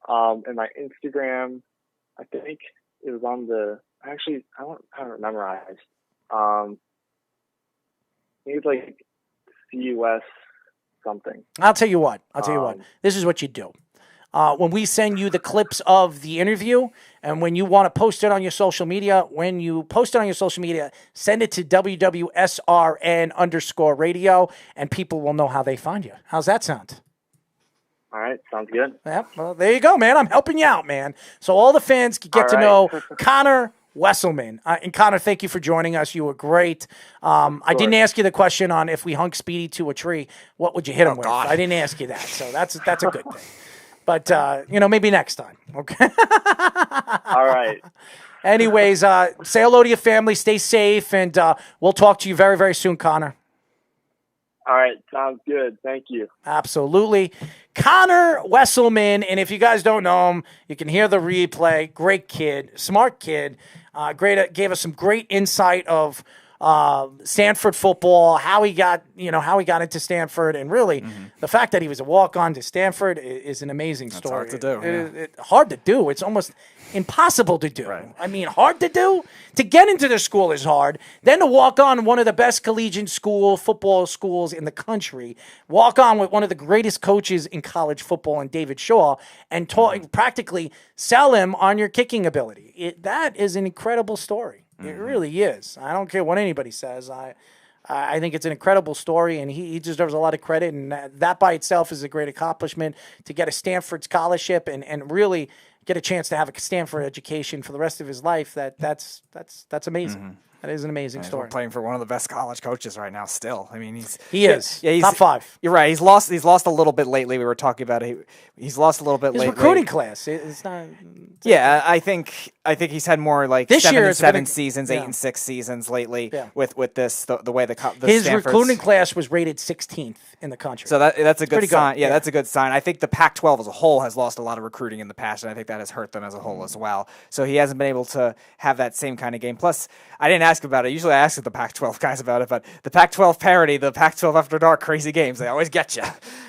And my Instagram, I think it was on I don't have it memorized. I think it's like CUS something. I'll tell you what. This is what you do. When we send you the clips of the interview, and when you want to post it on your social media, send it to WWSRN_radio, and people will know how they find you. How's that sound? All right, sounds good. Yeah, well, there you go, man. I'm helping you out, man. So all the fans can get to know Connor Weselman. And Connor, thank you for joining us. You were great. I didn't ask you the question on if we hung Speedy to a tree, what would you hit him with? God. I didn't ask you that, so that's a good thing. But, maybe next time, okay? All right. Anyways, say hello to your family, stay safe, and we'll talk to you very, very soon, Connor. All right, sounds good. Thank you. Absolutely. Connor Weselman, and if you guys don't know him, you can hear the replay. Great kid, smart kid. Gave us some great insight of Stanford football, how he got into Stanford, and really the fact that he was a walk-on to Stanford is an amazing story. Hard to do. Hard to do. It's almost impossible to do. Right. I mean, hard to do. To get into the school is hard. Then to walk on one of the best collegiate football schools in the country, walk on with one of the greatest coaches in college football, and David Shaw, and practically sell him on your kicking ability. That is an incredible story. It really is. I don't care what anybody says. I think it's an incredible story, and he deserves a lot of credit. And that by itself is a great accomplishment, to get a Stanford scholarship and really get a chance to have a Stanford education for the rest of his life. That's amazing. That is an amazing story. We're playing for one of the best college coaches right now. Still, I mean, he's top 5. You're right. He's lost a little bit lately. We were talking about it. He's lost a little bit lately. His recruiting class. It's not. Yeah, I think he's had more like this 7 seasons, 8 and 6 seasons lately. Yeah. With this the way the his Stanford's, recruiting class was rated 16th in the country. So that's a good sign. Good. Yeah, that's a good sign. I think the Pac-12 as a whole has lost a lot of recruiting in the past, and I think that has hurt them as a whole as well. So he hasn't been able to have that same kind of game. Plus, I didn't ask about it. Usually I ask the Pac-12 guys about it, but the Pac-12 parody, the Pac-12 After Dark crazy games, they always get you.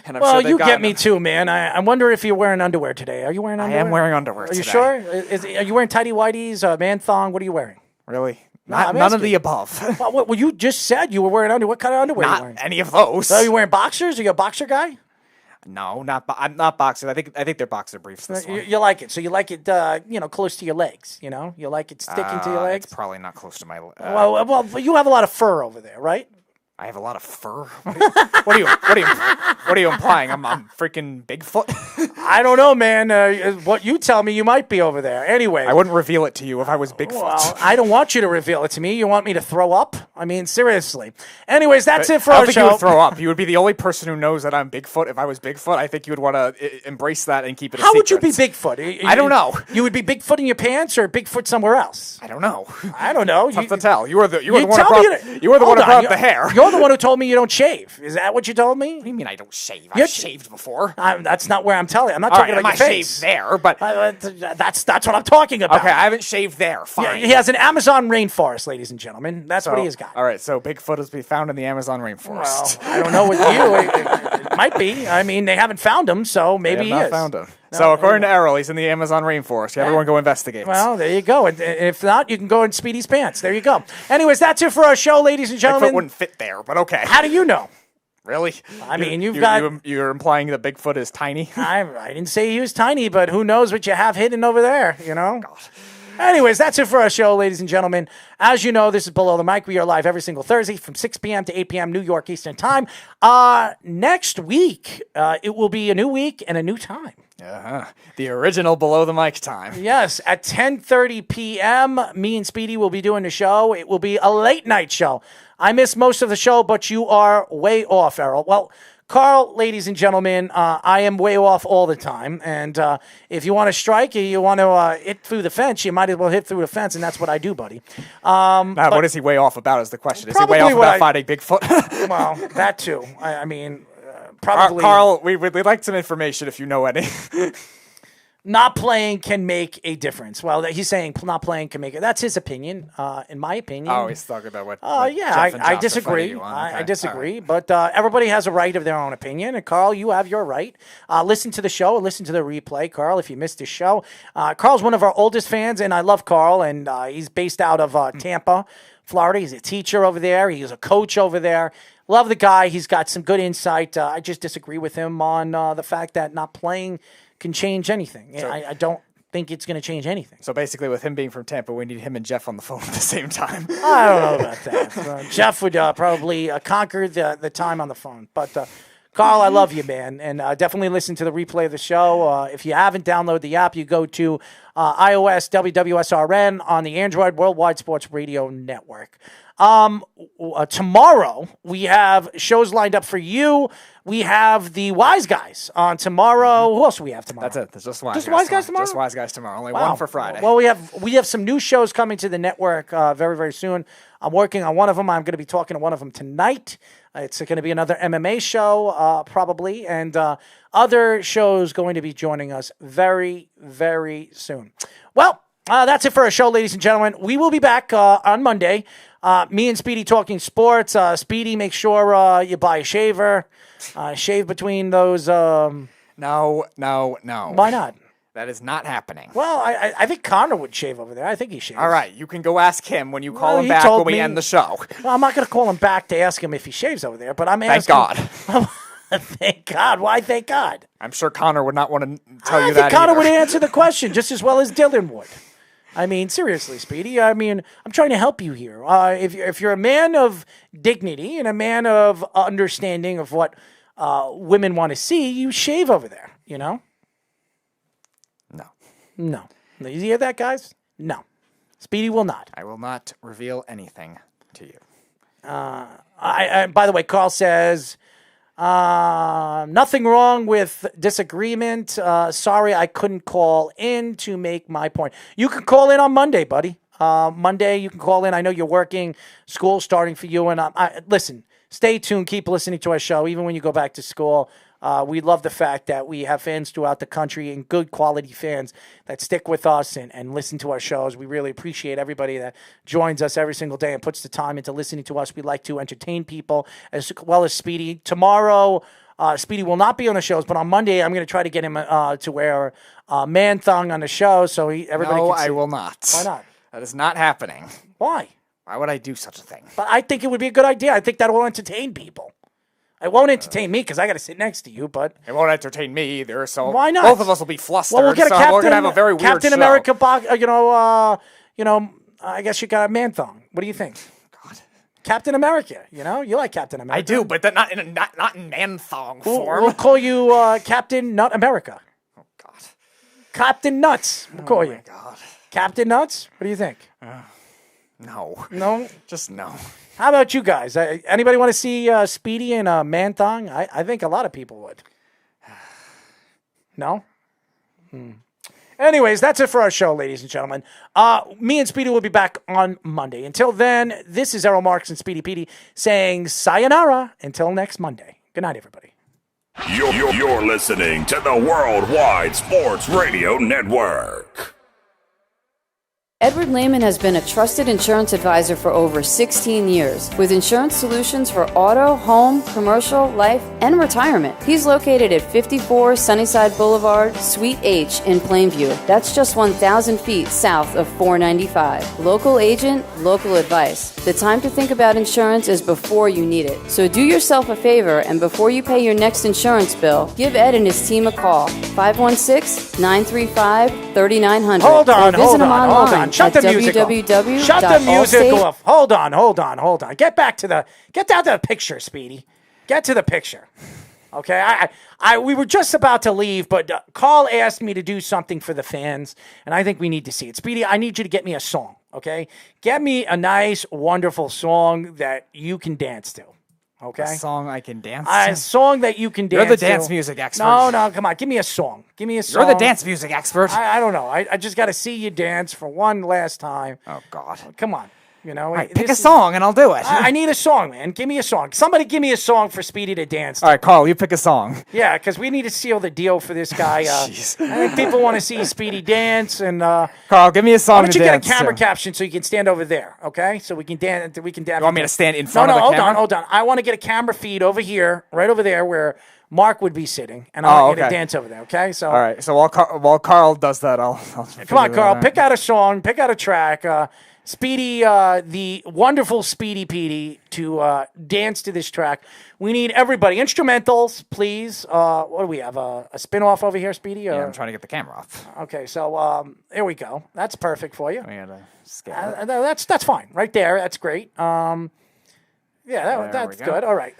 And I'm sure you get me too, man. I wonder if you're wearing underwear today. Are you wearing underwear? I am wearing underwear today. Are you sure? Are you wearing tighty whities, man thong? What are you wearing? Really? None of the above. Well, you just said you were wearing underwear. What kind of underwear are you wearing? Not any of those. So are you wearing boxers? Are you a boxer guy? No, I'm not boxers. I think they're boxer briefs. This one. You like it, so you like it, close to your legs. You know, you like it sticking to your legs. It's probably not close to my. Well, you have a lot of fur over there, right? I have a lot of fur. What are you implying? I'm freaking Bigfoot. I don't know, man. What you tell me, you might be over there. Anyway, I wouldn't reveal it to you if I was Bigfoot. Well, I don't want you to reveal it to me. You want me to throw up? I mean, seriously. Anyways, that's it for our show. I don't think you would throw up. You would be the only person who knows that I'm Bigfoot. If I was Bigfoot, I think you would want to embrace that and keep it a secret. How would you be Bigfoot? I don't know. You would be Bigfoot in your pants or Bigfoot somewhere else? I don't know. I don't know. Tough to tell. You were the one who brought up the hair. You're the one who told me you don't shave. Is that what you told me? What do you mean I don't shave? I've shaved before. That's not where I'm telling you. I'm not talking about your face. Shaved there, but that's what I'm talking about. Okay, I haven't shaved there. Fine. Yeah, he has an Amazon rainforest, ladies and gentlemen. That's what he has got. All right, so Bigfoot is to be found in the Amazon rainforest. Well, I don't know with you. It might be. I mean, they haven't found him, so maybe he is. They have not found him. So according to Errol, he's in the Amazon rainforest. Everyone go investigate. Well, there you go. And if not, you can go in Speedy's pants. There you go. Anyways, that's it for our show, ladies and gentlemen. Bigfoot wouldn't fit there, but okay. How do you know? Really? I mean, you're implying that Bigfoot is tiny? I didn't say he was tiny, but who knows what you have hidden over there, you know? God. Anyways, that's it for our show, ladies and gentlemen. As you know, this is Below the Mic. We are live every single Thursday from 6 p.m. to 8 p.m. New York Eastern Time. Next week, it will be a new week and a new time. The original Below the Mic time. Yes, at 10:30 p.m., me and Speedy will be doing the show. It will be a late night show. I missed most of the show, but you are way off, Errol. Well, Carl, ladies and gentlemen, I am way off all the time. And if you want to strike, you want to hit through the fence, you might as well hit through the fence, and that's what I do, buddy. What is he way off about is the question. Is he way off about fighting Bigfoot? Well, that too. I mean, probably. Carl, we'd like some information if you know any. Not playing can make a difference. Well, he's saying not playing can make it. That's his opinion. In my opinion. Oh, he's talking about what? I disagree. I disagree. Right. But everybody has a right of their own opinion. And Carl, you have your right. Listen to the show. Listen to the replay, Carl. If you missed the show, Carl's one of our oldest fans, and I love Carl. And he's based out of Tampa, Florida. He's a teacher over there. He's a coach over there. Love the guy. He's got some good insight. I just disagree with him on the fact that not playing can change anything. So, I don't think it's going to change anything. So basically, with him being from Tampa, we need him and Jeff on the phone at the same time. I don't know about that. Jeff would probably conquer the time on the phone. But Carl, I love you, man. And definitely listen to the replay of the show. If you haven't downloaded the app, you go to iOS WWSRN on the Android Worldwide Sports Radio Network. Tomorrow, we have shows lined up for you. We have the Wise Guys on tomorrow. Who else do we have tomorrow? That's it. There's just Wise Guys. Just Wise Guys tomorrow? Just Wise Guys tomorrow. Only one for Friday. Well, we have some new shows coming to the network very, very soon. I'm working on one of them. I'm going to be talking to one of them tonight. It's going to be another MMA show, probably, and other shows going to be joining us very, very soon. Well, that's it for our show, ladies and gentlemen. We will be back on Monday. Me and Speedy talking sports. Speedy, make sure you buy a shaver. Shave between those. No. Why not? That is not happening. Well, I think Connor would shave over there. I think he shaves. All right, you can go ask him when you call him back when we end the show. Well, I'm not going to call him back to ask him if he shaves over there, but I'm asking. Thank God. Thank God. Why thank God? I'm sure Connor would not want to tell you that. I think Connor would answer the question just as well as Dylan would. I mean, seriously, Speedy. I mean, I'm trying to help you here. If you're a man of dignity and a man of understanding of what women want to see, you shave over there, you know? No. You hear that, guys? No. Speedy will not. I will not reveal anything to you. By the way, Carl says, nothing wrong with disagreement. Sorry, I couldn't call in to make my point. You can call in on Monday, buddy. Monday, you can call in. I know you're working. School's starting for you. And listen, stay tuned. Keep listening to our show, even when you go back to school. We love the fact that we have fans throughout the country and good quality fans that stick with us and listen to our shows. We really appreciate everybody that joins us every single day and puts the time into listening to us. We like to entertain people as well as Speedy. Tomorrow, Speedy will not be on the shows, but on Monday, I'm going to try to get him to wear a man thong on the show so everybody can see. I will not. Why not? That is not happening. Why? Why would I do such a thing? But I think it would be a good idea. I think that will entertain people. It won't entertain me because I got to sit next to you, but it won't entertain me either. So why not? Both of us will be flustered. Well, we'll get a Captain, we're gonna have a very weird Captain show. America box. I guess you got a man thong. What do you think? God, Captain America. You like Captain America. I do, but not in man thong form. We'll call you Captain Nut America. Oh God, Captain Nuts. We'll call you. God, Captain Nuts. What do you think? No, just no. How about you guys? Anybody want to see Speedy in a man thong? I think a lot of people would. No? Anyways, that's it for our show, ladies and gentlemen. Me and Speedy will be back on Monday. Until then, this is Errol Marks and Speedy Petey saying sayonara until next Monday. Good night, everybody. You're listening to the Worldwide Sports Radio Network. Edward Lehman has been a trusted insurance advisor for over 16 years with insurance solutions for auto, home, commercial, life, and retirement. He's located at 54 Sunnyside Boulevard, Suite H in Plainview. That's just 1,000 feet south of 495. Local agent, local advice. The time to think about insurance is before you need it. So do yourself a favor and before you pay your next insurance bill, give Ed and his team a call. 516-935-3900. Hold on. Shut the music off. Hold on. Get down to the picture, Speedy. Get to the picture. Okay, we were just about to leave, but Carl asked me to do something for the fans, and I think we need to see it. Speedy, I need you to get me a song, okay? Get me a nice, wonderful song that you can dance to, okay? A song I can dance to? A song that you can dance to. You're the dance music expert. No, come on. Give me a song. You're the dance music expert. I don't know. I just got to see you dance for one last time. Oh, God. Come on. All right, pick a song and I'll do it. I need a song, man. Give me a song. Somebody give me a song for Speedy to dance to. All right, Carl, you pick a song. Yeah, because we need to seal the deal for this guy. I think people want to see Speedy dance. And Carl, give me a song to dance. Why don't you get a camera caption so you can stand over there, okay? So we can dance. You want me to stand in front of the camera? Hold on. I want to get a camera feed over here, right over there where Mark would be sitting, and I want you to dance over there, okay? So all right. So while Carl does that, I'll come on, Carl. Pick out a song. Pick out a track. Speedy, the wonderful Speedy Petey, to dance to this track. We need everybody. Instrumentals, please. What do we have? A spin-off over here, Speedy? Yeah, I'm trying to get the camera off. Okay, so here we go. That's perfect for you. That's fine. Right there. That's great. That's good. All right.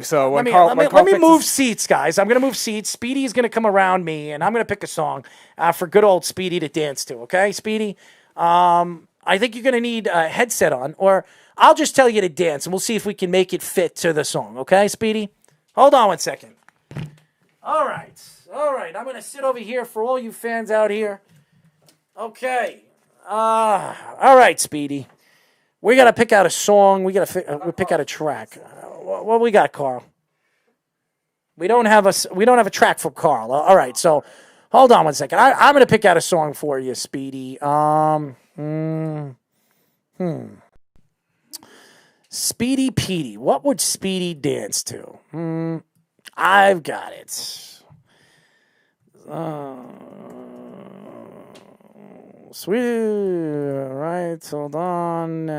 So let me move seats, guys. I'm going to move seats. Speedy's going to come around me, and I'm going to pick a song for good old Speedy to dance to, okay, Speedy? I think you're going to need a headset on, or I'll just tell you to dance, and we'll see if we can make it fit to the song. Okay, Speedy? Hold on 1 second. All right. I'm going to sit over here for all you fans out here. Okay. All right, Speedy. We got to pick out a song. We got to pick out a track. What we got, Carl? We don't have a track for Carl. All right, so hold on 1 second. I'm going to pick out a song for you, Speedy. Speedy Petey. What would Speedy dance to? I've got it. Sweet. Right. Hold on.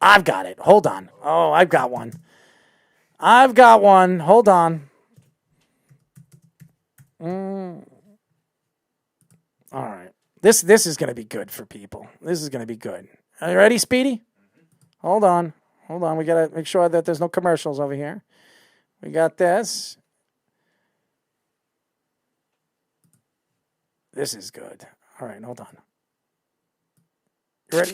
I've got it. Hold on. Oh, I've got one. Hold on. All right. This is going to be good for people. This is going to be good. Are you ready, Speedy? Hold on. We got to make sure that there's no commercials over here. We got this. This is good. All right, hold on. You ready?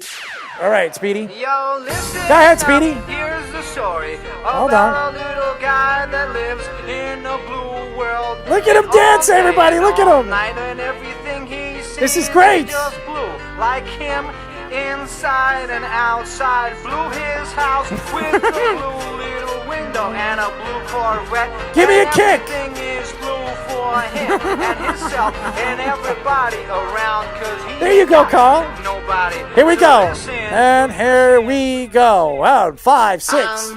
All right, Speedy. Yo, listen. Go ahead, Speedy. Here's the story Hold about on. a little guy that lives in a blue world. Look at him dance, everybody. Look at him. Night and everything he sees This is great. just blue, like him inside and outside. Blew his house with a blue little window and a blue Corvette. Give me a kick. Everything is blue for him and himself and everybody around. 'Cause he There you go, Carl. nobody. Here we go. And here we go. Out 5, 6.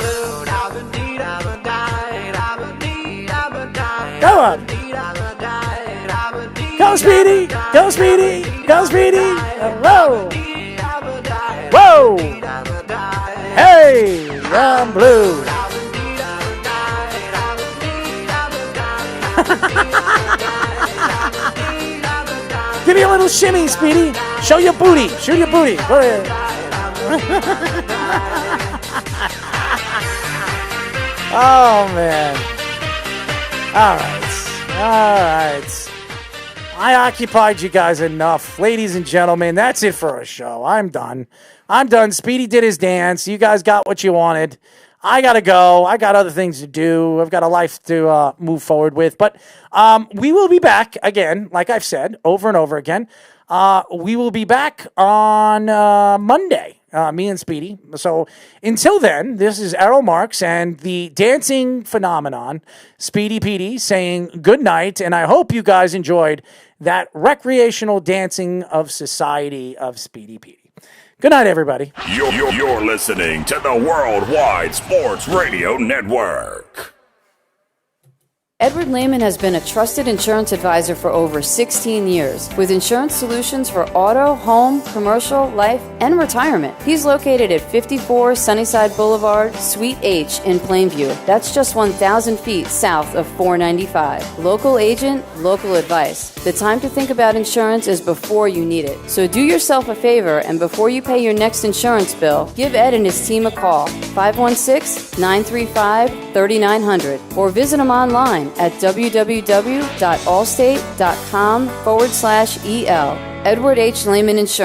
Go on. Go, Speedy. Go, Speedy. Go, Speedy. Whoa. Whoa. Hey, I'm blue. Give me a little shimmy, Speedy. Show your booty. Show your booty. Go ahead. Oh, man. All right. I occupied you guys enough. Ladies and gentlemen, that's it for our show. I'm done. Speedy did his dance. You guys got what you wanted. I got to go. I got other things to do. I've got a life to move forward with. But we will be back again, like I've said, over and over again. We will be back on Monday, me and Speedy. So until then, this is Errol Marks and the dancing phenomenon, Speedy Petey, saying good night. And I hope you guys enjoyed that recreational dancing of society of Speedy Petey. Good night, everybody. You're listening to the Worldwide Sports Radio Network. Edward Lehman has been a trusted insurance advisor for over 16 years with insurance solutions for auto, home, commercial, life, and retirement. He's located at 54 Sunnyside Boulevard, Suite H in Plainview. That's just 1,000 feet south of 495. Local agent, local advice. The time to think about insurance is before you need it. So do yourself a favor and before you pay your next insurance bill, give Ed and his team a call, 516-935-3900, or visit him online at www.allstate.com/EL. Edward H. Lehman Insurance.